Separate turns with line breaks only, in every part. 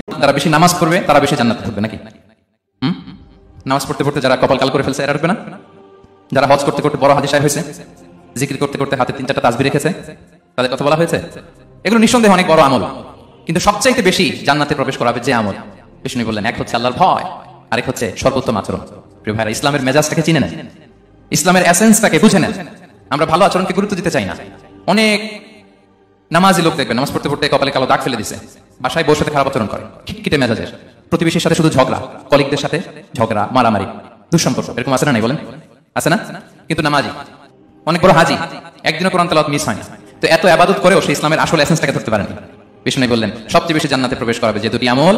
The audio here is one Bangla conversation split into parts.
যারা বেশি নামাজ পড়বে তারা বেশি জান্নাতে ঢুকবে নাকি? নামাজ পড়তে পড়তে যারা কপাল কাল করে ফেলছে এরা ঢুকবে না? যারা হজ করতে করতে বড় হাজি সাহেব হয়েছে, জিকির করতে করতে হাতে 3-4টা তাসবিহ রেখেছে, তাদের কথা বলা হয়েছে? এগুলো নিঃসন্দেহে অনেক বড় আমল, কিন্তু সবচাইতে বেশি জান্নাতে প্রবেশ করাবে যে আমল, বিষ্ণু বললেন, এক হচ্ছে আল্লাহর ভয়, আরেক হচ্ছে সর্বোত্তম আচরণ। প্রিয় ভাইরা, ইসলামের মেজাজটাকে চিনে নেন, ইসলামের এসেন্সটাকে বুঝে নেন। আমরা ভালো আচরণকে গুরুত্ব দিতে চাই না। অনেক নামাজি লোক দেখবেন নামাজ পড়তে পড়তে কপালে কালো দাগ ফেলে দিছে, বাসায় বউর সাথে খারাপ আচরণ করে, খিটখিটে মেজাজের, প্রতিবেশীর সাথে শুধু ঝগড়া, কলিগদের সাথে ঝগড়া, মারামারি, দুঃসম্পর্ক, এরকম আছে না? নাই বলেন, আছে না? কিন্তু নামাজি, অনেক বড় হাজি, একদিনও কোরআন তেলাওয়াত মিস হয় না, তো এত ইবাদত করেও সে ইসলামের আসল এসেন্সটাকে ধরতে পারেনি। বিষ্ণু বললেন সবচেয়ে বেশি জান্নাতে প্রবেশ করাবে যে দুটি আমল,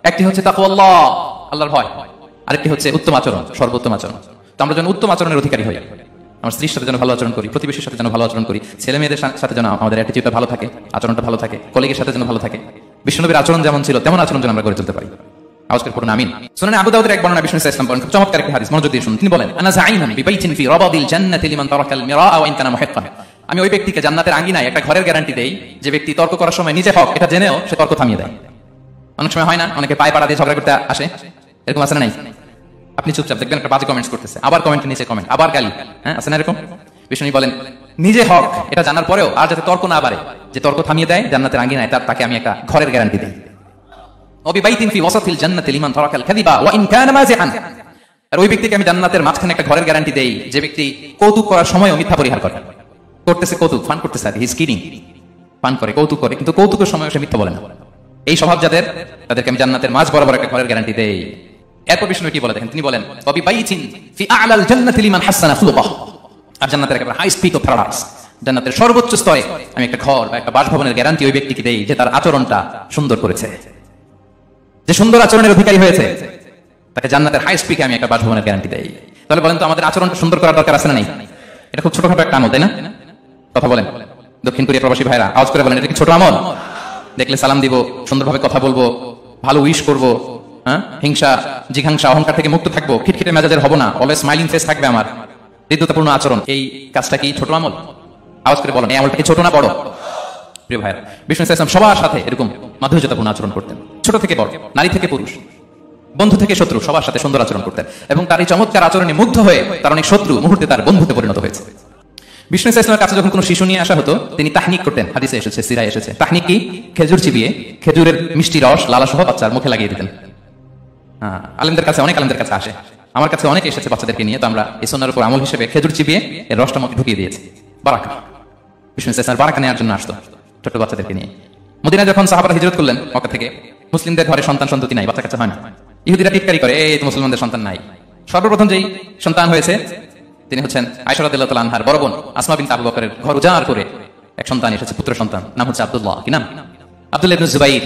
একটি হচ্ছে তাকওয়াল্লাহ, আল্লাহর ভয়, আরেকটি হচ্ছে উত্তম আচরণ, সর্বোত্তম আচরণ। তো আমরা যেন উত্তম আচরণের অধিকারী হই, আমার স্ত্রীর সাথে যেন ভালো আচরণ করি, প্রতিবেশীর সাথে যেন ভালো আচরণ করি, ছেলে মেয়েদের সাথে যেন আমাদের অ্যাটিটিউডটা ভালো থাকে, আচরণটা ভালো থাকে, কলিগের সাথে যেন ভালো থাকে। বিশ্বনবীর আচরণ যেমন ছিল তেমন আচরণ যেন আমরা গড়ে তুলতে পারি। আওয়াজ করে আমিন। শুনুন, আবু দাউদের এক বর্ণনা, বিষ্ণু সাল্লাল্লাহু আলাইহি ওয়াসাল্লাম বলেন, খুব চমৎকার একটা হাদিস, মনোযোগ দিয়ে শুনুন। তিনি বলেন, আনা যাইনাম বিবাইতিন ফি রাবাদিল জান্নাতি লিমান তারাকাল মিরাআ ওয়া ইন কানা মুহিক্কান। আমি ওই ব্যক্তিকে জান্নাতের আঙ্গিনায় একটা ঘরের গ্যারান্টি দেই যে ব্যক্তি তর্ক করার সময় নিজে হক এটা জেনেও সে তর্ক থামিয়ে দেয়। অনেক সময় হয় না, অনেকে পায়ে পাড়া দিয়ে ঝগড়া করতে আসে, এরকম আছে না? নাই? আপনি চুপচাপ দেখবেন একটা বাজে কমেন্টস করতেছে, আবার কমেন্টের নিচে কমেন্ট, আবার গালি, হ্যাঁ, আছে না এরকম? বিষ্ণু বলেন নিজে হক এটা জানার পরেও আর যাতে তর্ক না বাড়ে, যে তর্ক থামিয়ে দেয় জান্নাতের আঙ্গিনায়, তাকে আমি একটা ঘরের গ্যারান্টি দেই। ওয়াবিবাইতিন ফি ওয়াসাতিল জান্নাতি লিমান তারাকাল কাযিবা ওয়া ইন কানা মাযিআন। আর ওই ব্যক্তিকে আমি জান্নাতের মাঝখানে একটা ঘরের গ্যারান্টি দেই যে ব্যক্তি কৌতুক করার সময়ও মিথ্যা পরিহার করে, করতেছে কৌতুক, ফান করতেছে, আর হি ইজ কিডিং, ফান করে, কৌতুক করে, কিন্তু কৌতুকের সময়ও সে মিথ্যা বলে না। এই স্বভাব যাদের, তাদেরকে আমি জান্নাতের মাঝ বরাবর একটা ঘরের গ্যারান্টি দেই। এরপর বিষ্ণু কি বলে দেখেন, তিনি বলেন, ওয়াবিবাইতিন ফি আ'লাল জান্নাতি লিমান হাসানা খুলুকাহু। আর জান্নাতের একেবারে হাই স্পিক অফ প্যারাডাইস, জান্নাতের সর্বোচ্চ স্তরে আমি একটা ঘর বা একটা বাসভবনের গ্যারান্টি ওই ব্যক্তিকে দেই যে তার আচরণটা সুন্দর করেছে, যে সুন্দর আচরণের অধিকারী হয়েছে, তাকে জান্নাতের হাই স্পিকে আমি একটা বাসভবনের গ্যারান্টি দেই। তাহলে বলেন তো আমাদের আচরণটা সুন্দর করার দরকার আছে না? নেই? এটা খুব ছোটখাটো একটা আমল, তাই না? কথা বলেন, দক্ষিণ কোরিয়া প্রবাসী ভাইরা আওয়াজ করে বলেন, এটা কি ছোট আমল? দেখলে সালাম দিব, সুন্দরভাবে কথা বলবো, ভালো উইশ করবো, হ্যাঁ, হিংসা জিঘাংসা অহংকার থেকে মুক্ত থাকবো, খিটখিটে মেজাজের হবো না, অলওয়েজ স্মাইলিং ফেস থাকবে আমার, হৃদ্যতাপূর্ণ আচরণ। এই কাজটা কি ছোট আমল? আওয়াজ করে বলেন, এই আমলটা কি ছোট না বড়? প্রিয় ভাইরা, বিষ্ণু সাল্লাল্লাহু সবার সাথে এরকম মাধুর্যতাপূর্ণ আচরণ করতেন, ছোট থেকে বড়, নারী থেকে পুরুষ, বন্ধু থেকে শত্রু, সবার সাথে সুন্দর আচরণ করতেন। এবং তার এই চমৎকার আচরণে মুগ্ধ হয়ে তার অনেক শত্রু মুহূর্তে তার বন্ধুতে পরিণত হয়েছে। বিষ্ণু সাল্লাল্লাহু কাছে যখন কোনো শিশু নিয়ে আসা হতো, তিনি তাহনিক করতেন, হাদিসে এসেছে, সিরায় এসেছে। তাহনিক কি? খেজুর চিবিয়ে খেজুরের মিষ্টি রস লালা সহ বাচ্চার মুখে লাগিয়ে দিতেন। আলেমদের কাছে, অনেক আলেমদের কাছে আসে, আমার কাছে অনেকে এসেছে বাচ্চাদেরকে নিয়ে, তো আমরা এই সুন্নাহর উপর আমল হিসেবে খেজুর চিবিয়ে এর রসটা মুখে ঢুকিয়ে দিয়েছি, বারাকা। বিষ্ণু সাল্লাল্লাহু বারাকা নেওয়ার জন্য আসতো ছোট বাচ্চাদেরকে নিয়ে। মদিনায় যখন সাহাবারা হিজরত করলেন মক্কা থেকে, মুসলিমদের ঘরে সন্তান সন্ততি নাই, বাচ্চা কাচ্চা হয় না, ইহুদিরা টিটকারি করে, এই তো মুসলমানদের সন্তান নাই। সর্বপ্রথম যেই সন্তান হয়েছে তিনি হচ্ছেন আয়েশা রাদিয়াল্লাহু তাআলা আনহার বড় বোন আসমা বিনত আবু বকরের ঘর উজাড় করে এক সন্তান এসেছে, পুত্র সন্তান, নাম হচ্ছে আব্দুল্লাহ। কি নাম? আব্দুল্লাহ ইবনে জুবাইর।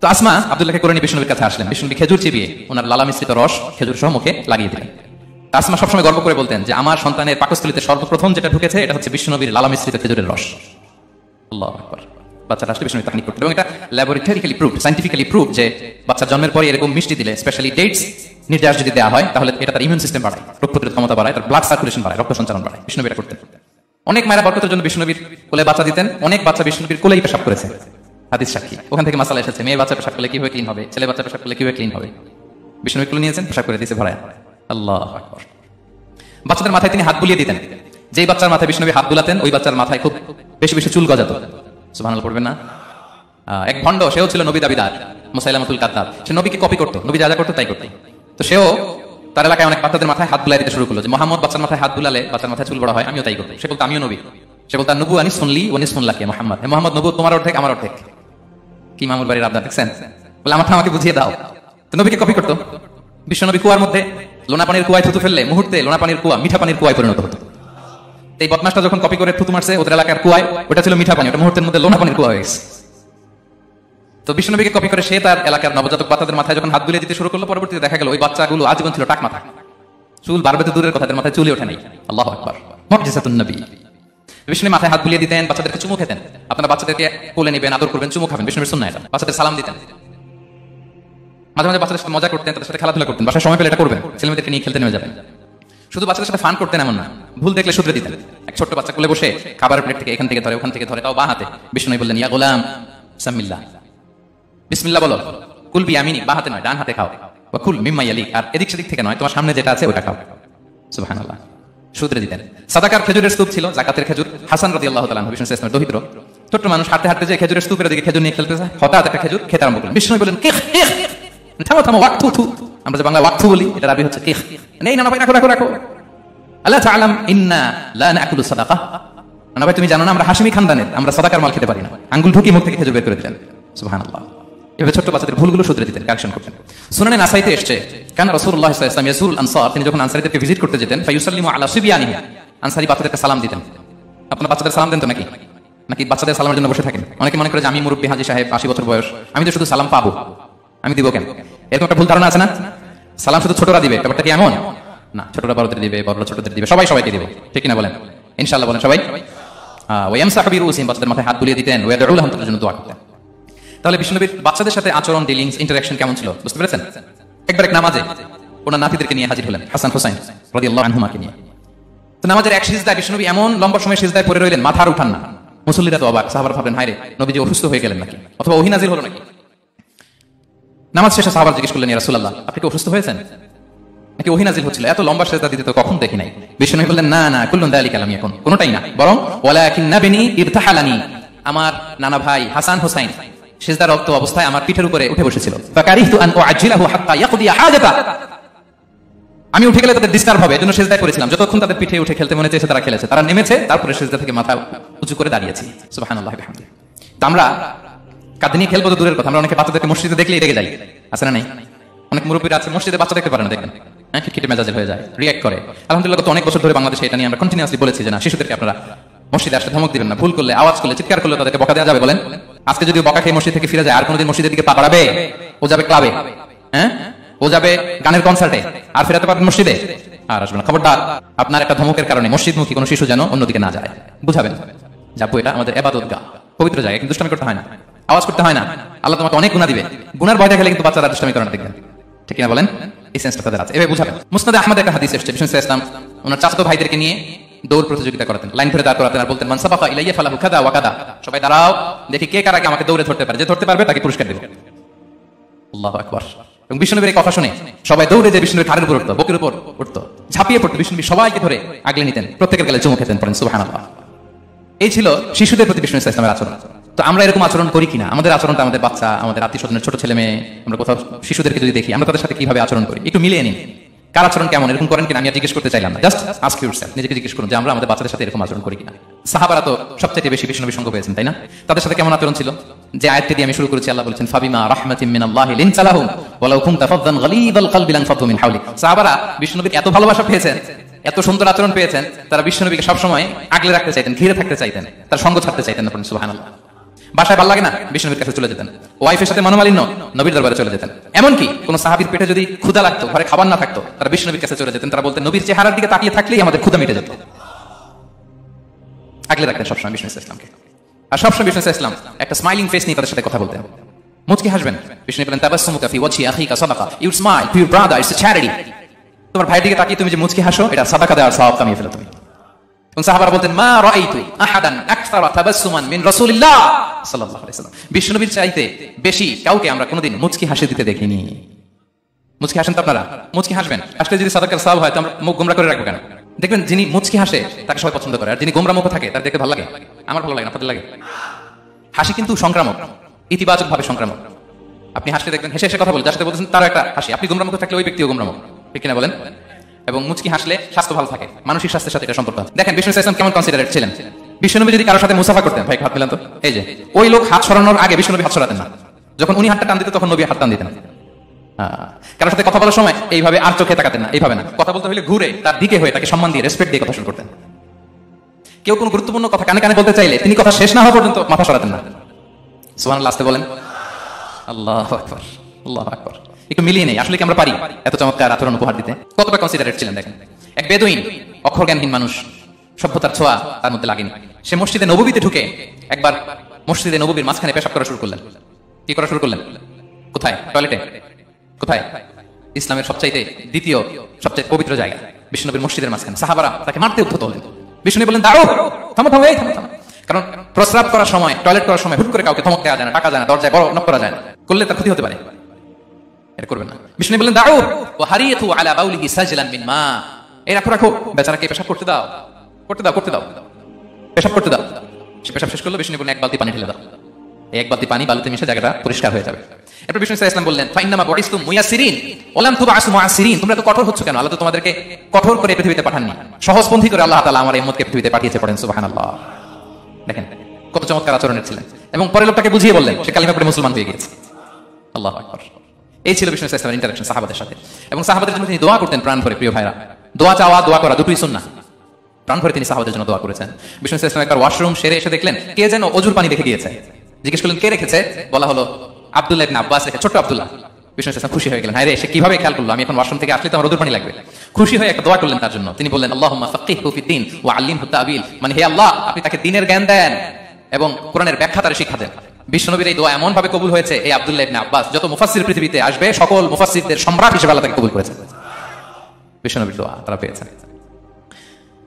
তো আসমা আব্দুল্লাহকে করে নিয়ে বিষ্ণুবীর কাছে আসলেন, বিষ্ণুবী খেজুর চিবিয়ে ওনার লালা মিশ্রিত রস খেজুর সহ মুখে লাগিয়ে দিলেন। আসমা সবসময় গর্ব করে বলতেন যে আমার সন্তানের পাকস্থলীতে সর্বপ্রথম যেটা ঢুকেছে এটা হচ্ছে বিষ্ণুবীর লালা মিশ্রিত খেজুরের রস। আল্লাহু আকবার। বাচ্চারা আসলে বিষ্ণু তাহনিক করতেন, এবং এটা ল্যাবরেটরিক্যালি প্রুভড, সায়েন্টিফিক্যালি প্রুভড যে বাচ্চা জন্মের পরে এরকম মিষ্টি দিলে, স্পেশালি ডেটস নির্যাস যদি দেওয়া হয়, তাহলে এটা তার ইমিউন সিস্টেম বাড়ায়, রোগ প্রতিরোধ ক্ষমতা বাড়ায়, তার ব্লাড সার্কুলেশন বাড়ায়, রক্ত সঞ্চালন বাড়ায়। বিষ্ণুবী এটা করতেন। অনেক মায়েরা বরকতের জন্য বিষ্ণুবীর কোলে বাচ্চা দিতেন, অনেক বাচ্চা বিষ্ণুবীর কোলেই পেশাব করেছে, হাদিস সাক্ষী। ওখান থেকে মাসালা এসেছে, মেয়ে বাচ্চা পেশাব করলে কিভাবে ক্লিন হবে, ছেলে বাচ্চা পেশাব করলে কিভাবে ক্লিন হবে। বিষ্ণুবী কোলে নিয়েছেন, পেশাব করে দিয়েছে ভরায়। আল্লাহু আকবার। বাচ্চাদের মাথায় তিনি হাত বুলিয়ে দিতেন, যেই বাচ্চার মাথায় বিষ্ণুবী হাত বুলাতেন ওই বাচ্চার মাথায় খুব বেশি বেশি চুল গজাতো। সুবহানাল্লাহ পড়বেন না? এক ভণ্ড, সেও ছিল নবী দাবিদার, মুসাইলামাতুল কাযযাব। সে নবীকে কপি করতো, নবী যা যা করতো তাই করতো। তো সেও তার এলাকায় অনেক বাচ্চাদের মাথায় হাত বুলাই দিতে শুরু করলো, যে মুহাম্মদ বাচ্চার মাথায় হাত বুলালে বাচ্চার মাথায় চুল বড় হয়, আমিও তাই করতো। সে বলতো আমিও নবী, সে বলতো নবু আনিস শুনলি ওয়ানিস শুনলাকি মুহাম্মদ, হে মুহাম্মদ নবু তোমার অর্ধেক আমার অর্ধেক। কি মামুর বাড়ির আবদার দেখছেন? বলে আমাকে বুঝিয়ে দাও। তো নবীকে কপি করতো। বিশ্বনবী কুয়ার মধ্যে লোনা পানির কুয়ায় থুতু ফেললে মুহূর্তে লোনা পানির কুয়া মিঠা পানির কুয়ায় পরিণত হতো। এই বদমাসটা যখন কপি করে থুতু মারছে ওদের এলাকার কুয়ায়, ওটা ছিল মিঠা পানি, ওটা মুহূর্তের মধ্যে লোনা পানির কুয়া হয়ে গেছে। তো বিষ্ণুনবীকে কপি করে সে তার এলাকার নবজাতক বাচ্চাদের মাথায় যখন হাত বুলিয়ে দিতে শুরু করলো, পরবর্তীতে দেখা গেল ওই বাচ্চাগুলো আজীবন ছিল টাক মাথা, চুল বাড়বে তো দূরের কথা, মাথায় চুলই ওঠে নাই। আল্লাহু আকবার। মুজিজাতুন নবী। বিষ্ণু মাথায় হাত বুলিয়ে দিতেন, বাচ্চাদেরকে চুমু খেতেন। আপনারা বাচ্চাদেরকে কোলে নেবেন, আদর করবেন, চুমু খাবেন, বিষ্ণুর সুন্নাহ এটা। বাচ্চাদের সালাম দিতেন, মাঝে মাঝে বাচ্চাদের সাথে মজা করতেন, তাদের সাথে খেলাধুলা করতেন, বাসায় সময় পেলে এটা করবেন, ছেলেমেয়েদেরকে নিয়ে খেলতে নেমে যাবেন। শুধু বাচ্চাদের সাথে ফান করতেন এমন না, ভুল দেখলে শুধরে দিতেন। এক ছোট্ট বাচ্চা কোলে বসে খাবারের প্লেট থেকে এখান থেকে ধরে ওখান থেকে ধরে, তাও বাঁ হাতে। বিষ্ণু বললেন ইয়া গোলাম সামিল্লাহ, বিসমিল্লাহ বলো, কুল বিয়ামিনি, বা হাতে নয় ডান হাতে খাও, বা কুল মিম্মা ইয়ালিক, আর এদিক সেদিক থেকে নয়, তোমার সামনে যেটা আছে ওটা খাও। সুবহানাল্লাহ। সূত্রে দিতেন। সাদাকার খেজুরের স্তূপ ছিল, যাকাতের খেজুর। হাসান রাদিয়াল্লাহু তাআলা বিষ্ণু ইসলামের দহিত্র, ছোট্ট মানুষ হাঁটতে হাঁটতে যে খেজুরের স্তূপের দিকে খেজুর নিয়ে খেলতেছে, হঠাৎ একটা খেজুর খেতে আরম্ভ করলেন। বিষ্ণু বললেন কিখ কিখ, থামো থামো, ওয়াক্তু থু। আমরা যে বাংলা ওয়াক্তু বলি, এটা আরবি হচ্ছে কিখ। নেই না ভাই, রাখো রাখো রাখো। আল্লাহ তাআলাম ইন্না লা নাকুলু সাদাকা, না ভাই তুমি জানো না আমরা হাশিমি খানদানের, আমরা সাদাকার মাল খেতে পারি না। আঙ্গুল ঢুকিয়ে মুখ থেকে খেজুর বের করে দিলেন। সুবহানাল্লাহ। এভাবে ছোট্ট বাচ্চাদের ভুলগুলো শুধরে দিতেন, কারেকশন করতেন। সুনানে নাসাইতে এসেছে, কানা রাসূলুল্লাহ সাল্লাল্লাহু আলাইহি ওয়াসাল্লাম ইয়াজুরুল আনসার, তিনি যখন আনসারীদেরকে ভিজিট করতে যেতেন, ফায়ুসাল্লিমু আলা সিবিয়ানিহি, আনসারী বাচ্চাদেরকে সালাম দিতেন। আপনারা বাচ্চাদের সালাম দেন তো নাকি? নাকি বাচ্চাদের সালামের জন্য বসে থাকেন? অনেকে মনে করে যে আমি মুরব্বী হাজী সাহেব, 80 বছর বয়স, আমি তো শুধু সালাম পাবো, আমি দিব কেন? এরকম একটা ভুল ধারণা আছে না? সালাম শুধু ছোটরা দিবে, ব্যাপারটা কি এমন না? ছোটরা বড়দের দিবে, বড়রা ছোটদের দিবে, সবাই সবাইকে দিবে, ঠিক কিনা বলেন? ইনশাআল্লাহ বলেন সবাই। ওয়ায়ামসাহু বিরুসিহিম, বাচ্চাদের মাথায় হাত বুলিয়ে দিতেন, ওয়াদউ লাহুম, তাদের জন্য দোয়া করতেন। তাহলে বিষ্ণুনবীর বাচ্চাদের সাথে আচরণ, ডিলিংস, ইন্টারঅ্যাকশন কেমন ছিল বুঝতে পেরেছেন? একবার এক নামাজে ওনার নাতিদেরকে নিয়ে হাজির হলেন, হাসান হুসাইন রাদিয়াল্লাহু আনহুমাকে নিয়ে। তো নামাজের এক সিজদায় বিষ্ণুনবী এমন লম্বা সময় সিজদায় পড়ে রইলেন, মাথা আর উঠান না। মুসল্লিরা তো অবাক, সাহাবারা ভাবলেন হায়রে নবীজি অসুস্থ হয়ে গেলেন নাকি, অথবা ওহী নাযিল হলো নাকি। নামাজ শেষে সাহাবারা জিজ্ঞেস করলেন, ইয়া রাসূলুল্লাহ আপনি কি অসুস্থ হয়েছেন নাকি ওহী নাযিল হচ্ছিল? এত লম্বা সিজদা দিতে তো কখন দেখি নাই। বিষ্ণুনবী বললেন, না না, কুল্লুন যালিকা লাম ইয়াকুন, কোনটাই না, বরং ওয়ালাকিন নাবিনি ইরতাহালানি, আমার নানা ভাই হাসান হুসাইন সিজদারত অবস্থায় আমার পিঠের উপরে উঠে বসেছিল। ফাকারিহতু আন উআজ্জিলাহু হাত্তা ইয়াকদিয়া হাজাতা, আমি উঠে গেলে তাদের ডিস্টার্ব হবে, এজন্য সিজদা করেছিলাম। যতক্ষণ তাদের পিঠে উঠে খেলতে মনে চেয়েছে তারা খেলেছে, তারা নেমেছে, তারপরে সিজদা থেকে মাথা উঁচু করে দাঁড়িয়েছি। সুবহানাল্লাহ ওয়া বিহামদিহি। তো আমরা কাঁধে নিয়ে খেলবো তো দূরের কথা, আমরা অনেকে বাচ্চাদেরকে মসজিদে দেখলেই রেগে যাই, আছে না নাই? অনেক মুরব্বীরা আছে মসজিদে বাচ্চা দেখতে পারে না, দেখবেন হ্যাঁ, খিটখিটে মেজাজে হয়ে যায়, রিঅ্যাক্ট করে। আলহামদুলিল্লাহ গত অনেক বছর ধরে বাংলাদেশে এটা নিয়ে আমরা কন্টিনিউয়াসলি বলেছি যে না, শিশুদেরকে আপনারা মসজিদে আসলে ধমক দিবেন না, ভুল করলে, আওয়াজ করলে, চিৎকার করলে তাদেরকে বকা দেওয়া যাবে? বলেন, আজকে যদি বকা খেয়ে মসজিদ থেকে ফিরে যায়, আর কোনোদিন মসজিদের দিকে পা বাড়াবে? ও যাবে ক্লাবে, হ্যাঁ, ও যাবে গানের কনসার্টে, আর ফেরাতে পারবেন মসজিদে? আর আসবে না। খবরদার, আপনার একটা ধমকের কারণে মসজিদমুখী কোনো শিশু যেন অন্যদিকে না যায়, বুঝাবেন। যাবো, এটা আমাদের ইবাদতগাহ, পবিত্র জায়গা, কিন্তু দুষ্টামি করতে হয় না, আওয়াজ করতে হয় না। আল্লাহ তোমাকে অনেক গুনাহ দিবে, গুনার ভয় দেখালে কিন্তু বাচ্চারা দুষ্টামি করে না, দেখবেন, ঠিক কিনা বলেন? এই সেন্সটা তাদের আছে, এভাবে বুঝাবেন। মুসনাদে আহমদ একটা হাদিস এসেছে, বিষ্ণু ইসলাম ওনার চাচাতো ভাইদেরকে নিয়ে দৌড় প্রতিযোগিতা করাতেন, লাইন ধরে দাঁড় করাতেন, আর বলতেন মান সাবাকা ইলাইয়া ফালাহু কাদা ওয়া কাদা, সবাই দাঁড়াও, দেখি কে কার আগে আমাকে দৌড়ে ধরতে পারে, যে ধরতে পারবে তাকে পুরস্কার দেব। আল্লাহু আকবার। এবং বিষ্ণুনবীর এই কথা শুনে সবাই দৌড়ে যে বিষ্ণুনবীর ঘাড়ের উপর উঠতো, বুকের উপর উঠতো, ঝাঁপিয়ে পড়তো, বিষ্ণুনবী সবাইকে ধরে আগলে নিতেন, প্রত্যেকের গালে চুমু খেতেন, পড়েন সুবহানাল্লাহ। এই ছিল শিশুদের প্রতি বিষ্ণু ইসলামের আচরণ। তো আমরা এরকম আচরণ করি কিনা? আমাদের আচরণটা আমাদের বাচ্চা, আমাদের আত্মীয় স্বজনের ছোট ছেলে মেয়ে, আমরা কোথাও শিশুদেরকে যদি দেখি, আমরা তাদের সাথে কিভাবে আচরণ করি, একটু মিলিয়ে নিন। কার আচরণ কেমন, এরকম করেন কিনা আমি আর জিজ্ঞেস করতে চাইলাম না, জাস্ট আস্ক ইউরসেলফ, নিজেকে জিজ্ঞেস করুন যে আমরা আমাদের বাচ্চাদের সাথে এরকম আচরণ করি কিনা। সাহাবারা তো সবচেয়ে বেশি বিষ্ণুনবীর সঙ্গ পেয়েছেন, তাই না? তাদের সাথে কেমন আচরণ ছিল? যে আয়াতটি দিয়ে আমি শুরু করেছি, আল্লাহ বলেছেন ফাবিমা রাহমাতিম মিনাল্লাহি লিনতা লাহুম ওয়ালাউ কুনতা ফাদদান গালিযাল কলবি লানফাদু মিন হাওলিক। সাহাবারা বিষ্ণুনবীর এত ভালোবাসা পেয়েছেন, এত সুন্দর আচরণ পেয়েছেন, তারা বিষ্ণুনবীকে সবসময় আগলে রাখতে চাইতেন, ঘিরে থাকতে চাইতেন, তার সঙ্গ ছাড়তে চাইতেন না। সুবহানাল্লাহ। বাসায় ভালো লাগে না, বিষ্ণুনবীর কাছে চলে যেতেন। ওয়াইফের সাথে মনোমালিন্য, নবীর দরবারে চলে যেতেন। এমনকি কোন সাহাবীর পেটে যদি ক্ষুধা লাগতো, ঘরে খাবার না থাকতো, তারা বিষ্ণুনবীর কাছে চলে যেতেন। তারা বলতেন নবীর চেহারার দিকে তাকিয়ে থাকলেই আমাদের ক্ষুধা মিটে যেত। আগলে রাখতেন সবসময় বিষ্ণু ইসলামকে। আর সবসময় বিষ্ণু ইসলাম একটা স্মাইলিং ফেস নিয়ে তাদের সাথে কথা বলতেন, মুচকি হাসবেন। বিষ্ণু বলেন তাবাসসুমুকা ফি ওয়াজহি আখিকা সাদাকা, you smile to your brother, it's a charity. তোমার ভাইয়ের দিকে তাকিয়ে তুমি যে মুচকি হাসো, এটা সাদাকা দেওয়ার সওয়াব কামিয়ে ফেলো তুমি। সাহাবারা বলতেন মা রাআইতু আহাদান আকসারা তাবাসসুমান মিন রাসূলিল্লাহ সাল্লাল্লাহু আলাইহি ওয়াসাল্লাম, বিষ্ণুনবীর চাইতে বেশি কাউকে আমরা কোনোদিন মুচকি হাসি দিতে দেখিনি। মুচকি হাসেন তো আপনারা? মুচকি হাসবেন, আসলে যদি সাদাকার সওয়াব হয় তো আমরা মুখ গোমরা করে রাখবো কেন? দেখবেন যিনি মুচকি হাসে তাকে সবাই পছন্দ করে, আর যিনি গোমরা মুখ থাকে তার দেখতে ভালো লাগে। আমার ভালো লাগে না, আপনাদের লাগে? হাসি কিন্তু সংক্রামক, ইতিবাচক ভাবে সংক্রামক। আপনি হাসলে দেখবেন হেসে হেসে কথা বলে, যার সাথে বলছেন তারও একটা হাসি। আপনি গোমরা মুখ থাকলে ওই ব্যক্তিও গোমরা মুখ, ঠিক কিনা বলেন? এবং মুচকি হাসলে স্বাস্থ্য ভালো থাকে, মানসিক স্বাস্থ্যের সাথে এটা সম্পর্ক আছে। দেখেন বিষ্ণু ইসলাম কেমন কনসিডারেট ছিলেন। বিষ্ণুনবী যদি কারোর সাথে মুসাফা করতেন, ভাই হাত মিলান তো, এই যে ওই লোক হাত সরানোর আগে বিষ্ণুনবী হাত সরাতেন না। যখন উনি হাতটা টান দিতেন তখন নবী হাত টান দিতেন। কারোর সাথে কথা বলার সময় এইভাবে আর চোখে তাকাতেন না, এইভাবে না। কথা বলতে হলে ঘুরে তার দিকে হয়ে তাকে সম্মান দিয়ে, রেসপেক্ট দিয়ে কথা শুরু করতেন। কেউ কোনো গুরুত্বপূর্ণ কথা কানে কানে বলতে চাইলে তিনি কথা শেষ না হওয়া পর্যন্ত মাথা সরাতেন না। সুবহানাল্লাহ, আসতে বলেন আল্লাহু আকবার, আল্লাহু আকবার। একটু মিলিয়ে নেই, আসলে কি আমরা পারি এত চমৎকার আচরণ উপহার দিতে? কতটা কনসিডারেট ছিলেন দেখেন। এক বেদুইন, অক্ষর জ্ঞানহীন মানুষ, সভ্যতার ছোঁয়া তার মধ্যে লাগেনি। সে মসজিদে নববীতে ঢুকে একবার মসজিদে নববীর মাঝখানে পেশাব করা শুরু করলেন। কি করা শুরু করলেন? কোথায়? টয়লেটে? কোথায়? ইসলামের সবচাইতে দ্বিতীয় সবচেয়ে পবিত্র জায়গা বিষ্ণুনবীর মসজিদের মাঝখানে। সাহাবারা তাকে মারতে উদ্যত হলেন। বিষ্ণু বললেন দাঁড়াও, থামো থামো, এই থামো থামো। কারণ প্রস্রাব করার সময়, টয়লেট করার সময় হুট করে কাউকে ধমক দেওয়া যায় না, টাকা যায় না, দরজায় বড় নক করা যায় না। করলে তার ক্ষতি হতে পারে, এটা করবেন না। বিষ্ণু বললেন দাউ ওয়া হারিয়াতু আলা বাউলিহি সাজলান মিন মা, এই রাখো রাখো, বেচারাকে পেশাব করতে দাও, করতে দাও, করতে দাও, পেশাব করতে দাও। সে পেশাব শেষ করলো, বিষ্ণু বললেন এক বালতি পানি ঢেলে দাও, এই এক বালতি পানি বালুতে মিশে জায়গাটা পরিষ্কার হয়ে যাবে। এরপর বিষ্ণু সাল্লাল্লাহু আলাইহি ওয়াসাল্লাম বললেন ফাইন্নামা বুইসতুম মুয়াসসিরিন ওয়া লাম তুবআসু মুআসসিরিন, তোমরা তো কঠোর হচ্ছ কেন? আল্লাহ তো তোমাদেরকে কঠোর করে পৃথিবীতে পাঠাননি, সহজপন্থী করে আল্লাহ তাআলা আমার এই উম্মতকে পৃথিবীতে পাঠিয়েছে। পড়েন সুবহানাল্লাহ। দেখেন কত চমৎকার আচরণের ছিলেন। এবং পরে লোকটাকে বুঝিয়ে বললেন, সে কালিমা পড়ে মুসলমান হয়ে গিয়েছে। আল্লাহু আকবার। এই ছিল বিষ্ণু সাল্লাল্লাহু আলাইহি ওয়াসাল্লামের ইন্টারেকশন সাহাবাদের সাথে। এবং সাহাবাদের জন্য তিনি দোয়া করতেন প্রাণ ভরে। প্রিয় ভাইরা, দোয়া চাওয়া দোয়া করা দুটোই সুন্নাহ। প্রাণ ভরে তিনি সাহাবাদের জন্য দোয়া করেছেন। বিষ্ণু সাল্লাল্লাহু আলাইহি ওয়াসাল্লাম একবার ওয়াশরুম সেরে এসে দেখলেন কে যেন অজুর পানি রেখে গিয়েছে। জিজ্ঞেস করলেন কে রেখেছে? বলা হলো আব্দুল্লাহ ইবনে আব্বাস রেখে, ছোট্ট আব্দুল্লাহ। বিষ্ণু সাল্লাল্লাহু আলাইহি ওয়াসাল্লাম খুশি হয়ে গেলেন, হায় রে সে কিভাবে খেয়াল করলো, আমি এখন ওয়াশরুম থেকে আসলে তো আমার অজুর পানি লাগবে। খুশি হয়ে একটা দোয়া করলেন তার জন্য। তিনি বললেন আল্লাহুম্মা ফাক্কিহহু ফিদ্দীন ওয়া আল্লিমহু তা'বীল, মানে হে আল্লাহ আপনি তাকে দ্বীনের জ্ঞান দেন এবং কোরআনের ব্যাখ্যা তার শিক্ষা দেন। বিশ্বনবীর এই দোয়া এমন ভাবে কবুল হয়েছে, এই আব্দুল্লাহ ইবনে আব্বাস যত মুফাসসির পৃথিবীতে আসবে সকল মুফাসসিরদের সম্রাট হিসেবে আল্লাহ তাকে কবুল করেছেন। বিশ্বনবীর দোয়া তারা পেয়েছেন।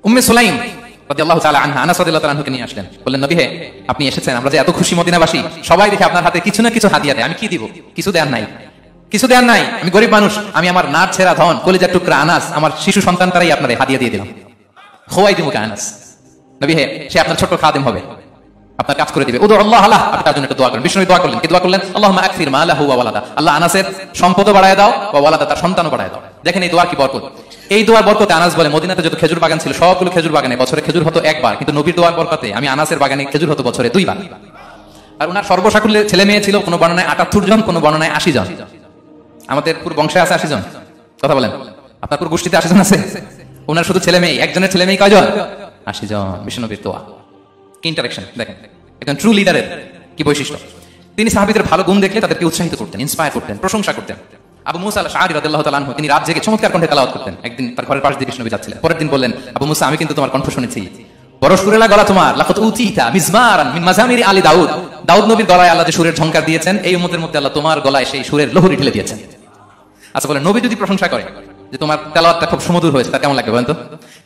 উম্মে সুলাইম রাদিয়াল্লাহু তাআলা আনহা, আনাস রাদিয়াল্লাহু তাআলা আনহুকে নিয়ে আসলেন, বললেন নবী হে আপনি এসেছেন, আমরা যে এত খুশি মদিনাবাসী, সবাই দেখে আপনার হাতে কিছু না কিছু হাদিয়া দেয়, আমি কি দিব? কিছু দেয়ার নাই, কিছু দেয়ার নাই, আমি গরিব মানুষ, আমি আমার নাট ছেঁড়া ধন কলিজার টুকরা আনাস, আমার শিশু সন্তান তারাই আপনার হাদিয়া দিয়ে দিলাম। খোয়াই দিমু কা আনাস, নবী হে সে আপনার ছোট খাদেম হবে, আপনার কাজ করে দিবে। উদু আল্লাহ আল্লাহ, আপনি তার জন্য একটু দোয়া করেন। বিষ্ণু দোয়া করলেন, কি দোয়া করলেন? আল্লাহুম্মা আকসির মালাহু ওয়া ওয়ালাদা, আল্লাহ আনাসের সম্পদও বাড়ায় দাও, ওয়া ওয়ালাদা তার সন্তানও বাড়ায় দাও। দেখেন এই দোয়ার কি বরকত। এই দোয়ার বরকতে আনাস বলে মদিনাতে যত খেজুর বাগান ছিল সবগুলো খেজুর বাগানে বছরে খেজুর হতো একবার, কিন্তু নবীর দোয়ার বরকতে আমি আনাসের বাগানে খেজুর হতো বছরে 2 বার। আর ওনার সর্বসাকুল্যে ছেলে মেয়ে ছিল, কোনো বর্ণনায় 78 জন, কোনো বর্ণনায় 80 জন। আমাদের পুরো বংশে আছে 80 জন, কথা বলেন, আপনার পুরো গোষ্ঠীতে 80 জন আছে? ওনার শুধু ছেলে মেয়ে, একজনের ছেলে মেয়ে কয়জন? 80 জন। বিষ্ণুনবীর দোয়া কি ইন্টারেকশন দেখেন, একজন ট্রু লিডারের কি বৈশিষ্ট্য। তিনি সাহাবীদের ভালো গুণ দেখলে তাদেরকে উৎসাহিত করতেন, ইন্সপায়ার করতেন, প্রশংসা করতেন। আবু মুসা আল-আশআরী রাদিয়াল্লাহু তাআলা আনহু, তিনি রাত জেগে চমৎকার কণ্ঠে তেলাওয়াত করতেন। একদিন তার ঘরের পাশ দিয়ে বিষ্ণু যাচ্ছিলেন, পরের দিন বললেন আবু মুসা আমি কিন্তু তোমার কণ্ঠ শুনেছি, বড় সুরেলা গলা তোমার, লাকাত উতিতা মিজমারান মিন মাজামিরি আলী দাউদ, দাউদ নবীর গলায় আল্লাহ যে সুরের ঝংকার দিয়েছেন, এই উম্মতের মধ্যে আল্লাহ তোমার গলায় সেই সুরের লহরী ঢেলে দিয়েছেন। আচ্ছা বলেন, নবী যদি প্রশংসা করে যে তোমার তেলাওয়াতটা খুব সুমধুর হয়েছে, তার কেমন লাগবে বলেন তো?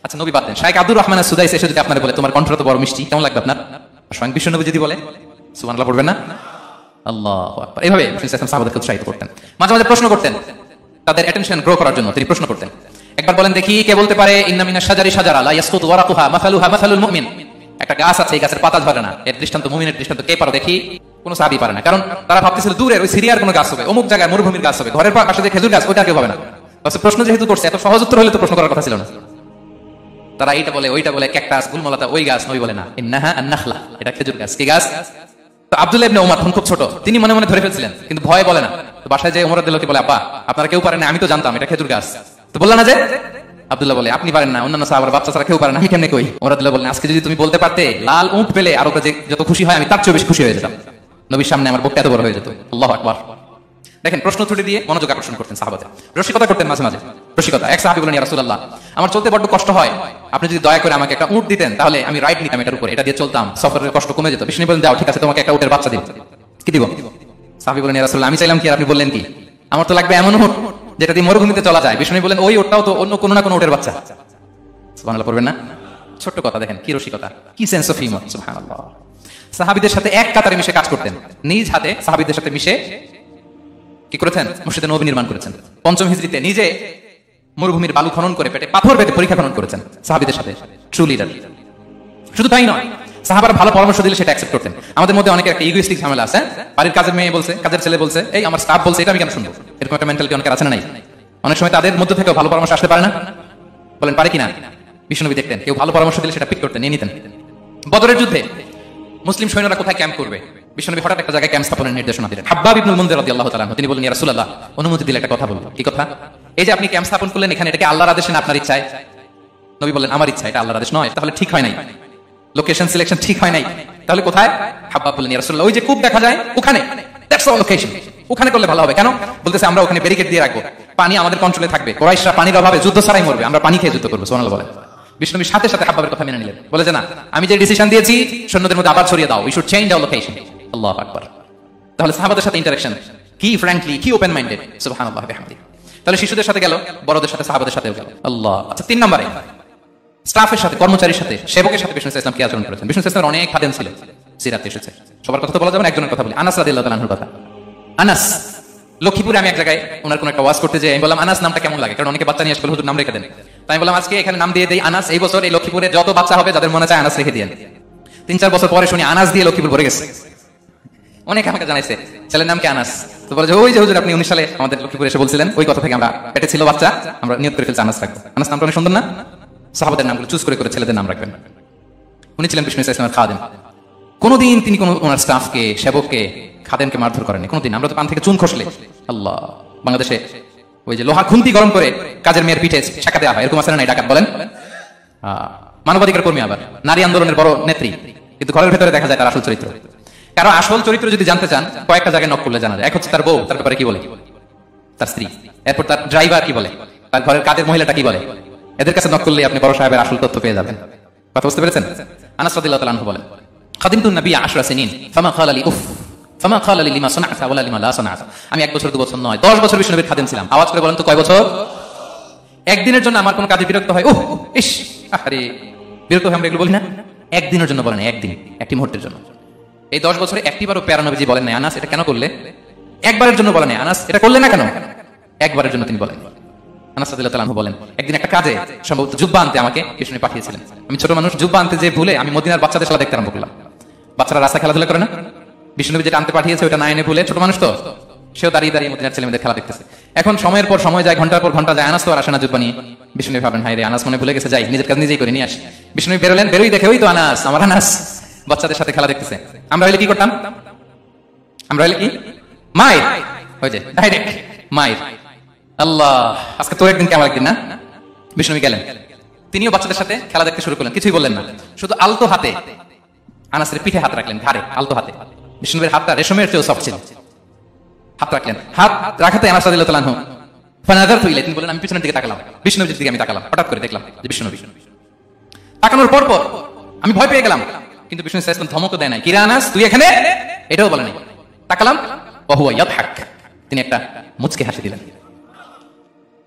আচ্ছা নবী বাদ দেন, শাইখ আব্দুর রহমান আস-সুদাইসি এসে যদি আপনার বলে তোমার কণ্ঠটা তো বড় মিষ্টি, কেমন লাগবে আপনার? স্বয়ং বিশ্বনবী যদি বলে সুবহানাল্লাহ পড়বেন না? আল্লাহু আকবার। এইভাবে সাহাবাদেরকে উৎসাহিত করতেন, মাঝে মাঝে প্রশ্ন করতেন, তাদের অ্যাটেনশন গ্রো করার জন্য তিনি প্রশ্ন করতেন। একবার বলেন দেখি কে বলতে পারে ইন্না মিনাশ শাজারি শাজারা লা ইয়াসকুতু ওয়ারাকুহা মাসালুহা মাসালুল মুমিন, একটা গাছ আছে এই গাছের পাতা ঝরে না, এর দৃষ্টান্ত মুমিনের দৃষ্টান্ত কে পারো দেখি? কোনো সাহাবী পারে না, কারণ তারা ভাবতেছিল দূরের ওই সিরিয়ার কোনো গাছ হবে, অমুক জায়গায় মরুভূমির গাছ হবে, ঘরের পাশে যে খেজুর গাছ ওইটা কেউ হবে না। প্রশ্ন যেহেতু করছে, এত সহজ উত্তর হলে তো প্রশ্ন করার কথা ছিল না। তারা এইটা বলে ওইটা বলে, ক্যাকটাস গুলমলতা ওই গাছ, নবী বলে না ইন্নাহা আন-নাখলা, এটা খেজুর গাছ। কি গাছ? তো আব্দুল্লাহ ইবনে উমর তখন খুব ছোট, তিনি মনে মনে ধরে ফেলছিলেন, কিন্তু ভয় বলে না। তো বাসায় যে ওমর রাদিয়াল্লাহু বলে আব্বা আপনারা কেউ পারেন না, আমি তো জানতাম এটা খেজুর গাছ, তো বললা না যে? আব্দুল্লাহ বলে আপনি পারেন না, অন্যান্য সাহাবার বাচ্চা ছাড়া কেউ পারে না, আমি কেমনে কই? ওমর রাদিয়াল্লাহু বলেন আজকে যদি তুমি বলতে পারতে লাল উট পেলে আরো যত খুশি হয় আমি তার চেয়ে বেশি খুশি হয়ে যেতাম, নবীর সামনে আমার বুকটা এত বড় হয়ে যেত। আল্লাহু আকবার। দেখেন প্রশ্ন ছুটি দিয়ে মনোযোগ আকর্ষণ করতেন সাহাবাদের, রসিকতা করতেন মাঝে মাঝে, রসিকতা। এক সাহাবী বলেন ইয়া রাসূলুল্লাহ আমার চলতে বড্ড কষ্ট হয়, আপনি যদি দয়া করে আমাকে একটা উট দিতেন তাহলে আমি রাইড নিতাম এটার উপরে, এটা দিয়ে চলতাম, সফরের কষ্ট কমে যেত। বিষ্ণু বলেন দাও ঠিক আছে, তোমাকে একটা উটের বাচ্চা দিব। কি দিব? সাহাবী বলেন ইয়া রাসূলুল্লাহ আমি চাইলাম কি আর আপনি বললেন কি? আমার তো লাগবে এমন উট যেটা দিয়ে মরুভূমিতে চলা যায়। বিষ্ণু বলেন ওই উটটাও তো অন্য কোনো না কোনো উটের বাচ্চা। সুবহানাল্লাহ পড়বেন না? ছোট্ট কথা দেখেন কি রসিকতা, কি সেন্স অফ হিউমার। সুবহানাল্লাহ। সাহাবীদের সাথে এক কাতারে মিশে কাজ করতেন, নিজ হাতে সাহাবীদের সাথে মিশে কি করেছেন? মসজিদে নববী নির্মাণ করেছেন। ৫ম হিজরিতে নিজে মরুভূমির বালু খনন করে পেটে পাথর পেতে পরীক্ষা খনন করেছেন সাহাবীদের সাথে। True leader. শুধু তাই নয়, সাহাবারা ভালো পরামর্শ দিলে সেটা অ্যাকসেপ্ট করতেন। আমাদের মধ্যে অনেকের একটা ইগোইস্টিক ঝামেলা আছে, বাড়ির কাজের মেয়ে বলছে, কাজের ছেলে বলছে, এই আমার স্টাফ বলছে, এটা আমি কেন শুনবো? এরকম একটা মেন্টালিটি অনেকের আছে না? নাই? অনেক সময় তাদের মধ্যে থেকেও ভালো পরামর্শ আসতে পারে না, বলেন পারে কিনা? বিষ্ণুনবী দেখতেন কেউ ভালো পরামর্শ দিলে সেটা পিক করতেন, নিয়ে নিতেন। বদরের যুদ্ধে মুসলিম সৈন্যরা কোথায় ক্যাম্প করবে, বিষ্ণুনবী হঠাৎ একটা জায়গায় ক্যাম্প স্থাপনের নির্দেশনা দিলেন। হাব্বাব ইবনুল মুনজির রাদিয়াল্লাহু তাআলা তিনি বললেন ইয়া রাসূলুল্লাহ অনুমতি দিলে একটা কথা বলবো। কি কথা? এই যে আপনি ক্যাম্প স্থাপন করলেন এখানে, এটা কি আল্লাহর আদেশে না আপনার ইচ্ছায়? নবী বললেন আমার ইচ্ছা, এটা আল্লাহর আদেশ নয়। তাহলে ঠিক হয় নাই, লোকেশন সিলেকশন ঠিক হয় নাই। তাহলে কোথায়? হাব্বাব বললেন ইয়া রাসূলুল্লাহ ওই যে কূপ দেখা যায় ওখানে, দ্যাটস আওয়ার লোকেশন, ওখানে করলে ভালো হবে। কেন? বলতেছে আমরা ওখানে ব্যারিকেড দিয়ে রাখবো, পানি আমাদের কন্ট্রোলে থাকবে, কুরাইশরা পানির অভাবে যুদ্ধ ছাড়াই মরবে, আমরা পানি খেয়ে যুদ্ধ করবো। সুবহানাল্লাহ বলেন। বিষ্ণুনবী সাথে সাথে হাব্বাবের কথা মেনে নিলেন, বলে যে না আমি যে ডিসিশন দিয়েছি সৈন্যদের মধ্যে আবার ছড়িয়ে দাও, we should change our location. আল্লাহু আকবার। তাহলে সাহাবাদের সাথে ইন্টারেকশন কি ফ্র্যাঙ্কলি, কি ওপেন মাইন্ডেড। সুবহানাল্লাহ বিহামদি। তাহলে শিশুদের সাথে গেল, বড়দের সাথে সাহাবাদের সাথেও গেল। আল্লাহ। আচ্ছা ৩ নম্বরে স্টাফের সাথে, কর্মচারীর সাথে, সেবকের সাথে বিষ্ণু ইসলাম কি আচরণ করেছেন? বিষ্ণু ইসলামের অনেক খাদেম ছিল, সিরাতে এসেছে। সবার কথা তো বলা যাবে না, একজনের কথা বলি, আনাস রাদিয়াল্লাহু তাআলা আনহুর কথা। আনাস, লক্ষ্মীপুরে আমি এক জায়গায় ওনার কোন একটা ওয়াজ করতে যাই, আমি বললাম আনাস নামটা কেমন লাগে, কারণ অনেকে বাচ্চা নিয়ে আসলে হুজুর নাম রেখে দেন। তাই আমি বললাম আজকে এখানে নাম দিয়ে দেই আনাস। এই বছর এই লক্ষ্মীপুরে যত বাচ্চা হবে যাদের মনে চায় আনাস রেখে দিয়েন। 3-4 বছর পরে শুনি আনাস দিয়ে লক্ষ্মীপুর ভরে গেছে। অনেকে আমাকে জানাইছে ছেলের নাম কি আনাস, তো বলে যে ওই যে হুজুর আপনি 19 সালে আমাদের লক্ষ্মীপুরে এসে বলছিলেন, ওই কথা থেকে আমরা পেটে ছিল বাচ্চা, আমরা নিয়ত করে ফেলছি আনাস রাখবো। আনাস নামটা অনেক সুন্দর না? সাহাবাদের নামগুলো চুজ করে করে ছেলেদের নাম রাখবেন। উনি ছিলেন বিষ্ণু ইসলামের খাদেম। কোনদিন তিনি কোন ওনার স্টাফকে, সেবককে, খাদেমকে মারধর করেনি কোনদিন। আমরা তো পান থেকে চুন খসলে আল্লাহ, বাংলাদেশে ওই যে লোহা খুন্তি গরম করে কাজের মেয়ের পিঠে শেখা দেওয়া হয়, এরকম আছে না? ডাকাত বলেন, মানবাধিকার কর্মী, আবার নারী আন্দোলনের বড় নেত্রী, কিন্তু ঘরের ভেতরে দেখা যায় তার আসল চরিত্র। কারো আসল চরিত্র যদি জানতে চান কয়েকটা জায়গায় নক করলে জানা যায়। এক হচ্ছে তার বউ, তার ব্যাপারে কি বলে, তার স্ত্রী, এরপর তার ড্রাইভার কি বলে, তার ঘরের কাজের মহিলাটা কি বলে। এদের কাছে নক করলে আপনি বড় সাহেবের আসল তথ্য পেয়ে যাবেন। কথা বুঝতে পেরেছেন? আনাস রাদিয়াল্লাহু তাআলা আনহু বলেন, খাদিমতু নবী 10 সিনিন ফামা ক্বালা লি উফ ফামা ক্বালা লি লিমা সানা'তা ওয়ালা লিমা লা সানা'তা। আমি 1 বছর 2 বছর নয় 10 বছর বিষ্ণু নবীর খাদিম ছিলাম। আওয়াজ করে বলেন তো কয় বছর? একদিনের জন্য আমার কোন কাজে বিরক্ত হয়, উহ ইস আরে বিরক্ত হয় আমরা এগুলো বলি না? একদিনের জন্য বলেন, একদিন, একটি মুহূর্তের জন্য। এই 10 বছরে একটিবারও প্যারা নবীজি বলেন না আনাস এটা কেন করলে। একবারের জন্য বলেন আনাস এটা করলে না কেন, একবারের জন্য তিনি বলেন। আনাস রাদিয়াল্লাহু তাআলা আনহু বলেন, একদিন একটা কাজে সম্ভবত জুব্বা আনতে আমাকে বিষ্ণু পাঠিয়েছিলেন। আমি ছোট মানুষ, জুব্বা আনতে যে ভুলে আমি মদিনার বাচ্চাদের খেলা দেখতে আরম্ভ করলাম। বাচ্চারা রাস্তা খেলাধুলা করে না, বিষ্ণু নবী যেটা আনতে পাঠিয়েছে ওটা না এনে ভুলে, ছোট মানুষ তো সেও দাঁড়িয়ে দাঁড়িয়ে মদিনার ছেলেমেয়েদের খেলা দেখতেছে। এখন সময়ের পর সময় যায়, ঘন্টার পর ঘন্টা যায়, আনাস তো আর আসে না জুব্বা নিয়ে। বিষ্ণু নবী ভাবেন হায় রে আনাস মনে ভুলে গেছে, যাই নিজের কাজ নিজেই করে নিয়ে আসি। বিষ্ণু নবী বেরোলেন, বেরোই দেখে ওই তো আনাস, আমার আনাস বাচ্চাদের সাথে খেলা দেখতেছে। আমরা হইলে কি করতাম? আমরা হইলে কি মায়ের, ওই যে ডাইরেক্ট মায়ের। আল্লাহ, আজকে তোর একদিন কেমন একদিন না। বিষ্ণু গেলেন, তিনিও বাচ্চাদের সাথে খেলা দেখতে শুরু করলেন, কিছুই বললেন না, শুধু আলতো হাতে আনাসের পিঠে হাত রাখলেন, ঘাড়ে আলতো হাতে। বিষ্ণুর হাতটা রেশমের চেয়েও সফট ছিল। হাত রাখলেন, হাত রাখাতে আনাস রাদিয়াল্লাহু তাআলা আনহু ফানাযারতু ইলাইহি, তিনি বলেন আমি পিছনের দিকে তাকালাম, বিষ্ণুর দিকে আমি তাকালাম, হঠাৎ করে দেখলাম যে বিষ্ণু। তাকানোর পর পর আমি ভয় পেয়ে গেলাম, কিন্তু বিষ্ণু সাল্লাল্লাহু আলাইহি ওয়াসাল্লাম ধমকও দেয় নাই, কিরে আনাস তুই এখানে, এটাও বলে নাই। তাকালাম, ওয়া হুয়া ইয়াদহাক, তিনি একটা মুচকি হাসি দিলেন,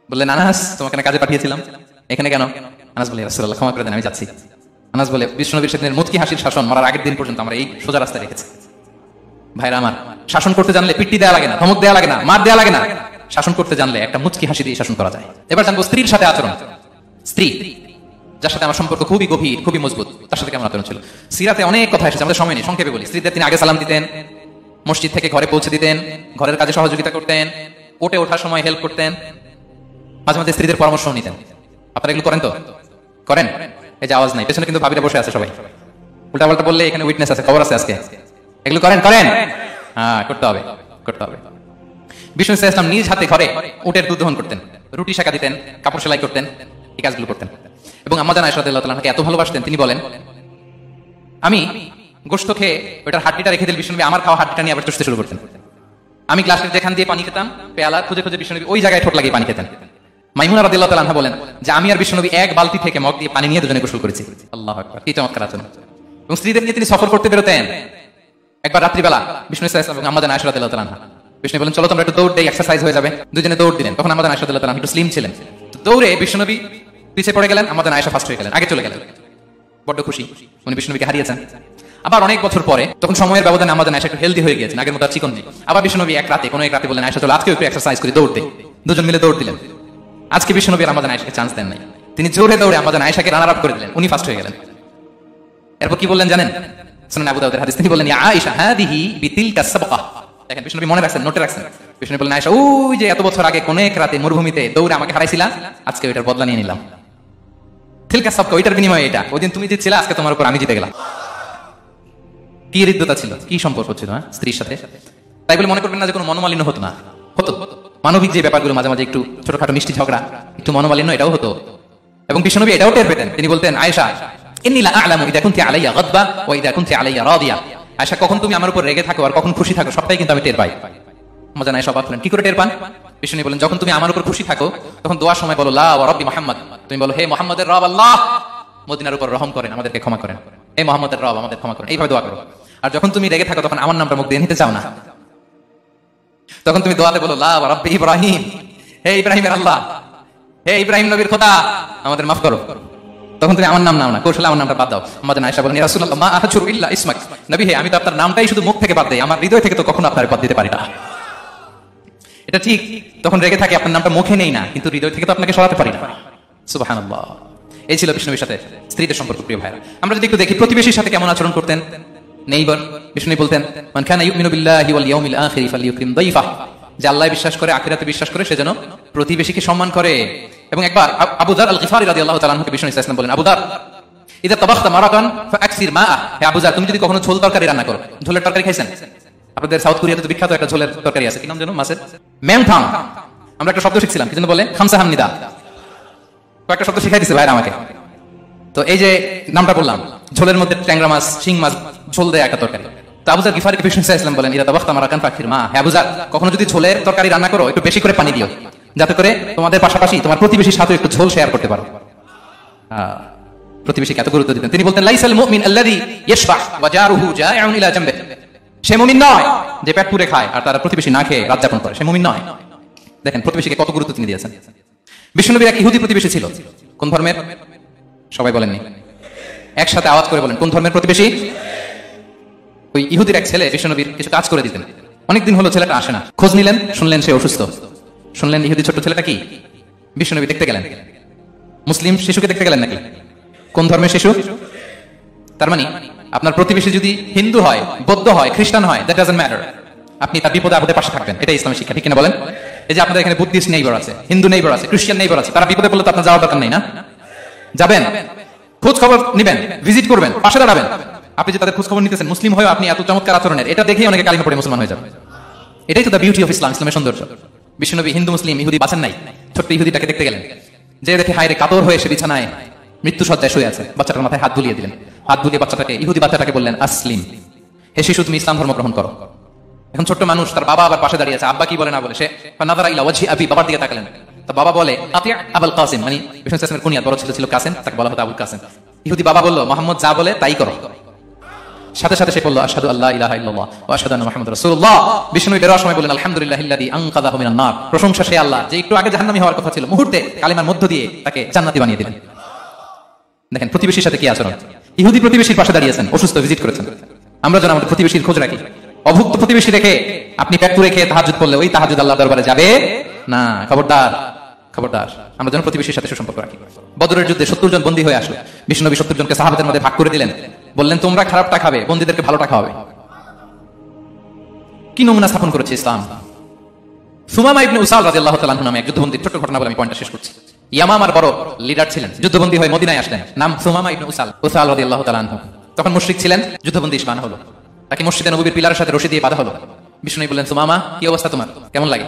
বললেন আনাস তোমাকে কাজে পাঠিয়েছিলাম, এখানে কেন? আনাস বলে রাসূলুল্লাহ ক্ষমা করে দেন, আমি যাচ্ছি। আনাস বলে বিষ্ণু নবীর সেদিনের মুচকি হাসির শাসন মরার আগের দিন পর্যন্ত আমরা এই সোজা রাস্তায় রেখেছি। ভাইরা আমার, শাসন করতে জানলে পিট্টি দেয়া লাগে না, ধমক দেয়া লাগে না, মার দেয়া লাগে না। শাসন করতে জানলে একটা মুচকি হাসি দিয়ে শাসন করা যায়। এবার জানবো স্ত্রীর সাথে আচরণ। স্ত্রী যার সাথে আমার সম্পর্ক খুবই গভীর, খুবই মজবুত, তার সাথে কেমন আচরণ ছিল। সিরাতে অনেক কথা এসেছে, আমাদের সময় নেই, সংক্ষেপে বলি। স্ত্রীদের তিনি আগে সালাম দিতেন, মসজিদ থেকে ঘরে পৌঁছে দিতেন, ঘরের কাজে সহযোগিতা করতেন, ওঠে ওঠার সময় হেল্প করতেন, মাঝে মাঝে স্ত্রীদের পরামর্শ নিতেন। আপনারা এগুলো করেন তো? করেন? এই যে আওয়াজ নাই, পেছনে কিন্তু ভাবিরা বসে আছে সবাই, উল্টা পাল্টা বললে এখানে উইটনেস আছে, খবর আছে আজকে। এগুলো করেন? করেন, হ্যাঁ করতে হবে, করতে হবে। বিষ্ণু সাল্লাল্লাহু আলাইহি ওয়াসাল্লাম নিজ হাতে ঘরে উটের দুধ দহন করতেন, রুটি সেকা দিতেন, কাপড় সেলাই করতেন, এই কাজগুলো করতেন। এবং আম্মা জান আয়েশা রাদিয়াল্লাহু তাআলা আনহাকে এত ভালোবাসতেন, তিনি বলেন আমি গোশত খেয়ে ওটার হাড্ডিটা রেখে দিলে বিষ্ণু নবী আমার খাওয়া হাড্ডিটা নিয়ে আবার চুষতে শুরু করতেন। আমি গ্লাসের যেখান দিয়ে পানি খেতাম, পেয়ালা খুঁজে খুঁজে বিষ্ণু নবী ওই জায়গায় ঠোঁট লাগিয়ে পানি খেতেন। মাইমুনা রাদিয়াল্লাহু তাআলা আনহা বলেন যে আমি আর বিষ্ণু নবী এক বালতি থেকে মগ দিয়ে পানি নিয়ে দুজনে গোসল করেছি। আল্লাহু আকবার, কি চমৎকার আচরণ। এবং স্ত্রীদের নিয়ে তিনি সফর করতে বেরোতেন। একবার রাত্রিবেলা বিষ্ণু সাল্লাল্লাহু আলাইহি ওয়াসাল্লাম এবং আম্মা জান আয়েশা রাদিয়াল্লাহু তাআলা আনহা, বিষ্ণু বলেন চলো তোমরা একটু দৌড় দেই, এক্সারসাইজ হয়ে যাবে। দুজনে দৌড় দিলেন। তখন আম্মা জান আয়েশা রাদিয়াল্লাহু তাআলা একটু স্লিম ছিলেন, দৌড়ে বিষ্ণু নবী পিছে পড়ে গেলেন, আম্মা জান আয়েশা ফার্স্ট হয়ে গেলেন, আগে চলে গেলেন। বড্ড খুশি, উনি বিষ্ণু নবীকে হারিয়েছেন। আবার অনেক বছর পরে, তখন সময়ের ব্যবধানে আম্মা জান আয়েশা একটু হেলদি হয়ে গিয়েছেন, আগের মতো আর চিকন নেই। আবার বিষ্ণু নবী এক রাতে বললেন আয়েশা চলো আজকে একটু এক্সারসাইজ করি, দৌড় দেই। দুজন মিলে দৌড় দিলেন। আজকে বিষ্ণু নবী আম্মা জান আয়েশাকে চান্স দেন নাই, তিনি জোরে দৌড়ে আম্মা জান আয়েশাকে রানার আপ করে দিলেন, উনি ফার্স্ট হয়ে গেলেন। এরপর কি বললেন জানেন? সুনান আবু দাউদের হাদিস, তিনি বললেন ইয়া আয়েশা হাদিহি বিতিলকা সাবকা। দেখেন বিষ্ণু নবী মনে রাখছেন, নোটে রাখছেন। বিষ্ণু নবী বললেন আয়েশা ওই যে এত বছর আগে কোন এক রাতে মরুভূমিতে দৌড়ে আমাকে হারাইছিলা, আজকে ওইটার বদলা নিয়ে নিলাম। তিলকা সাবকা, ওইটার বিনিময়ে এটা। ওইদিন তুমি জিতছিলা, আজকে তোমার উপর আমি জিতে গেলাম। কি হৃদ্যতা ছিল, কি সম্পর্ক ছিল স্ত্রীর সাথে। তাই বলে মনে করবেন না যে কোনো মনোমালিন্য হতো না, হতো। মানবিক যে ব্যাপারগুলো মাঝে মাঝে একটু ছোটখাটো মিষ্টি ঝগড়া, একটু মনোমালিন্য, এটাও হতো। এবং বিষ্ণু নবী এটাও টের পেতেন, তিনি বলতেন আয়েশা ইন্নী লা আ'লামু ইযা কুনতি আলাইয়া গাদবা ওয়া ইযা কুনতি আলাইয়া রাদিয়া। আয়েশা কখন তুমি আমার উপর রেগে থাকো আর কখন খুশি থাকো সবটাই কিন্তু আমি টের পাই। মজা নাই, সবাই বলেন কি করে টের পান? বিষ্ণু নবী বলেন যখন তুমি আমার উপর খুশি থাকো তখন দোয়ার সময় বলো লা ওয়া রাব্বি মুহাম্মদ, তুমি বলো হে মুহাম্মদের রব আল্লাহ মদিনার উপর রহম করেন, আমাদেরকে ক্ষমা করেন, হে মুহাম্মদের রব আমাদের ক্ষমা করেন, এইভাবে দোয়া করো। আর যখন তুমি রেগে থাকো তখন আমার নামটা মুখ দিয়ে নিতে চাও না, তখন তুমি দোয়াতে বলো লা ওয়া রাব্বি ইব্রাহিম, হে ইব্রাহিমের আল্লাহ, হে ইব্রাহিম নবীর খোদা আমাদের মাফ করো। তখন তুমি আমার নাম নাও না, কৌশলে আমার নামটা বাদ দাও। আমাদের আয়েশা বলেন ইয়া রাসূলুল্লাহ মা আহজুরু ইল্লা ইসমাক, নবী হে আমি তো আপনার নামটাই শুধু মুখ থেকে বাদ দেই, আমার হৃদয় থেকে তো কখনো আপনার বাদ দিতে পারি না। এটা ঠিক, তখন রেগে থাকে, আপনার নামটা মুখে নেই না, কিন্তু হৃদয় থেকে তো আপনাকে সরাতে পারি না। সুবহানাল্লাহ। এই ছিল বিষ্ণু নবীর সাথে স্ত্রীদের সম্পর্ক। প্রিয় ভাইরা, আমরা যদি একটু দেখি প্রতিবেশীর সাথে কেমন আচরণ করতেন নেইবার। বিষ্ণু নবী বলতেন, মান কানা ইউমিনু বিল্লাহি ওয়াল ইয়াউমিল আখির ফালইউকরিম দাইফাহ, যে আল্লাহ বিশ্বাস করে, আখিরাতে বিশ্বাস করে, সে যেন প্রতিবেশীকে সম্মান করে। এবং একবার আবু যার আল গিফারি রাদিয়াল্লাহু তাআলা আনহুকে বিষ্ণু ইসলাম বলেন, আবু যার ইদা তাবাখতা মারাকান ফাআকসির মাআ, হে আবু যার, তুমি যদি কখনো ঝোল তরকারি রান্না করো, ঝোলের তরকারি খাইছেন? আপনাদের সাউথ কোরিয়াতে তো বিখ্যাত একটা ঝোলের তরকারি আছে, কি নাম জানো? মাছের ম্যাংথাং। আমরা একটা শব্দ শিখছিলাম, কি যেন বলে? খামসা হামনিদা। কয়েকটা শব্দ শিখাই দিছে ভাইরা আমাকে। তো এই যে নামটা বললাম, ঝোলের মধ্যে ট্যাংরা মাছ, শিং মাছ ঝোল দেয় একটা তরকারি। তো আবু যার গিফারি বিষ্ণু ইসলাম বলেন, ইদা তাবাখতা মারাকান ফাআকসির মাআ, হে আবু যার, কখনো যদি ঝোলের তরকারি রান্না করো, একটু বেশি করে পানি দিও, যাতে করে তোমাদের পাশাপাশি তোমার প্রতিবেশীর সাথে একটু ঝোল শেয়ার করতে পারো। প্রতিবেশীকে এত গুরুত্ব দিতেন। তিনি বলতেন, লাইসাল মুমিন আল্লাযী ইয়াশবাহ ওয়া জারুহু জাইউন ইলা জামবিহি, সে মুমিন নয় যে পেট পুরে খায় আর তার প্রতিবেশী না খেয়ে রাত যাপন করে, সে মুমিন নয়। দেখেন প্রতিবেশীকে কত গুরুত্ব তিনি দিয়েছেন। বিষ্ণুনবীর এক ইহুদি প্রতিবেশী ছিল। কোন ধর্মের? সবাই বলেননি, একসাথে আওয়াজ করে বলেন, কোন ধর্মের প্রতিবেশী? ওই ইহুদির এক ছেলে বিষ্ণুনবীর কিছু কাজ করে দিতেন। অনেকদিন হলো ছেলেটা আসে না, খোঁজ নিলেন, শুনলেন সে অসুস্থ। শুনলেন ইহুদি ছোট্ট ছেলেটা কি? বিষ্ণুনবী দেখতে গেলেন। মুসলিম শিশুকে দেখতে গেলেন নাকি? কোন ধর্মের শিশু? তার মানে আপনার প্রতিবেশী যদি হিন্দু হয়, বৌদ্ধ হয়, খ্রিস্টান হয়, দ্যাট ডাজন্ট ম্যাটার, আপনি তার বিপদে আপদে পাশে থাকবেন। এটাই ইসলামের শিক্ষা, ঠিক কিনা বলেন? এই যে আপনাদের এখানে বুদ্ধিস্ট নেইবার আছে, হিন্দু নেইবার আছে, খ্রিস্টান নেইবার আছে, তারা বিপদে পড়লে তো আপনার যাওয়ার দরকার নেই না? যাবেন, খোঁজ খবর নিবেন, ভিজিট করবেন, পাশে দাঁড়াবেন। আপনি যে তাদের খোঁজ খবর নিতেছেন, মুসলিম হয়েও আপনি এত চমৎকার আচরণের, এটা দেখেই অনেকে কালিমা পড়ে মুসলমান হয়ে যাবে। এটাই তো দ্য বিউটি অফ ইসলাম, ইসলামের সৌন্দর্য। বিশ্বনবী হিন্দু মুসলিম ইহুদি বাঁচেন নাই, ছোট্ট ইহুদিটাকে দেখতে গেলেন, যে দেখে হায়রে কাতর হয়ে সে বিছানায় মৃত্যু সজ্জায় শুয়ে আছে। বাচ্চাটার মাথায় হাত বুলিয়ে দিলেন। হাত বুলিয়ে বাচ্চাটাকে, ইহুদি বাচ্চাটাকে বললেন, আসলিম, হে শিশু তুমি ইসলাম ধর্ম গ্রহণ করো। এখন ছোট্ট মানুষ, তার বাবা আবার পাশে দাঁড়িয়ে আছে, আব্বা কি বলে না বলে, সে নাযারা ইলা ওয়াজহি আবি, বাবার দিকে তাকালেন। তো বাবা বলে, আতিয়া আবুল কাসিম, মানে বিষ্ণু ইসলামের কুনিয়াত বড় ছেলে ছিল কাসিম, তাকে বলা হতো আবুল কাসিম। ইহুদি বাবা বলল, মুহাম্মদ যা বলে তাই করো। সাথে সাথে সে বলল, আশহাদু আল্লা ইলাহা ইল্লাল্লাহ ওয়া আশহাদু আন্না মুহাম্মাদুর রাসূলুল্লাহ। বিষ্ণু বেরোয়ার সময় বললেন, আলহামদুলিল্লাহিল্লাযী আনকাযাহু মিনান নার, প্রশংসা সেই আল্লাহ যে একটু আগে জাহান্নামী হওয়ার কথা ছিল, মুহূর্তে কালিমার মধ্য দিয়ে তাকে জান্নাতি বানিয়ে দিলেন। দেখেন প্রতিবেশীর সাথে কি আচরণ। ইহুদি প্রতিবেশীর পাশে দাঁড়িয়েছেন, অসুস্থ, ভিজিট করেছেন। আমরা যেন আমাদের প্রতিবেশীর খোঁজ রাখি। অভুক্ত প্রতিবেশী রেখে আপনি পেট পুরে খেয়ে তাহাজ্জুদ পড়লে ওই তাহাজ্জুদ আল্লাহর দরবারে যাবে না। খবরদার, খবরদার, আমরা যেন প্রতিবেশীর সাথে সুসম্পর্ক রাখি। বদরের যুদ্ধে 70 জন বন্দী হয়ে আসলো। বিষ্ণুনবী 70 জনকে সাহাবাদের মধ্যে ভাগ করে দিলেন, বললেন তোমরা খারাপটা খাবে, বন্দীদেরকে ভালোটা খাওয়াবে। কি নমুনা স্থাপন করেছে ইসলাম। সুমামা ইবনে উসাল রাদিয়াল্লাহু তাআলা আনহু নামে এক যুদ্ধবন্দী, ছোট্ট ঘটনা বলে আমি পয়েন্টটা শেষ করছি। ইয়ামামার বড় লিডার ছিলেন, যুদ্ধবন্দী হয়ে মদিনায় আসলেন, নাম সুমামা ইবনে উসাল রাদিয়াল্লাহু তাআলা আনহু। তখন মুশরিক ছিলেন, যুদ্ধবন্দী ইসলাম হলো, তাকে মসজিদে নববীর পিলারের সাথে রশি দিয়ে বাঁধা হলো। বিষ্ণু বললেন, সুমামা কি অবস্থা তোমার, কেমন লাগে,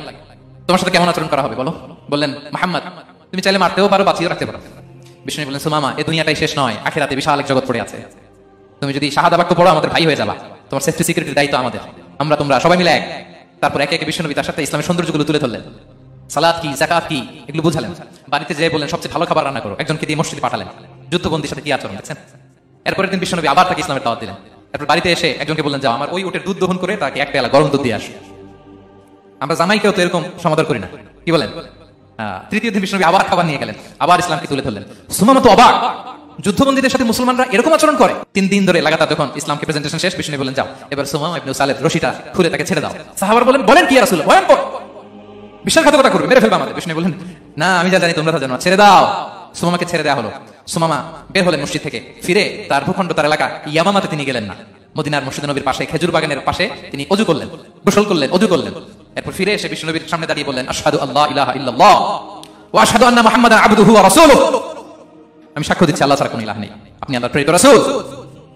তোমার সাথে কেমন আচরণ করা হবে বলো। বললেন, মুহাম্মদ তুমি চাইলে মারতেও পারো, বাঁচিয়ে রাখতে পারো। বিষ্ণু বললেন, সুমামা এই দুনিয়াটাই শেষ নয়, আখিরাতে বিশাল এক জগৎ পড়ে আছে। তুমি যদি শাহাদা বাক্য পড়ো আমাদের ভাই হয়ে যাবা, তোমার সেফটি সিকিউরিটির দায়িত্ব আমাদের, আমরা তোমরা সবাই মিলে এক। তারপর একে একে বিষ্ণু তার সাথে ইসলামের সৌন্দর্যগুলো তুলে ধরলেন, সালাত কি, যাকাত কি, এগুলো বুঝালেন। বাড়িতে যেয়ে বললেন সবচেয়ে ভালো খাবার রান্না করো, একজনকে দিয়ে মসজিদে পাঠালেন। যুদ্ধবন্দীর সাথে কি আচরণ দেখছেন। এরপরের দিন বিষ্ণু আবার তাকে ইসলামের দাওয়াত দিলেন। এরপর বাড়িতে এসে একজনকে বললেন, যাও আমার ওই উটের দুধ দহন করে তাকে এক পেয়ালা গরম দুধ দিয়ে আসো। আমরা জামাইকেও তো এরকম সমাদর করি না, কি বলেন। তৃতীয় দিন বিষ্ণু আবার খাবার নিয়ে গেলেন, আবার ইসলামকে তুলে ধরলেন। সুমামা তো অবাক, যুদ্ধবন্দীদের সাথে মুসলমানরা এরকম আচরণ করে। 3 দিন ধরে লাগাতার যখন ইসলামকে প্রেজেন্টেশন শেষ, বিষ্ণু বলেন, যাও এবার সুমামা ইবনে উসালের রশিটা খুলে তাকে ছেড়ে দাও। সাহাবারা বলেন কি ইয়া রাসূলুল্লাহ, ভয়ঙ্কর, বিশ্বাসঘাতকতা করবে, মেরে ফেলবে আমাদের। বিষ্ণু বলেন, না আমি যা জানি তোমরা তা জানো না, ছেড়ে দাও। সুমামাকে ছেড়ে দেওয়া হলো। সুমামা বের হলেন মসজিদ থেকে, ফিরে তার ভূখণ্ড, তার এলাকা ইয়ামামাতে তিনি গেলেন না। মদিনার মসজিদ নবীর পাশে খেজুর বাগানের পাশে তিনি ওযু করলেন, গোসল করলেন, ওযু করলেন। এরপর ফিরে এসে বিষ্ণু নবীর সামনে দাঁড়িয়ে বললেন, আশহাদু আল্লা ইলাহা ইল্লাল্লাহ ওয়া আশহাদু আন্না মুহাম্মাদান আবদুহু ওয়া রাসূলুহু, আমি সাক্ষ্য দিচ্ছি আল্লাহ ছাড়া কোনো ইলাহ নেই, আপনি আল্লাহর প্রেরিত রাসূল।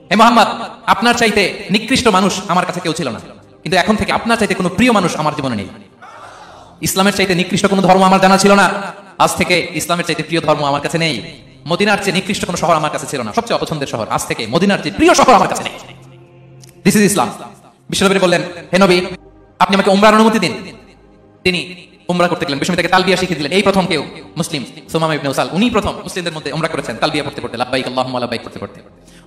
হে মুহাম্মদ, আপনার চাইতে নিকৃষ্ট মানুষ আমার কাছে কেউ ছিল না, কিন্তু এখন থেকে আপনার চাইতে কোনো প্রিয় মানুষ আমার জীবনে নেই। ইসলামের চাইতে নিকৃষ্ট কোনো ধর্ম আমার জানা ছিল না, আজ থেকে ইসলামের চাইতে প্রিয় ধর্ম আমার কাছে নেই। মদিনার চেয়ে নিকৃষ্ট কোনো শহর আমার কাছে ছিল না, সবচেয়ে অপছন্দের শহর, আজ থেকে মদিনার চেয়ে প্রিয় শহর আমার কাছে নেই। দিস ইজ ইসলাম। বিশ্বনবী বললেন, হে নবী আপনি আমাকে উমরার অনুমতি দিন। তিনি উমরা করতে গেলেন, বিষ্ণু তাকে তালবিয়া শিখিয়ে দিলেন। এই প্রথম কেউ মুসলিম সুমামা ইবনে উসাল, উনি প্রথম মুসলিমদের মধ্যে উমরা করেছেন তালবিয়া পড়তে পড়তে, লাব্বাইক আল্লাহুম্মা লাব্বাইক করতে করতে।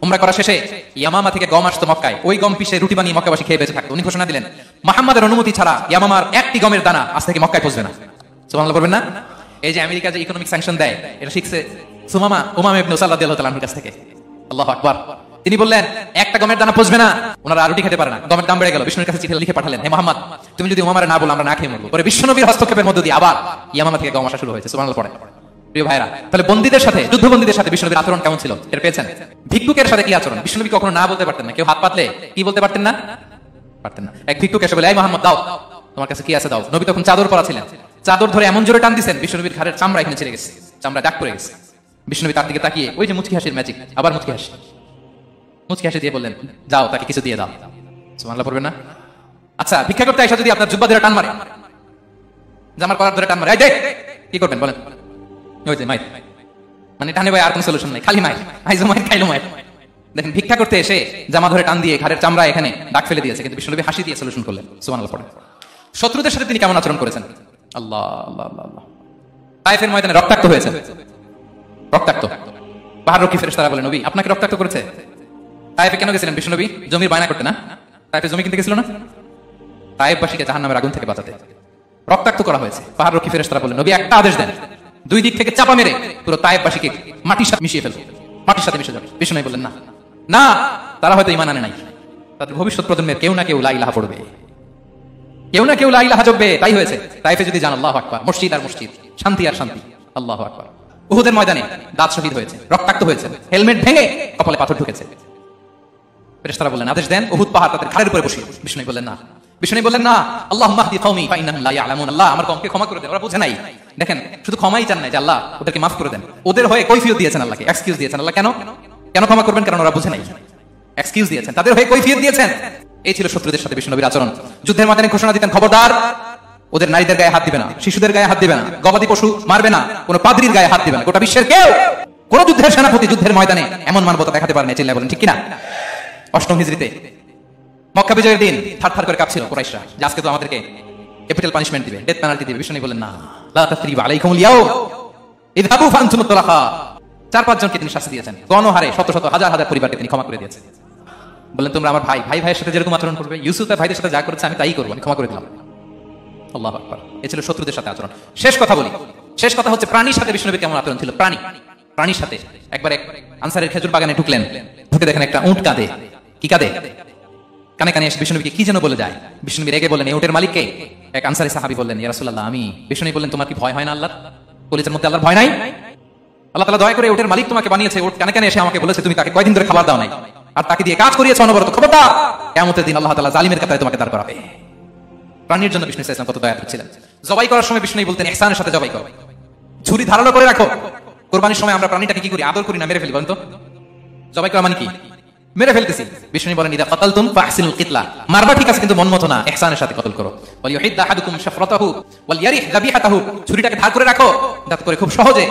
উমরা করা শেষে ইয়ামামা থেকে গম আসতো মক্কায়, ওই গম পিষে রুটি বানিয়ে মক্কাবাসী খেয়ে বেঁচে থাকতো। উনি ঘোষণা দিলেন, মুহাম্মাদের অনুমতি ছাড়া ইয়ামামার একটি গমের দানা আজ থেকে মক্কায় পৌঁছবে না। সুবহানাল্লাহ বলবেন না। এই যে আমেরিকা যে ইকোনমিক স্যাংশন দেয়, এটা শিখছে সুমামা ইবনে উসাল রাদিয়াল্লাহু তাআলা আনহুর কাছ থেকে। আল্লাহু আকবার। তিনি বললেন একটা গমের দানা পচবে না, ওনারা রুটি খেতে পারে না, গমের দাম বেড়ে গেল। বিষ্ণুর কাছে চিঠি লিখে পাঠালেন, হে মুহাম্মদ, তুমি যদি উমামারে না বলো আমরা না খেয়ে মরবো। পরে বিশ্বনবীর হস্তক্ষেপের মধ্য দিয়ে আবার ইয়ামামা থেকে গম আসা শুরু হয়েছে। সুবহানাল্লাহ পড়ে। প্রিয় ভাইরা, তাহলে বন্দীদের সাথে, যুদ্ধবন্দীদের সাথে বিষ্ণুনবীর আচরণ কেমন ছিল টের পেয়েছেন? ভিক্ষুকের সাথে কি আচরণ? বিষ্ণুনবী কখনো না বলতে পারতেন না। কেউ হাত পাতলে কি বলতে পারতেন না? পারতেন না। এক ভিক্ষুক এসে বলে, এই মুহাম্মদ দাও, তোমার কাছে কি আছে দাও। নবী তখন চাদর পরা ছিলেন, চাদর ধরে এমন জোরে টান দিচ্ছেন বিষ্ণুনবীর ঘাড়ের চামড়া এখানে ছিঁড়ে গেছে, চামড়া দাগ পড়ে গেছে। বিষ্ণুনবী তার দিকে তাকিয়ে ওই যে মুচকি হাসির ম্যাজিক, আবার মুচকি হাসি দিয়ে বললেন, যাও তাকে কিছু দিয়ে দাও। সুবহানাল্লাহ পড়বেন না? আচ্ছা, ভিক্ষা করতে আইসা যদি আপনার জুব্বা ধরে টান মারে, জামার কলার ধরে টান মারে, এই দেখ, কি করবেন বলেন? ওই যে মাইর, মানে টানে ভাই আর কোন সলিউশন নাই, খালি মাইর, আইজো মাইর খাইলো মাইর। দেখেন ভিক্ষা করতে এসে জামা ধরে টান দিয়ে ঘাড়ের চামড়া এখানে দাগ ফেলে দিয়েছে, কিন্তু বিষ্ণুনবী হাসি দিয়ে সলিউশন করলেন। সুবহানাল্লাহ পড়ে। শত্রুদের সাথে তিনি কেমন আচরণ করেছেন? আল্লাহ আল্লাহ আল্লাহ। তায়েফের ময়দানে রক্তাক্ত হয়েছে, রক্তাক্ত। পাহাড় রক্ষী ফেরেশতারা বলে, নবী আপনাকে রক্তাক্ত করেছে? তায়েফে কেন গেছিলেন বিষ্ণুনবী? জমির বায়না করতে না? তায়েফে জমি কিনতে গেছিল না? তায়েফবাসীকে জাহান্নামের আগুন থেকে বাঁচাতে রক্তাক্ত করা হয়েছে। পাহাড় রক্ষী ফেরেশতারা বলে, নবী একটা আদেশ দেন, দুই দিক থেকে চাপা মেরে পুরো তায়েফবাসীকে মাটির সাথে মিশিয়ে ফেলবো, মাটির সাথে মিশে যাবে। বিষ্ণুনবী বললেন, না না, তারা হয়তো ঈমান আনে নাই, তাদের ভবিষ্যৎ প্রজন্মের কেউ না কেউ লা ইলাহা পড়বে, কেউ না কেউ লা ইলাহা জপবে। তাই হয়েছে। তায়েফে যদি জান, আল্লাহু আকবার, মসজিদ আর মসজিদ, শান্তি আর শান্তি, আল্লাহু আকবার। উহুদের ময়দানে দাঁত শহীদ হয়েছে, রক্তাক্ত হয়েছে, হেলমেট ভেঙে কপালে পাথর ঢুকেছে। ফেরেশতারা বললেন, আদেশ দেন উহুদ পাহাড় তাদের ঘাড়ের উপরে বসিয়ে। বিষ্ণুনবী বললেন, না। বিষ্ণুনবী বললেন, না, আল্লাহুম্মা হদি কওমি ফাইন্নাহুম লা ইয়ালামুন, আল্লাহ আমার কওমকে ক্ষমা করে দেন, ওরা বুঝে নাই। দেখেন, শুধু ক্ষমাই চান নাই যে আল্লাহ ওদেরকে মাফ করে দেন, ওদের হয়ে কৈফিয়ত দিয়েছেন আল্লাহকে, এক্সকিউজ দিয়েছেন। আল্লাহ কেন কেন ক্ষমা করবেন? কারণ ওরা বুঝে নাই। এক্সকিউজ দিয়েছেন, তাদের হয়ে কৈফিয়ত দিয়েছেন। এই ছিল শত্রুদের সাথে বিষ্ণুনবীর আচরণ। যুদ্ধের ময়দানে ঘোষণা দিতেন, খবরদার ওদের নারীদের গায়ে হাত দিবে না, শিশুদের গায়ে হাত দিবে না, গবাদি পশু মারবে না, কোন পাদ্রীর গায়ে হাত দিবে না। গোটা বিশ্বের কেউ, কোন যুদ্ধের সেনাপতি যুদ্ধের ময়দানে এমন মানবতা দেখাতে পারে না। চিল্লায় বলেন ঠিক কিনা? অষ্টম হিজরিতে মক্কা বিজয়ের দিন থারথার করে কাঁপছিল কুরাইশরা যে আজকে তো আমাদেরকে ক্যাপিটাল পানিশমেন্ট দিবে, ডেথ পেনাল্টি দিবে। বিষ্ণুনবী বললেন, না, লা তাসরিবা আলাইকুমুল ইয়াউম ইযহাবু ফানতুমুত তুলাকা। 4-5 জনকে তিনি শাস্তি দিয়েছেন, গণহারে শত শত হাজার হাজার পরিবারকে তিনি ক্ষমা করে দিয়েছেন। বললেন, তোমরা আমার ভাই, ভাই ভাইয়ের সাথে যেরকম আচরণ করবে, ইউসুফ তার ভাইদের সাথে যা করেছে আমি তাই করবো, আমি ক্ষমা করে দিলাম। আল্লাহু আকবার। এ ছিল শত্রুদের সাথে আচরণ। শেষ কথা বলি, শেষ কথা হচ্ছে প্রাণীর সাথে বিষ্ণুনবীর কেমন আচরণ ছিল। প্রাণীর সাথে একবার এক আনসারের খেজুর বাগানে ঢুকলেন, ঢুকে দেখেন একটা উট কাঁদে। কি কাঁদে? কানে কানে এসে বিষ্ণুনবীকে কি যেন বলে যায়। বিষ্ণুনবী রেগে বললেন, এই উটের মালিক কে? এক আনসারী সাহাবী বললেন, ইয়া রাসূলুল্লাহ আমি। বিষ্ণুনবী বললেন, তোমার কি ভয় হয় না আল্লাহর? কলিজার মধ্যে আল্লাহর ভয় নাই? আল্লাহ তাআলা দয়া করে উটের মালিক তোমাকে বানিয়েছে, উট কানে কানে এসে আমাকে বলেছে তুমি তাকে কয়দিন ধরে খাবার দাও নাই, আর তাকে দিয়ে কাজ করিয়েছো অনবরত। খবরদার, কিয়ামতের দিন আল্লাহ তাআলা জালিমের কাতারে তোমাকে দাঁড় করাবে। প্রাণীর জন্য বিষ্ণু ইসলাম কত দয়া ছিলেন। জবাই করার সময় বিষ্ণু বলতেন, ইহসানের সাথে জবাই করো, ছুরি ধারালো করে রাখো। কোরবানির সময় আমরা প্রাণীটাকে কি করি? আদর করি না, মেরে ফেলি। বলেন তো, জবাই করা মানে কি? মেরে ফেলতেছি। বিষ্ণু বলেন, ইদা কাতালতুম ফাহসিনুল কিতলা, মারবা ঠিক আছে কিন্তু মন মতো না, ইহসানের সাথে কতল করো। ওয়াল ইউহিদ আহাদুকুম শাফরাতাহু ওয়াল ইয়ারিহ যাবিহাতাহু, ছুরিটাকে ধার করে রাখো যাতে করে খুব সহজে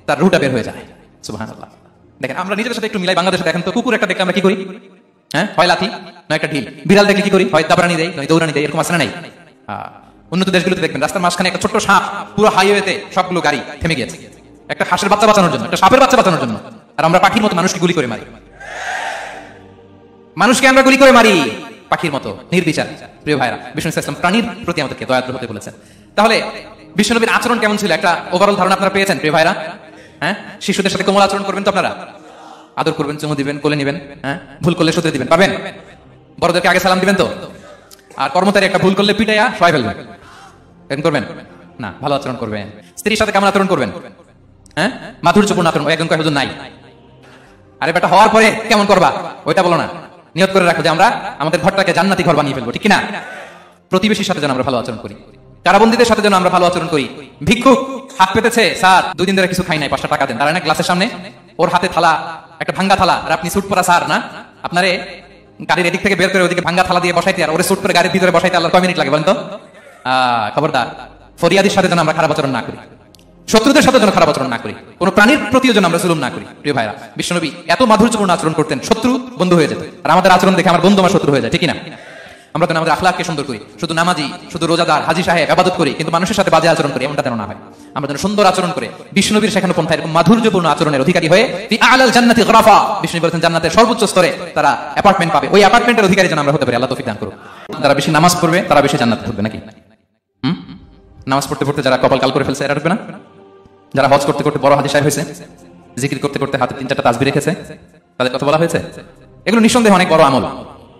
তার রুহটা বের হয়ে যায়। সুবহানাল্লাহ। দেখেন, আমরা নিজেদের সাথে একটু মিলাই। বাংলাদেশে দেখেন তো, কুকুর একটা দেখলে আমরা কি করি? হ্যাঁ, হয় লাথি নয় একটা ঢিল। বিড়াল দেখলে কি করি? হয় দাবরানি দেয় নয় দৌড়ানি দেয়। এরকম আছে না নাই? উন্নত দেশগুলোতে দেখবেন রাস্তার মাঝখানে একটা ছোট্ট সাপ, পুরো হাইওয়েতে সবগুলো গাড়ি থেমে গিয়েছে একটা হাঁসের বাচ্চা বাঁচানোর জন্য, একটা সাপের বাচ্চা বাঁচানোর জন্য। আর আমরা পাখির মতো মানুষকে গুলি করে মারি, মানুষকে আমরা গুলি করে মারি পাখির মতো, নির্বিচার। প্রিয় ভাইরা, বিষ্ণু ইসলাম প্রাণীর প্রতি আমাদেরকে দয়াদ্র হতে বলেছেন। তাহলে বিশ্বনবীর আচরণ কেমন ছিল একটা ওভারঅল ধারণা আপনারা পেয়েছেন প্রিয় ভাইরা? হ্যাঁ, শিশুদের সাথে কোমল আচরণ করবেন তো আপনারা, আদর করবেন, চুমু দিবেন, কোলে নেবেন, হ্যাঁ, ভুল করলে শুধরে দিবেন, পাবেন। বড়দেরকে আগে সালাম দিবেন তো। আর কর্মচারী একটা ভুল করলে পিটাইয়া সবাই ফেলবেন, এরকম করবেন না। ভালো আচরণ করবেন। স্ত্রীর সাথে কেমন আচরণ করবেন? হ্যাঁ, মাধুর্যপূর্ণ আচরণ। একজন কয় হুজুর নাই, আরে বেটা হওয়ার পরে কেমন করবা ওইটা বলো না, নিয়ত করে রাখো যে আমরা আমাদের ঘরটাকে জান্নাতি ঘর বানিয়ে ফেলবো, ঠিক কিনা? প্রতিবেশীর সাথে যেন আমরা ভালো আচরণ করি, কারাবন্দীদের সাথে যেন আমরা ভালো আচরণ করি। ভিক্ষুক হাত পেতেছে, স্যার 2 দিন ধরে কিছু খাই নাই, 5টা টাকা দেন। দাঁড়ায় না গ্লাসের সামনে, ওর হাতে থালা, একটা ভাঙ্গা থালা, আর আপনি স্যুট পরা স্যার না, আপনারে গাড়ির এদিক থেকে বের করে ওদিকে ভাঙ্গা থালা দিয়ে বসাইতে আর ওরে স্যুট করে গাড়ির ভিতরে বসাইতে আল্লাহ কয় মিনিট লাগে বলেন তো? খবরদার, ফরিয়াদির সাথে যেন আমরা খারাপ আচরণ না করি, শত্রুদের সাথে যেন খারাপ আচরণ না করি, কোন প্রাণীর প্রতিও যেন আমরা জুলুম না করি। প্রিয় ভাইরা, বিশ্বনবী এত মাধুর্যপূর্ণ আচরণ করতেন, শত্রু বন্ধু হয়ে যেত। আর আমাদের আচরণ দেখে আমার বন্ধু আমার শত্রু হয়ে যায়, ঠিক কিনা? আমরা যেন আমাদের আখলাককে সুন্দর করি, শুধু নামাজি, শুধু রোজাদার, হাজি সাহেব ইবাদত করি, কিন্তু মানুষের সাথে বাজে আচরণ করি, এমনটা যেন না হয়। আমরা যেন সুন্দর আচরণ করে বিষ্ণুবীর শেখানো পন্থা এরকম মাধুর্যপূর্ণ আচরণের অধিকারী হয়ে ফি আলাল জান্নাতি গরাফা, বিষ্ণু বলেছেন জান্নাতের সর্বোচ্চ স্তরে তারা অ্যাপার্টমেন্ট পাবে, ওই অ্যাপার্টমেন্টের অধিকারী যেন আমরা হতে পারি। আল্লাহ তৌফিক দান করুন। যারা বেশি নামাজ পড়বে তারা বেশি জান্নাতে ঢুকবে নাকি? নামাজ পড়তে পড়তে যারা কপাল কাল করে ফেলছে এরা ঢুকবে না? যারা হজ করতে করতে বড় হাজি সাহেব হয়েছে, জিকির করতে করতে হাতে 3-4টা তাসবিহ রেখেছে, তাদের কথা বলা হয়েছে? এগুলো নিঃসন্দেহে অনেক বড় আমল,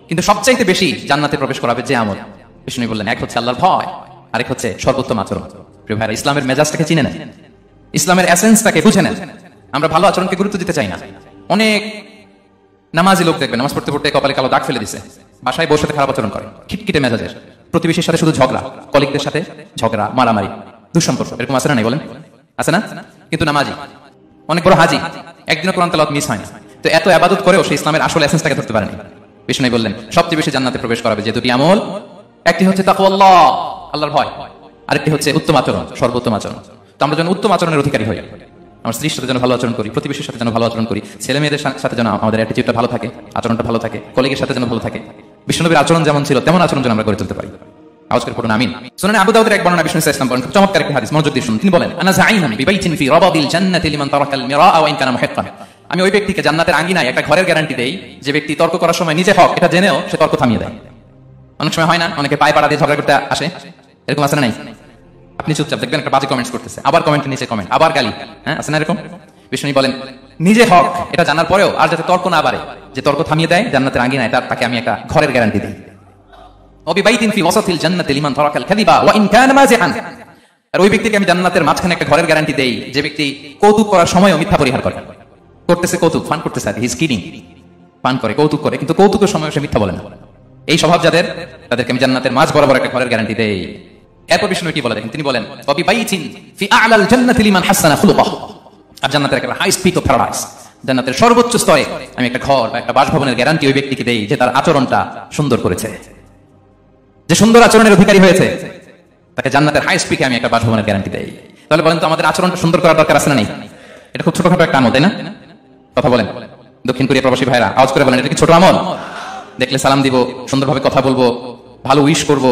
কিন্তু সবচাইতে বেশি জান্নাতে প্রবেশ করাবে যে আমল, বিষ্ণু বললেন এক হচ্ছে আল্লাহর ভয়, আরেক হচ্ছে সর্বোত্তম আচরণ। প্রিয় ভাইরা, ইসলামের মেজাজটাকে চিনে নেন, ইসলামের এসেন্সটাকে বুঝে নেন। আমরা ভালো আচরণকে গুরুত্ব দিতে চাই না। অনেক নামাজি লোক দেখবেন নামাজ পড়তে পড়তে কপালে কালো দাগ ফেলে দিছে, বাসায় বসে খারাপ আচরণ করে, খিটখিটে মেজাজের, প্রতিবেশীর সাথে শুধু ঝগড়া, কলিগদের সাথে ঝগড়া, মারামারি, দুঃসম্পর্ক, এরকম আছে না? নাই বলেন, আছে না? কিন্তু নামাজি, অনেক বড় হাজি, একদিনও কোরআন তেলাওয়াত মিস হয় না, তো এত ইবাদত করেও সে ইসলামের আসল এসেন্সটাকে ধরতে পারেনি। বিষ্ণু বললেন সবচেয়ে বেশি জান্নাতে প্রবেশ করাবে যে দুটি আমল, একটি হচ্ছে তাকওয়াল্লাহ, আল্লাহর ভয়, আরেকটি হচ্ছে উত্তম আচরণ, সর্বোত্তম আচরণ। তো আমরা যেন উত্তম আচরণের অধিকারী হই, আমার স্ত্রীর সাথে যেন ভালো আচরণ করি, প্রতিবেশীর সাথে যেন ভালো আচরণ করি, ছেলে মেয়েদের সাথে যেন আমাদের অ্যাটিটিউডটা ভালো থাকে, আচরণটা ভালো থাকে, কলিগের সাথে যেন ভালো থাকে। বিষ্ণুনবীর আচরণ যেমন ছিল তেমন আচরণ যেন আমরা গড়ে তুলতে পারি। আওয়াজ করে পড়ুন আমিন। সুনানে আবু দাউদের এক বর্ণনা বিষ্ণু সাল্লাল্লাহু আলাইহি ওয়াসাল্লাম বলেন, খুব চমৎকার একটা হাদিস, মনোযোগ দিয়ে শুনুন। তিনি বলেন আনা যাইনুন বিবাইতিন ফি রাবাদিল জান্নাতি লিমান তারাকাল মিরাআ ওয়া ইন কানা মুহিক্কান। আমি ওই ব্যক্তিকে জান্নাতের আঙ্গিনায় একটা ঘরের গ্যারান্টি দেই যে ব্যক্তি তর্ক করার সময় নিজে হক এটা জেনেও সে তর্ক থামিয়ে দেয়। অনেক সময় হয় না, অনেকে পায়ে পাড়া দিয়ে ঝগড়া করতে আসে, এরকম আছে না? নাই? আপনি চুপচাপ দেখবেন একটা বাজে কমেন্টস করতেছে, আবার কমেন্টের নিচে কমেন্ট, আবার গালি, হ্যাঁ আছে না এরকম? বিষ্ণু বলেন নিজে হক এটা জানার পরেও আর যাতে তর্ক না বাড়ে, যে তর্ক থামিয়ে দেয় জান্নাতের আঙ্গিনায়, তাকে আমি একটা ঘরের গ্যারান্টি দিই। ওয়াবিবাইতিন ফি ওয়াসাতিল জান্নাতি লিমান তারাকাল কাযিবা ওয়া ইন কানা মাযিহান। আর ওই ব্যক্তিকে আমি জান্নাতের মাঝখানে একটা ঘরের গ্যারান্টি দেই যে ব্যক্তি কৌতুক করার সময়ও মিথ্যা পরিহার করে, করতেছে কৌতুক, ফান করতেছে, আর হি ইজ কিডিং, ফান করে, কৌতুক করে, কিন্তু কৌতুকের সময় সে মিথ্যা বলে না। এই স্বভাব যাদের, তাদেরকে আমি জান্নাতের মাঝ বরাবর একটা ঘরের গ্যারান্টি দেই। এরপর বিষ্ণু কি বলে দেখেন, তিনি বলেন ওয়াবিবাইতিন ফি আ'লাল জান্নাতি লিমান হাসানা খুলুকাহু। আর জান্নাতের একটা হাই স্পিক অফ প্যারাডাইস, জান্নাতের সর্বোচ্চ স্তরে আমি একটা ঘর বা একটা বাসভবনের গ্যারান্টি ওই ব্যক্তিকে দেই যে তার আচরণটা সুন্দর করেছে, যে সুন্দর আচরণের অধিকারী হয়েছে, তাকে জান্নাতের হাই স্পিকে আমি একটা বাসভবনের গ্যারান্টি দেই। তাহলে বলেন তো আমাদের আচরণটা সুন্দর করার দরকার আছে না নেই? এটা খুব ছোটখাটো একটা আমল, তাই না? কথা বলেন দক্ষিণ কোরিয়া প্রবাসী ভাইরা, আওয়াজ করে বলেন এটা কি ছোট আমল? দেখলে সালাম দিব, সুন্দরভাবে কথা বলবো, ভালো উইশ করবো,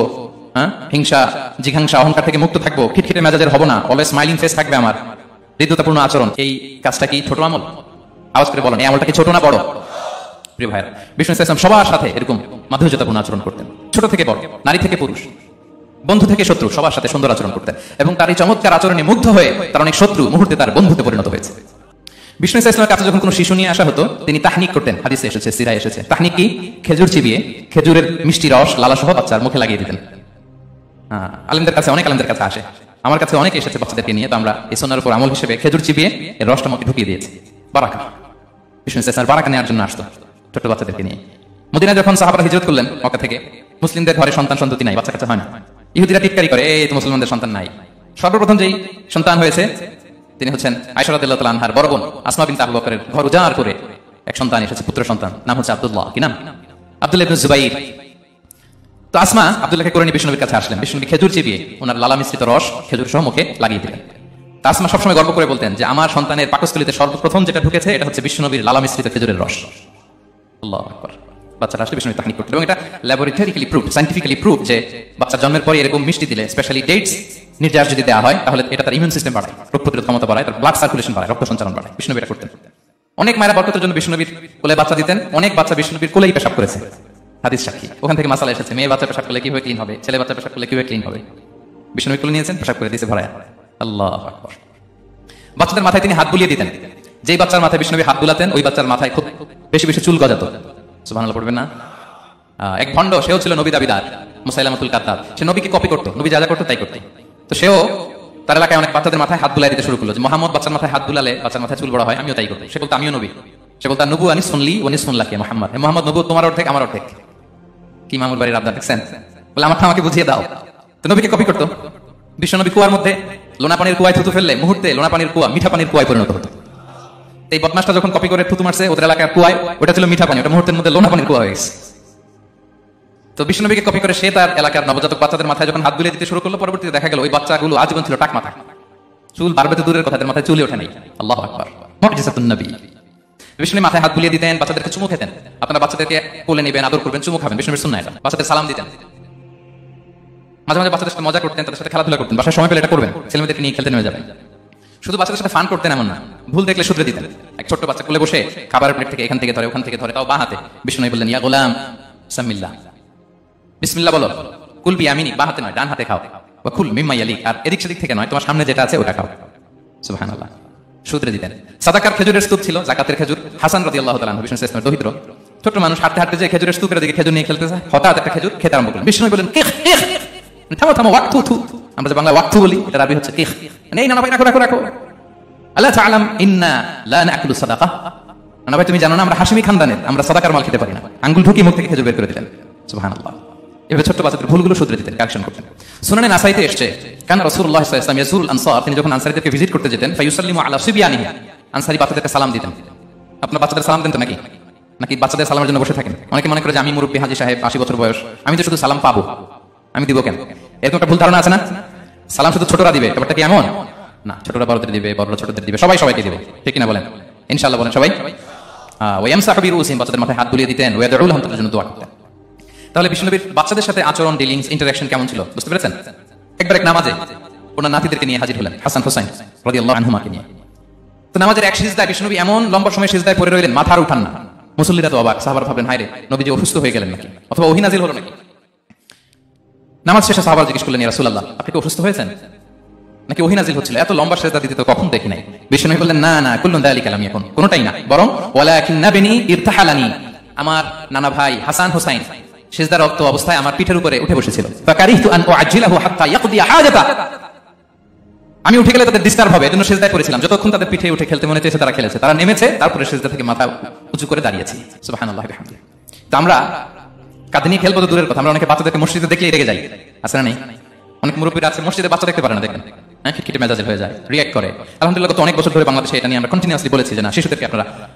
হ্যাঁ, হিংসা জিঘাংসা অহংকার থেকে মুক্ত থাকবো, খিটখিটে মেজাজের হবো না, অলওয়েজ স্মাইলিং ফেস থাকবে আমার, হৃদ্যতাপূর্ণ আচরণ। এই কাজটা কি ছোট আমল? আওয়াজ করে বলেন এই আমলটা কি ছোট না বড়? প্রিয় ভাইরা, বিষ্ণু ইসলাম সবার সাথে এরকম মাধুর্যতাপূর্ণ আচরণ করতেন, ছোট থেকে বড়, নারী থেকে পুরুষ, বন্ধু থেকে শত্রু, সবার সাথে সুন্দর আচরণ করতেন। এবং তার এই চমৎকার আচরণে মুগ্ধ হয়ে তার অনেক শত্রু মুহূর্তে তার বন্ধুতে পরিণত হয়েছে। বিষ্ণু ইসলামের কাছে যখন কোনো শিশু নিয়ে আসা হতো, তিনি তাহনিক করতেন, হাদিসে এসেছে, সিরায় এসেছে। তাহনিক কি? খেজুর চিবিয়ে খেজুরের মিষ্টি রস লালা সহ বাচ্চার মুখে লাগিয়ে দিতেন। আলেমদের কাছে, অনেক আলেমদের কাছে আসে, আমার কাছে অনেকে এসেছে বাচ্চাদেরকে নিয়ে, তো আমরা এই সুন্নাহর উপর আমল হিসেবে খেজুর চিবিয়ে এর রসটা মুখে ঢুকিয়ে দিয়েছি, বারাকা। বিষ্ণু ইসলাম বারাকা নেওয়ার জন্য আসতো ছোট বাচ্চাদেরকে নিয়ে। মদিনায় যখন সাহাবারা হিজরত করলেন মক্কা থেকে, মুসলিমদের ঘরে সন্তান সন্ততি নাই, বাচ্চা কাচ্চা হয় না, ইহুদিরা টিটকারি করে এই তো মুসলমানদের সন্তান নাই। সর্বপ্রথম যেই সন্তান হয়েছে তিনি হচ্ছেন আয়েশা রাদিয়াল্লাহু তাআলা আনহার বড় বোন আসমা বিনতে আবু বকরের ঘর উজাড় করে এক সন্তান এসেছে, পুত্র সন্তান, নাম হচ্ছে আব্দুল্লাহ। কি নাম? আব্দুল্লাহ ইবনে জুবাইর। তো আসমা আব্দুল্লাহকে করে নিয়ে বিষ্ণুনবীর কাছে আসলেন, বিষ্ণুনবী খেজুর চিবিয়ে ওনার লালা মিশ্রিত রস খেজুর সহ মুখে লাগিয়ে দিলেন। তা আসমা সবসময় গর্ব করে বলতেন যে আমার সন্তানের পাকস্থলীতে সর্বপ্রথম যেটা ঢুকেছে এটা হচ্ছে বিষ্ণুনবীর লালা মিশ্রিত খেজুরের রস। আল্লাহু আকবার। বাচ্চাটা আসলে বিষ্ণুনবী তাহনিক করতেন, এবং এটা ল্যাবরেটরিক্যালি প্রুভ, সায়েন্টিফিক্যালি প্রুভ যে বাচ্চা জন্মের পরে এরকম মিষ্টি দিলে, স্পেশালি ডেটস নির্যাস যদি দেওয়া হয়, তাহলে এটা তার ইমিউন সিস্টেম বাড়ায়, রোগ প্রতিরোধ ক্ষমতা বাড়ায়, তার ব্লাড সার্কুলেশন বাড়ায়, রক্ত সঞ্চালন বাড়ায়। বিষ্ণুনবী এটা করতেন। অনেক মায়েরা বরকতের জন্য বিষ্ণুনবীর কোলে বাচ্চা দিতেন, অনেক বাচ্চা বিষ্ণুনবীর কোলেই পেশাব করেছে, হাদিস সাক্ষী। ওখান থেকে মাসালা এসেছে, মেয়ে বাচ্চা পেশাব করলে কিভাবে ক্লিন হবে, ছেলে বাচ্চা পেশাব করলে কিভাবে ক্লিন হবে। বিষ্ণুনবী কোলে নিয়েছেন, পেশাব করে দিয়েছে ভরায়। আল্লাহু আকবার। বাচ্চাদের মাথায় তিনি হাত বুলিয়ে দিতেন, যেই বাচ্চার মাথায় বিষ্ণুনবী হাত বুলাতেন ওই বাচ্চার মাথায় খুব বেশি বেশি চুল গজাতো। সুবহানাল্লাহ পড়বেন না? এক ভণ্ড, সেও ছিল নবী দাবিদার, মুসাইলামাতুল কাদ্দাব। সে নবীকে কপি করতো, নবী যা যা করতো তাই করতো। তো সেও তার এলাকায় অনেক বাচ্চাদের মাথায় হাত বুলাই দিতে শুরু করলো, যে মোহাম্মদ বাচ্চার মাথায় হাত বুলালে বাচ্চার মাথায় চুল বড় হয়, আমিও তাই করতো। সে বলতো আমিও নবী, সে বলতো নবু আনিস শুনলি ওনিস শুনলাকে মোহাম্মদ, হে মোহাম্মদ নবু তোমার অর্ধেক আমার অর্ধেক। কি মামুর বাড়ির আবদার দেখছেন? বলে আমারটা আমাকে বুঝিয়ে দাও। তো নবীকে কপি করতো। বিশ্ব নবী কুয়ার মধ্যে লোনা পানির কুয়ায় থুতু ফেললে মুহূর্তে লোনা পানির কুয়া মিঠা পানির কুয়ায় পরিণত হতো। এই বদমাসটা যখন কপি করে থুতু মারছে ওদের এলাকার কুয়ায়, ওটা ছিল মিঠা পানি, ওটা মুহূর্তের মধ্যে লোনা পানির কুয়া হয়ে গেছে। তো বিষ্ণুনবীকে কপি করে সে তার এলাকার নবজাতক বাচ্চাদের মাথায় যখন হাত বুলিয়ে দিতে শুরু করলো, পরবর্তীতে দেখা গেল ওই বাচ্চাগুলো আজীবন ছিল টাক মাথা, চুল বাড়বে তো দূরের কথা, তাদের মাথায় চুলই ওঠে নাই। আল্লাহু আকবার, মুজিজাতুন নবী। বিষ্ণু মাথায় হাত বুলিয়ে দিতেন, বাচ্চাদেরকে চুমু খেতেন। আপনারা বাচ্চাদেরকে কোলে নেবেন, আদর করবেন, চুমু খাবেন, বিষ্ণুর সুন্নাহ এটা। বাচ্চাদের সালাম দিতেন, মাঝে মাঝে বাচ্চাদের সাথে মজা করতেন, তাদের সাথে খেলাধুলা করতেন। বাসায় সময় পেলে এটা করবেন, ছেলেমেয়েদেরকে নিয়ে খেলতে নেমে যাবেন। শুধু বাচ্চাদের সাথে ফান করতেন এমন না, ভুল দেখলে শুধরে দিতেন। এক ছোট্ট বাচ্চা কোলে বসে খাবারের প্লেট থেকে এখান থেকে ধরে ওখান থেকে ধরে, তাও বাঁ হাতে। বিষ্ণু বললেন ইয়া গোলাম সামিল্লাহ, বিসমিল্লাহ বলো, কুল বিয়ামিনি, বাঁ হাতে নয় ডান হাতে খাও, ওয়া কুল মিম্মা ইয়ালিক, আর এদিক সেদিক থেকে নয়, তোমার সামনে যেটা আছে ওটা খাও। সুবহানাল্লাহ, শুধরে দিতেন। সাদাকার খেজুরের স্তূপ ছিল, যাকাতের খেজুর। হাসান রাদিয়াল্লাহু তাআলা আনহু বিষ্ণু ইসলামের দহিত্র, ছোট মানুষ হাঁটতে হাঁটতে যে খেজুরের স্তূপের দিকে খেজুর নিয়ে খেলতেছে, হঠাৎ একটা খেজুর খেতে আরম্ভ করলেন। বিষ্ণু বললেন কেখ কেখ, থামো থামো, ওয়াক্তু থু। আমরা যে বাংলা ওয়াক্তু বলি, এটা আরবি হচ্ছে কেখ। এই নানা ভাই রাখো রাখো রাখো, আল্লাহ তাআলাম ইন্না লা নাকুলু সাদাকা। নানা ভাই তুমি জানো না আমরা হাশিমি খানদানের, আমরা সাদাকার মাল খেতে পারি না। আঙ্গুল ঢুকিয়ে মুখ থেকে খেজুর বের করে দিলেন। সুবহানাল্লাহ। এভাবে ছোট্ট বাচ্চাদের ভুলগুলো শুধরে দিতেন, কারেকশন করতেন। সুনানে নাসাইতে এসেছে কান রাসূলুল্লাহ সাল্লাল্লাহু আলাইহি ওয়াসাল্লাম ইয়াজুরুল আনসার, তিনি যখন আনসারীদেরকে ভিজিট করতে যেতেন ফায়ুসাল্লিমু আলা সিবিয়ানিহি, আনসারী বাচ্চাদেরকে সালাম দিতেন। আপনার বাচ্চাদের সালাম দেন তো নাকি? নাকি বাচ্চাদের সালামের জন্য বসে থাকেন? অনেকে মনে করে যে আমি মুরব্বী হাজী সাহেব 80 বছর বয়স, আমি তো শুধু সালাম পাবো, আমি দিব কেন? এরকম একটা ভুল ধারণা আছে না? সালাম শুধু ছোটরা দিবে, ব্যাপারটা কি এমন না? ছোটরা বড়দের দিবে, বড়রা ছোটদের দিবে, সবাই সবাইকে দিবে, ঠিক কিনা বলেন? ইনশাআল্লাহ বলেন সবাই। ওয়ায়ামসাহু বিরুসিহিম, বাচ্চাদের মাথায় হাত বুলিয়ে দিতেন। ওয়াদউল লাহুম, তাদের জন্য দোয়া করতেন। তাহলে বিষ্ণুনবীর বাচ্চাদের সাথে আচরণ, ডিলিংস, ইন্টারঅ্যাকশন কেমন ছিল বুঝতে পেরেছেন? একবার এক নামাজে ওনার নাতিদেরকে নিয়ে হাজির হলেন, হাসান হুসাইন রাদিয়াল্লাহু আনহুমাকে নিয়ে। তো নামাজের এক সিজদায় বিষ্ণুনবী এমন লম্বা সময় সিজদায় পড়ে রইলেন, মাথা আর উঠান না। মুসল্লিরা তো অবাক, সাহাবারা ভাবলেন হায়রে নবীজি অসুস্থ হয়ে গেলেন নাকি, অথবা ওহী নাজিল হলো নাকি। নামাজ শেষে সাহাবারা জিজ্ঞেস করলেন, ইয়া রাসূলুল্লাহ আপনি কি অসুস্থ হয়েছেন নাকি ওহী নাজিল হচ্ছিল? এত লম্বা সিজদা দিতে তো কখন দেখি নাই। বিষ্ণুনবী বললেন, না না, কুল্লুন যালিকা লাম ইয়াকুন, কোনটাই না, বরং ওয়ালাকিন নাবনি ইরতাহালানি, আমার নানা ভাই হাসান হুসাইন সিজদারত অবস্থায় আমার পিঠের উপরে উঠে বসেছিল। ফাকারিহতু আন উআজ্জিলাহু হাত্তা ইয়াকদি হাজাতা, আমি উঠে গেলে তাদের ডিস্টার্ব হবে, এজন্য সিজদায় পড়েছিলাম। যতক্ষণ তাদের পিঠে উঠে খেলতে মনে চেয়েছে তারা খেলেছে, তারা নেমেছে, তারপরে সিজদা থেকে মাথা উঁচু করে দাঁড়িয়েছি। সুবহানাল্লাহি ওয়া বিহামদিহি। তো আমরা কাঁধে নিয়ে খেলবো তো দূরের কথা, আমরা অনেকে বাচ্চাদেরকে মসজিদে দেখলেই রেগে যাই, আছে না নেই? অনেক মুরব্বীরা আছে মসজিদে বাচ্চা দেখতে পারে না, দেখেন হ্যাঁ, খিটখিটে মেজাজের হয়ে যায়, রিঅ্যাক্ট করে। আলহামদুলিল্লাহ গত অনেক বছর ধরে বাংলাদেশে এটা নিয়ে আমরা কন্টিনিউয়াসলি বলেছি যে না, শিশুদেরকে আপনারা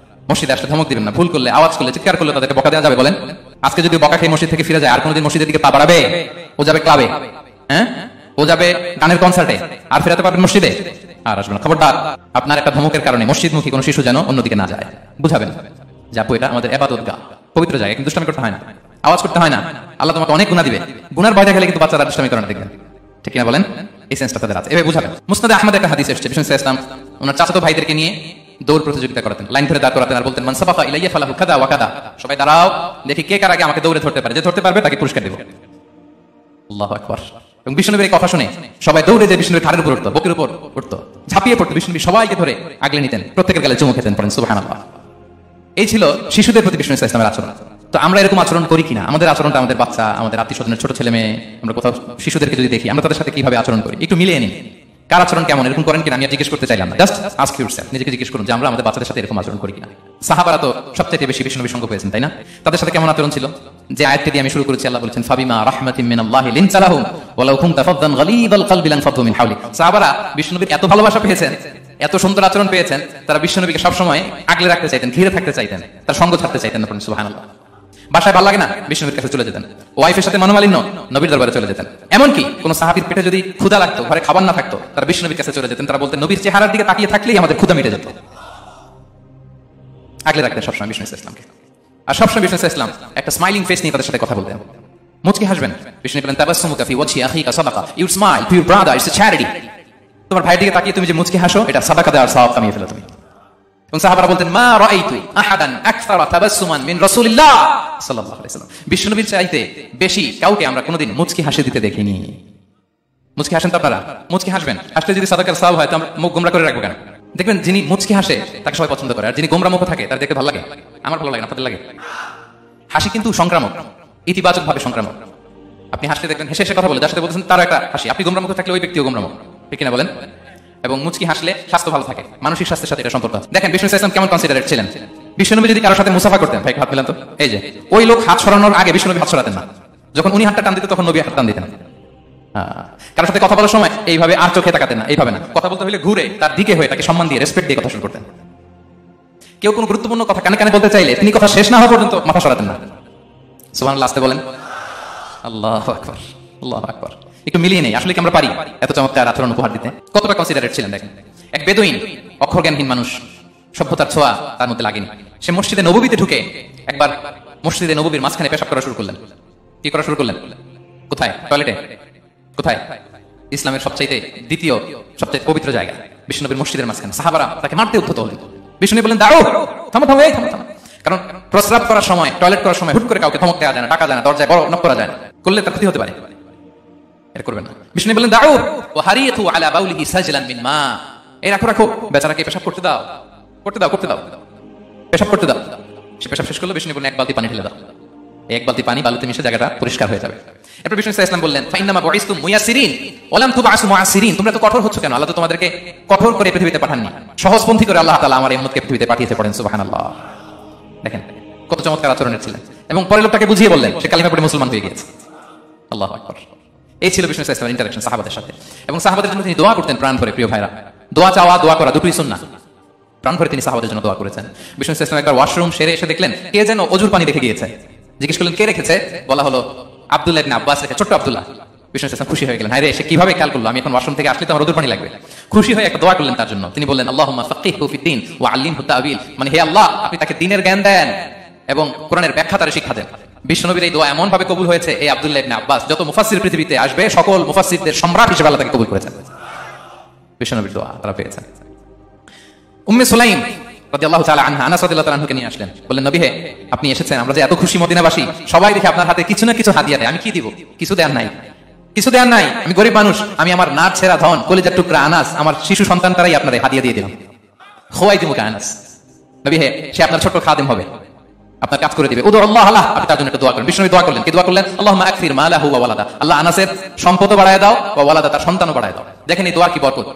মসজিদে আসলে ধমক দিবেন না, ভুল করলে, আওয়াজ করলে, চিৎকার করলে তাদেরকে বকা দেওয়া যাবে। বলেন আজকে যদি বকা খেয়ে মসজিদ থেকে ফিরে যায়, আর কোনোদিন মসজিদের দিকে পা বাড়াবে? ও যাবে ক্লাবে, হ্যাঁ, ও যাবে গানের কনসার্টে, আর ফেরাতে পারবেন মসজিদে? আর আসবে না। খবরদার, আপনার একটা ধমকের কারণে মসজিদমুখী কোনো শিশু যেন অন্যদিকে না যায়। বুঝাবেন যে আপু এটা আমাদের ইবাদতগাহ, পবিত্র জায়গা, কিন্তু দুষ্টামি করতে হয় না, আওয়াজ করতে হয় না, আল্লাহ তোমাকে অনেক গুনাহ দিবে। গুনার ভয় দেখালে কিন্তু বাচ্চারা দুষ্টামি করে না, দেখবেন, ঠিক কিনা বলেন? এই সেন্সটা তাদের আছে, এভাবে বুঝাবেন। মুসনাদে আহমদ একটা হাদিস এসেছে, বিষ্ণু সাল্লাল্লাহু আলাইহি ওয়াসাল্লাম ওনার চাচাতো ভাইদেরকে নিয়ে দৌড় প্রতিযোগিতা করাতেন, লাইন ধরে দাঁড় করাতেন, আর বলতেন মান সাবাকা ইলাইয়া ফালাহু কাদা ওয়া কাদা, সবাই দাঁড়াও, দেখি কে কার আগে আমাকে দৌড়ে ধরতে পারে, যে ধরতে পারবে তাকে পুরস্কার দেব। আল্লাহু আকবার। এবং বিষ্ণুনবীর এই কথা শুনে সবাই দৌড়ে যে বিষ্ণুনবীর ঘাড়ের উপর উঠতো, বুকের উপর উঠতো, ঝাঁপিয়ে পড়তো, বিষ্ণুনবী সবাইকে ধরে আগলে নিতেন, প্রত্যেকের গালে চুমু খেতেন, পড়েন সুবহানাল্লাহ। এই ছিল শিশুদের প্রতি বিষ্ণু ইসলামের আচরণ। তো আমরা এরকম আচরণ করি কিনা? আমাদের আচরণটা আমাদের বাচ্চা, আমাদের আত্মীয় স্বজনের ছোট ছেলে মেয়ে, আমরা কোথাও শিশুদেরকে যদি দেখি, আমরা তাদের সাথে কিভাবে আচরণ করি একটু মিলিয়ে নিন। কার আচরণ কেমন, এরকম করেন কিনা আমি আর জিজ্ঞেস করতে চাইলাম না, জাস্ট আস্ক ইউরসেলফ, নিজেকে জিজ্ঞেস করুন যে আমরা আমাদের বাচ্চাদের সাথে এরকম আচরণ করি কিনা। সাহাবারা তো সবচেয়ে বেশি বিষ্ণুনবীর সঙ্গ পেয়েছেন, তাই না? তাদের সাথে কেমন আচরণ ছিল? যে আয়াতটি দিয়ে আমি শুরু করেছি, আল্লাহ বলেছেন ফাবিমা রাহমাতিম মিনাল্লাহি লিনতা লাহুম ওয়ালাউ কুনতা ফাদদান গালিযাল কলবি লানফাদু মিন হাওলিক। সাহাবারা বিষ্ণুনবীর এত ভালোবাসা পেয়েছেন, এত সুন্দর আচরণ পেয়েছেন, তারা বিষ্ণুনবীকে সবসময় আগলে রাখতে চাইতেন, ঘিরে থাকতে চাইতেন, তার সঙ্গ ছাড়তে চাইতেন না। সুবহানাল্লাহ। বাসায় ভালো লাগে না, বিষ্ণুনবীর কাছে চলে যেতেন। ওয়াইফের সাথে মনোমালিন্য, নবীর দরবারে চলে যেতেন। এমনকি কোন সাহাবীর পেটে যদি ক্ষুধা লাগতো, ঘরে খাবার না থাকতো, তারা বিষ্ণুনবীর কাছে চলে যেতেন। তারা বলতেন নবীর চেহারার দিকে তাকিয়ে থাকলেই আমাদের ক্ষুধা মিটে যেত। আগলে রাখতেন সবসময় বিষ্ণু ইসলামকে। আর সবসময় বিষ্ণু ইসলাম একটা স্মাইলিং ফেস নিয়ে তাদের সাথে কথা বলতেন, মুচকি হাসবেন। বিষ্ণু বলেন তাবাসসুমুকা ফি ওয়াজহি আখিকা সাদাকা, you smile to your brother, it's a charity. তোমার ভাইয়ের দিকে তাকিয়ে তুমি যে মুচকি হাসো, এটা সাদাকা দেওয়ার সওয়াব কামিয়ে ফেলো তুমি। এবং সাহাবারা বলতেন মা রাআইতু আহাদান আকসারা তাবাসসুমান মিন রাসূলিল্লাহ সাল্লাল্লাহু আলাইহি ওয়াসাল্লাম, বিষ্ণুনবীর চাইতে বেশি কাউকে আমরা কোনোদিন মুচকি হাসি দিতে দেখিনি। মুচকি হাসেন তো আপনারা? মুচকি হাসবেন, হাসলে যদি সাদাকার সওয়াব হয় তো আমরা মুখ গোমরা করে রাখবো কেন? দেখবেন যিনি মুচকি হাসে তাকে সবাই পছন্দ করে, আর যিনি গোমরা মুখ থাকে তার দেখতে ভালো লাগে। আমার ভালো লাগে না, আপনাদের লাগে? হাসি কিন্তু সংক্রামক, ইতিবাচক ভাবে সংক্রামক। আপনি হাসলে দেখবেন হেসে হেসে কথা বলে, যার সাথে বলছেন তার একটা হাসি, আপনি গোমরা মুখ থাকলে ওই ব্যক্তিও গোমরা মুখ, ঠিক কিনা বলেন? এবং মুচকি হাসলে স্বাস্থ্য ভালো থাকে, মানসিক স্বাস্থ্যের সাথে এটা সম্পর্ক আছে। দেখেন বিষ্ণু ইসলাম কেমন কনসিডারেট ছিলেন। বিষ্ণুনবী যদি কারোর সাথে মুসাফা করতেন, ভাই হাত মিলান তো, এই যে ওই লোক হাত সরানোর আগে বিষ্ণুনবী হাত সরাতেন না। যখন উনি হাতটা টান দিতেন তখন নবী হাত টান দিতেন। কারোর সাথে কথা বলার সময় এইভাবে আর চোখে তাকাতেন না, এইভাবে না। কথা বলতে হলে ঘুরে তার দিকে হয়ে তাকে সম্মান দিয়ে, রেসপেক্ট দিয়ে কথা শুরু করতেন। কেউ কোনো গুরুত্বপূর্ণ কথা কানে কানে বলতে চাইলে তিনি কথা শেষ না হওয়া পর্যন্ত মাথা সরাতেন না। সুবহানাল্লাহ, আসতে বলেন। আল্লাহু আকবার, আল্লাহু আকবার। একটু মিলিয়ে নেই, আসলে কি আমরা পারি এত চমৎকার আচরণ উপহার দিতে? কতটা কনসিডারেট ছিলেন দেখেন। এক বেদুইন, অক্ষর জ্ঞানহীন মানুষ, সভ্যতার ছোঁয়া তার মধ্যে লাগেনি। সে মসজিদে নববীতে ঢুকে একবার মসজিদে নববীর মাঝখানে পেশাব করা শুরু করলেন। কি করা শুরু করলেন? কোথায়? টয়লেটে? কোথায়? ইসলামের সবচাইতে দ্বিতীয় সবচাইতে পবিত্র জায়গা বিষ্ণুনবীর মসজিদের মাঝখানে। সাহাবারা তাকে মারতে উদ্যত হলেন। বিষ্ণু বলেন দাঁড়াও, থামো থামো, এই থামো থামো। কারণ প্রস্রাব করার সময়, টয়লেট করার সময় হুট করে কাউকে ধমক দেওয়া যায় না, ডাকা যায় না, দরজায় বড় নক করা যায় না, করলে তার ক্ষতি হতে পারে, এটা করবেন না। বিষ্ণু বলেন দাও ওয়া হারিয়াতু আলা বাউলিহি সাজলান মিন মা, এই রাখো রাখো, বেচারাকে পেশাব করতে দাও, করতে দাও, করতে দাও, পেশাব করতে দাও। সে পেশাব শেষ করলো, বিষ্ণু বললেন এক বালতি পানি ঢেলে দাও। এক বালতি পানি বালুতে মিশে জায়গাটা পরিষ্কার হয়ে যাবে। এরপর বিষ্ণু সাল্লাল্লাহু আলাইহি ওয়াসাল্লাম বললেন ফাইন্নামা বুইসতুম মুয়াসসিরিন ওয়া লাম তুবআসু মুআসসিরিন, তোমরা তো কঠোর হচ্ছ কেন? আল্লাহ তো তোমাদেরকে কঠোর করে পৃথিবীতে পাঠাননি, সহজপন্থী করে আল্লাহ তাআলা আমার এই উম্মতকে পৃথিবীতে পাঠিয়েছে। পড়েন সুবহানাল্লাহ। দেখেন কত চমৎকার আচরণের ছিলেন। এবং পরে লোকটাকে বুঝিয়ে বললেন, সে কালিমা পড়ে মুসলমান হয়ে গিয়েছে। আল্লাহু আকবার। এই ছিল বিষ্ণু সাল্লাল্লাহু আলাইহি ওয়াসাল্লামের ইন্টারেকশন সাহাবাদের সাথে। এবং সাহাবাদের জন্য তিনি দোয়া করতেন প্রাণ ভরে। প্রিয় ভাইরা, দোয়া চাওয়া দোয়া করা দুটোই সুন্নাহ। প্রাণ ভরে তিনি সাহাবাদের জন্য দোয়া করেছেন। বিষ্ণু সাল্লাল্লাহু আলাইহি ওয়াসাল্লাম একবার ওয়াশরুম সেরে এসে দেখলেন কে যেন অজুর পানি রেখে গিয়েছে। জিজ্ঞেস করলেন কে রেখেছে? বলা হলো আব্দুল্লাহ ইবনে আব্বাস রেখে, ছোট্ট আব্দুল্লাহ। বিষ্ণু সাল্লাল্লাহু আলাইহি ওয়াসাল্লাম খুশি হয়ে গেলেন, হায় রে সে কিভাবে খেয়াল করলো, আমি এখন ওয়াশরুম থেকে আসলে তো আমার অজুর পানি লাগবে। খুশি হয়ে একটা দোয়া করলেন তার জন্য। তিনি বললেন আল্লাহুম্মা ফাক্কিহহু ফিদ্দীন ওয়া আল্লিমহু তা'ওয়িল, মানে হে আল্লাহ আপনি তাকে দ্বীনের জ্ঞান দেন এবং কোরআনের ব্যাখ্যা তার শিক্ষা দেন। বিশ্বনবীর এই দোয়া এমন ভাবে কবুল হয়েছে, এই আব্দুল্লাহ ইবনে আব্বাস যত মুফাসসির পৃথিবীতে আসবে সকল মুফাসসিরদের সম্রাট হিসেবে আল্লাহ তাকে কবুল করেছেন। বিশ্বনবীর দোয়া তারা পেয়েছেন। উম্মে সুলাইম রাদিয়াল্লাহু তাআলা আনহা, আনাস রাদিয়াল্লাহু তাআলা আনহুকে নিয়ে আসলেন, বললেন নবী হে আপনি এসেছেন, আমরা যে এত খুশি মদিনাবাসী, সবাই দেখে আপনার হাতে কিছু না কিছু হাদিয়া দেয়, আমি কি দিব? কিছু দেয়ার নাই, কিছু দেয়ার নাই, আমি গরিব মানুষ, আমি আমার নাট ছেঁড়া ধন কলিজার টুকরা আনাস, আমার শিশু সন্তান তারাই আপনার হাদিয়া দিয়ে দিলাম। খোয়াই দিমুকা আনাস, নবী হে সে আপনার ছোট খাদেম হবে, আপনার কাজ করে দিবে। উদু আল্লাহ আল্লাহ, আপনি তার জন্য একটা দোয়া করেন। বিষ্ণু দোয়া করলেন, কি দোয়া করলেন? আল্লাহুম্মা আকসির মালাহু ওয়া ওয়ালাদা, আল্লাহ আনাসের সম্পদও বাড়ায় দাও, ওয়া ওয়ালাদা তার সন্তানও বাড়ায় দাও। দেখেন এই দোয়ার কি বরকত।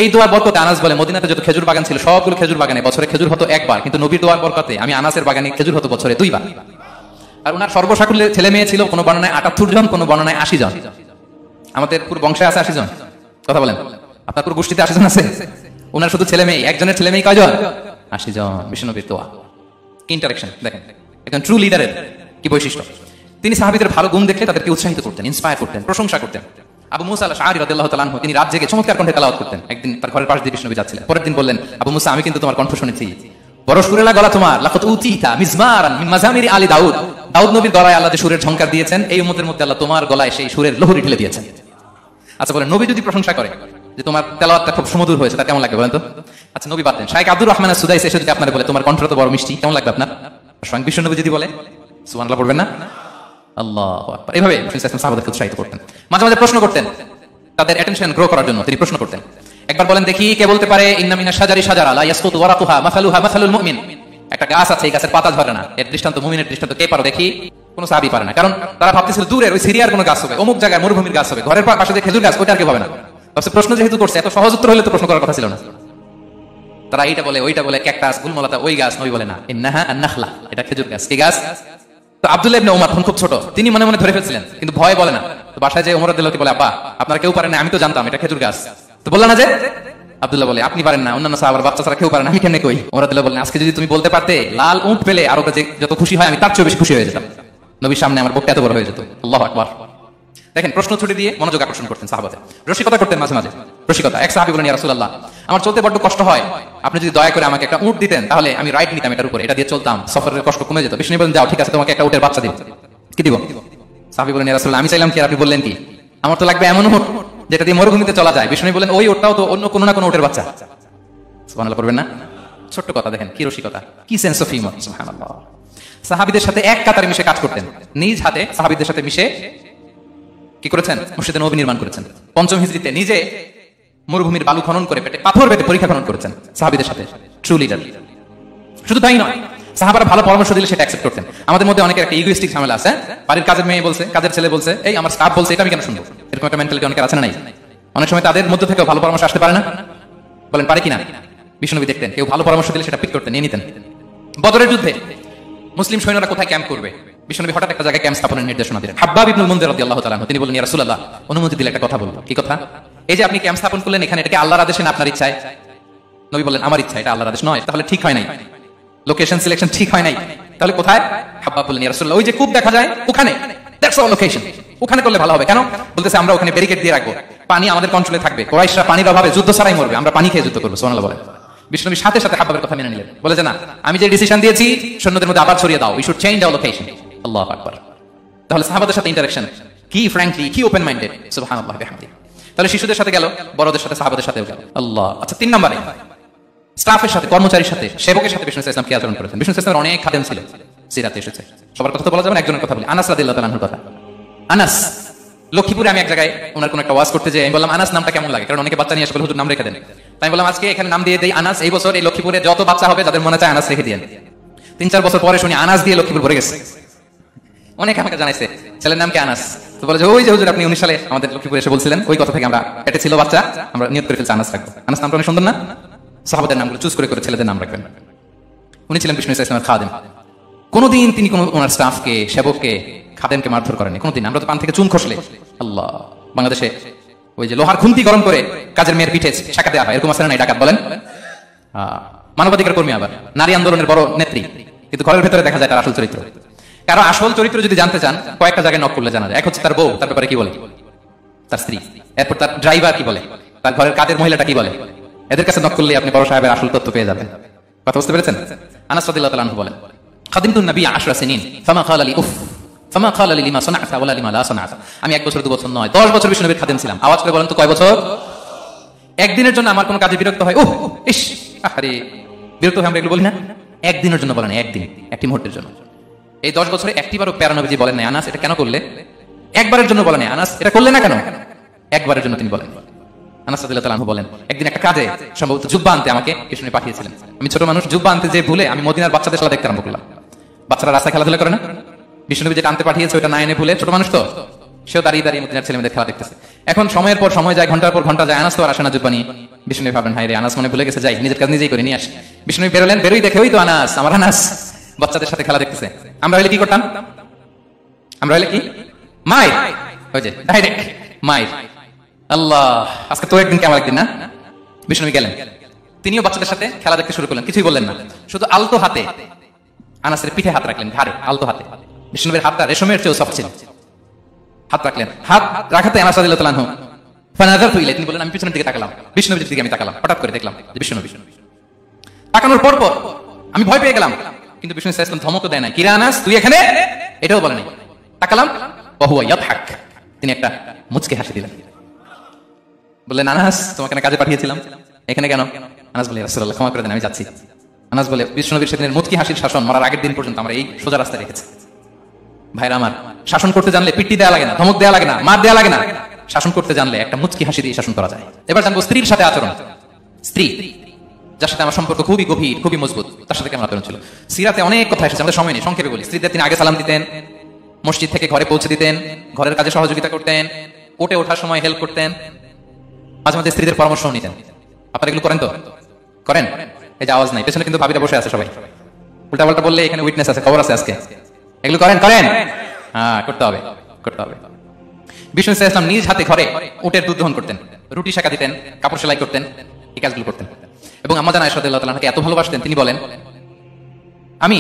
এই দোয়ার বরকতে আনাস বলে মদিনাতে যত খেজুর বাগান ছিল সবগুলো খেজুর বাগানে বছরে খেজুর হতো একবার, কিন্তু নবীর দোয়ার বরকতে আমি আনাসের বাগানে খেজুর হতো বছরে 2 বার। আর ওনার সর্বসাকুল্যে ছেলে মেয়ে ছিল, কোন বর্ণনায় 78 জন, কোন বর্ণনায় 80 জন। আমাদের পুরো বংশে আছে 80 জন, কথা বলেন, আপনার পুরো গোষ্ঠীতে 80 জন আছে? ওনার শুধু ছেলে মেয়ে, একজনের ছেলে মেয়ে কয়জন? 80 জন। বিষ্ণু নবীর দোয়া কি ইন্টারেকশন দেখেন, একজন ট্রু লিডারের কি বৈশিষ্ট্য। তিনি সাহাবীদের ভালো গুণ দেখলে তাদেরকে উৎসাহিত করতেন, ইন্সপায়ার করতেন, প্রশংসা করতেন। আবু মুসা আল-আশআরী রাদিয়াল্লাহু তাআলা আনহু তিনি রাত জেগে চমৎকার কণ্ঠে তেলাওয়াত করতেন। একদিন তার ঘরের পাশ দিয়ে বিষ্ণু নবী যাচ্ছিলেন, পরের দিন বললেন আবু মুসা আমি কিন্তু তোমার কণ্ঠ শুনেছি, বড় সুরেলা গলা তোমার, লাকাত উতিতা মিজমারান মিন মাজামিরি আলী দাউদ, দাউদ নবীর গলায় আল্লাহ যে সুরের ঝংকার দিয়েছেন, এই উম্মতের মধ্যে আল্লাহ তোমার গলায় সেই সুরের লহরী ঢেলে দিয়েছেন। আচ্ছা বলেন, নবী যদি প্রশংসা করে যে তোমার তেলাওয়াতটা খুব সুমধুর হয়েছে, তার কেমন লাগবে বলেন তো? আচ্ছা নবী বাদ দেন, শাইখ আব্দুর রহমান আস-সুদাইসি এসে যদি আপনার বলে তোমার কণ্ঠটা তো বড় মিষ্টি, কেমন লাগবে আপনার? স্বয়ং বিষ্ণু নবী যদি বলে সুবহানাল্লাহ পড়বেন না? আল্লাহু আকবার। এইভাবে সাহাবাদেরকে উৎসাহিত করতেন। মাঝে মাঝে প্রশ্ন করতেন, তাদের অ্যাটেনশন গ্রো করার জন্য তিনি প্রশ্ন করতেন। একবার বলেন দেখি কে বলতে পারে ইন্না মিনাশ শাজারি শাজারা লা ইয়াসকুতু ওয়ারাকুহা মাসালুহা মাসালুল মুমিন, একটা গাছ আছে এই গাছের পাতা ঝরে না, এর দৃষ্টান্ত মুমিনের দৃষ্টান্ত কে পারো দেখি? কোন সাহাবী পারে না, কারণ তারা ভাবতেছিল দূরের ওই সিরিয়ার কোন গাছ হবে, অমুক জায়গায় মরুভূমির গাছ হবে, ঘরের পাশে যে খেজুর গাছ ওইটা আর কেউ হবে না। ভাবছে প্রশ্ন যেহেতু করছে, এত সহজ উত্তর হলে তো প্রশ্ন করার কথা ছিল না। তারা এইটা বলে ওইটা বলে, ক্যাকটাস গুলমলতা ওই গাছ, নবী বলে না ইন্নাহা আন-নাখলা, এটা খেজুর গাছ। কি গাছ? তো আব্দুল্লাহ ইবনে উমর তখন খুব ছোট, তিনি মনে মনে ধরে ফেলছিলেন, কিন্তু ভয় বলে না। তো বাসায় যে ওমর রাদিয়াল্লাহু বলে আব্বা আপনারা কেউ পারেন না, আমি তো জানতাম এটা খেজুর গাছ, তো বললা না যে? আব্দুল্লাহ বলে আপনি পারেন না, অন্যান্য সাহাবার বাচ্চা ছাড়া কেউ পারে না, আমি কেমনে কই? ওমর রাদিয়াল্লাহু বলেন আজকে যদি তুমি বলতে পারতে লাল উট পেলে আরো যত খুশি হয় আমি তার চেয়ে বেশি খুশি হয়ে যেতাম, নবীর সামনে আমার বুকটা এত বড় হয়ে যেত। আল্লাহু আকবার। দেখেন প্রশ্ন ছুটে দিয়ে মনোযোগ আকর্ষণ করতেন সাহাবাদের, রসিকতা করতেন মাঝে মাঝে, রসিকতা। এক সাহাবী বলেন ইয়া রাসূলুল্লাহ আমার চলতে বড্ড কষ্ট হয়, আপনি যদি দয়া করে আমাকে একটা উট দিতেন তাহলে আমি রাইড নিতাম এটার উপরে, এটা দিয়ে চলতাম, সফরের কষ্ট কমে যেত। বিষ্ণু বলেন যাও ঠিক আছে, তোমাকে একটা উটের বাচ্চা দিব। কি দিব? সাহাবী বলেন ইয়া রাসূলুল্লাহ আমি চাইলাম কি, আর আপনি বললেন কি? আমার তো লাগবে এমন উট যেটা দিয়ে মরুভূমিতে চলা যায়। বিষ্ণু বলেন ওই উটটাও তো অন্য কোনো না কোনো উটের বাচ্চা। সুবহানাল্লাহ করবেন না? ছোট্ট কথা দেখেন কি রসিকতা, কি সেন্স অফ হিউমার। সুবহানাল্লাহ। সাহাবীদের সাথে এক কাতারে মিশে কাজ করতেন, নিজ হাতে সাহাবীদের সাথে মিশে কি করেছেন? মসজিদে নববী নির্মাণ করেছেন। ৫ম হিজরিতে নিজে মরুভূমির বালু খনন করে পেটে পাথর বেঁধে পরীক্ষা খনন করেছেন সাহাবীদের সাথে। True leader. শুধু তাই নয়, সাহাবারা ভালো পরামর্শ দিলে সেটা অ্যাকসেপ্ট করতেন। আমাদের মধ্যে অনেকের একটা ইগোইস্টিক ঝামেলা আছে, বাড়ির কাজের মেয়ে বলছে, কাজের ছেলে বলছে, এই আমার স্টাফ বলছে, এটা আমি কেন শুনবো? এরকম একটা মেন্টালিটি অনেকের আছে না? নাই? অনেক সময় তাদের মধ্যে থেকে ভালো পরামর্শ আসতে পারে না, বলেন পারে কিনা? বিষ্ণু দেখতেন কেউ ভালো পরামর্শ দিলে সেটা পিক করতেন, নিয়ে নিতেন। বদরের যুদ্ধে মুসলিম সৈন্যরা কোথায় ক্যাম্প করবে, বিষ্ণু হঠাৎ একটা জায়গায় ক্যাম্প স্থাপনের নির্দেশনা দিলেন। হাব্বাব ইবনুল মুনজির রাদিয়াল্লাহু তাআলা তিনি বললেন ইয়া রাসূলুল্লাহ অনুমতি দিলে একটা কথা বলবো। কি কথা? এই যে আপনি ক্যাম্প স্থাপন করলেন এখানে, এটা কি আল্লাহর আদেশে না আপনার ইচ্ছায়? নবী বললেন আমার ইচ্ছা, এটা আল্লাহর আদেশ নয়। তাহলে ঠিক হয় নাই, লোকেশন সিলেকশন ঠিক হয় নাই। তাহলে কোথায়? হাব্বাব বললেন ইয়া রাসূলুল্লাহ ওই যে কূপ দেখা যায় ওখানে, দ্যাটস আওয়ার লোকেশন, ওখানে করলে ভালো হবে। কেন? বলতেছে আমরা ওখানে ব্যারিকেড দিয়ে রাখবো, পানি আমাদের কন্ট্রোলে থাকবে, কুরাইশরা পানির অভাবে যুদ্ধ ছাড়াই মরবে, আমরা পানি খেয়ে যুদ্ধ করবো। সুবহানাল্লাহ বলেন। বিষ্ণু সাথে সাথে হাব্বাবের কথা মেনে নিলেন, বলে যে না আমি যে ডিসিশন দিয়েছি সৈন্যদের মধ্যে আবার ছড়িয়ে দাও, we should change our location. আল্লাহু আকবার। তাহলে সাহাবাদের সাথে ইন্টারেকশন কি ফ্র্যাঙ্কলি, কি ওপেন মাইন্ডেড। সুবহানাল্লাহ বিহামদিহি। তাহলে শিশুদের সাথে গেল, বড়দের সাথে সাহাবাদের সাথেও গেল। আল্লাহ। আচ্ছা 3 নম্বরে স্টাফের সাথে, কর্মচারীর সাথে, সেবকের সাথে বিষ্ণু ইসলাম কি আচরণ করেছেন? বিষ্ণু ইসলামের অনেক খাদেম ছিল, সিরাতে এসেছে। সবার কথা তো বলা যাবে না, একজনের কথা বলি, আনাস রাদিয়াল্লাহু তাআলা আনহুর কথা। আনাস লক্ষ্মীপুরে আমি এক জায়গায় ওনার কোন একটা ওয়াজ করতে যাই, আমি বললাম আনাস নামটা কেমন লাগে, কারণ অনেকে বাচ্চা নিয়ে আসে বলে হুজুর নাম রেখে দেন। তাই আমি বললাম আজকে এখানে নাম দিয়ে দেই আনাস, এই বছর এই লক্ষ্মীপুরে যত বাচ্চা হবে যাদের মনে চায় আনাস রেখে দিয়েন। 3-4 বছর পরে শুনি আনাস দিয়ে লক্ষ্মীপুর ভরে গেছে। অনেক আমাকে জানাইছে ছেলের নাম কি আনাস, তো বলে যে ওই যে হুজুর আপনি 19 সালে আমাদের লক্ষ্মীপুর এসে বলছিলেন, ওই কথা থেকে আমরা পেটে ছিল বাচ্চা, আমরা নিয়ত করে ফেলছি আনাস রাখবো। আনাস নামটা অনেক সুন্দর না? সাহাবাদের নামগুলো চুজ করে করে ছেলেদের নাম রাখবেন। উনি ছিলেন বিষ্ণু ইসলামের খাদেম। কোনোদিন তিনি কোন ওনার স্টাফকে, সেবককে, খাদেমকে মারধর করেনি কোনোদিন। আমরা তো পান থেকে চুন খসলে আল্লাহ, বাংলাদেশে ওই যে লোহার খুন্তি গরম করে কাজের মেয়ের পিঠে শাখা দেওয়া হয়, এরকম আছে না? ডাকাত বলেন, মানবাধিকার কর্মী, আবার নারী আন্দোলনের বড় নেত্রী, কিন্তু ঘরের ভেতরে দেখা যায় তার আসল চরিত্র। কারো আসল চরিত্র যদি জানতে চান কয়েকটা জায়গায় নক করলে জানা যায়। এক হচ্ছে তার বউ, তার ব্যাপারে কি বলে, তার স্ত্রী, এরপর তার ড্রাইভার কি বলে, তার ঘরের কাজের মহিলাটা কি বলে, এদের কাছে নক করলে আপনি বড় সাহেবের আসল তথ্য পেয়ে যাবেন। কথা বুঝতে পেরেছেন? আনাস রাদিয়াল্লাহু তাআলা আনহু বলেন, খাদিমতু নবী 10 সিনিন ফামা ক্বালা লি উফ ফামা ক্বালা লি লিমা সানা'তা ওয়ালা লিমা লা সানা'তা। আমি 1 বছর 2 বছর নয় 10 বছর বিষ্ণু নবীর খাদেম ছিলাম। আওয়াজ করে বলেন তো কয় বছর? একদিনের জন্য আমার কোনো কাজে বিরক্ত হয়, ওহ ইস আরে বিরক্ত হয়, আমরা এগুলো বলি না? একদিনের জন্য বলেন, একদিন, একটি মুহূর্তের জন্য। এই 10 বছরে একটিবারও প্যারা নবীজি বলেন না আনাস এটা কেন করলে? একবারের জন্য বলেন আনাস এটা করলে না কেন? একবারের জন্য তিনি বলেন। আনাস রাদিয়াল্লাহু তাআলা আনহু বলেন, একদিন একটা কাজে সম্ভবত জুব্বা আনতে আমাকে বিষ্ণু নবী পাঠিয়েছিলেন। আমি ছোট মানুষ, জুব্বা আনতে যে ভুলে আমি মদিনার বাচ্চাদের খেলা দেখতে আরম্ভ করলাম। বাচ্চারা রাস্তায় খেলাধুলা করে না? বিষ্ণু নবী যেটা আনতে পাঠিয়েছে ওটা না এনে ভুলে, ছোট মানুষ তো, সেও দাঁড়িয়ে দাঁড়িয়ে মদিনার ছেলেমেয়েদের খেলা দেখতেছে। এখন সময়ের পর সময় যায়, ঘন্টার পর ঘন্টা যায়, আনাস তো আর আসে না জুব্বা নিয়ে। বিষ্ণু নবী ভাবেন, হায় রে আনাস মনে ভুলে গেছে, যাই নিজের কাজ নিজেই করে নিয়ে আসি। বিষ্ণু নবী বেরোলেন, বেরোই দেখে ওই তো আনাস, আমার আনাস বাচ্চাদের সাথে খেলা দেখতেছে। আমরা হলে কি করতাম? আমরা হলে কি মাইর, ওই যে ডাইরেক্ট মাইর। আল্লাহ, আজকে তো একদিন কেমন একদিন না? বিষ্ণু নবী গেলেন, তিনিও বাচ্চাদের সাথে খেলা দেখতে শুরু করলেন, কিছুই বললেন না, শুধু আলতো হাতে আনাসের পিঠে হাত রাখলেন, ঘাড়ে আলতো হাতে। বিষ্ণু নবীর হাতটা রেশমের চেয়েও সফট ছিল। হাত রাখলেন, হাত রাখাতে আনাস রাদিয়াল্লাহু তাআলা আনহু ফানাযারতু ইলাইহি, তিনি বলেন আমি পিছনের দিকে তাকালাম, বিষ্ণু নবীর দিকে আমি তাকালাম, হঠাৎ করে দেখলাম যে বিষ্ণু নবী। তাকানোর পর পর আমি ভয় পেয়ে গেলাম, কিন্তু বিষ্ণু সাল্লাল্লাহু আলাইহি ওয়াসাল্লাম ধমকও দেয় না, কিরা আনাস তুই এখানে, এটাও বলে নাই। তাকালাম, ওয়া হুয়া ইয়াদহাক, তিনি একটা মুচকি হাসি দিলেন, বললেন আনাস তোমাকে না কাজে পাঠিয়েছিলাম, এখানে কেন? আনাস বলে রাসূলুল্লাহ ক্ষমা করে দেন, আমি যাচ্ছি। আনাস বলে বিষ্ণু নবীর সেদিনের মুচকি হাসির শাসন মরার আগের দিন পর্যন্ত আমরা এই সোজা রাস্তায় রেখেছি। ভাইরা আমার, শাসন করতে জানলে পিট্টি দেয়া লাগে না, ধমক দেয়া লাগে না, মার দেয়া লাগে না, শাসন করতে জানলে একটা মুচকি হাসি দিয়ে শাসন করা যায়। এবার জানবো স্ত্রীর সাথে আচরণ। স্ত্রী যার সাথে আমার সম্পর্ক খুবই গভীর, খুবই মজবুত, তার সাথে কেমন আচরণ ছিল? সিরাতে অনেক কথা এসেছে, আমাদের সময় নেই, সংক্ষেপে বলি। স্ত্রীদের তিনি আগে সালাম দিতেন, মসজিদ থেকে ঘরে পৌঁছে দিতেন, ঘরের কাজে সহযোগিতা করতেন, ওঠে ওঠার সময় হেল্প করতেন, মাঝে মাঝে স্ত্রীদের পরামর্শ নিতেন। আপনারা এগুলো করেন তো? করেন? এই যে আওয়াজ নাই, পেছনে কিন্তু ভাবিরা বসে আছে সবাই, উল্টা পাল্টা বললে এখানে উইটনেস আছে, খবর আছে আজকে। এগুলো করেন? করেন? হ্যাঁ, করতে হবে, করতে হবে। বিষ্ণু সাল্লাল্লাহু আলাইহি ওয়াসাল্লাম নিজ হাতে ঘরে উটের দুধ দহন করতেন, রুটি সেঁকা দিতেন, কাপড় সেলাই করতেন, এই কাজগুলো করতেন। এবং আম্মা জানা আয়েশা রাদিয়াল্লাহু তাআলাকে এত ভালোবাসতেন, তিনি বলেন আমি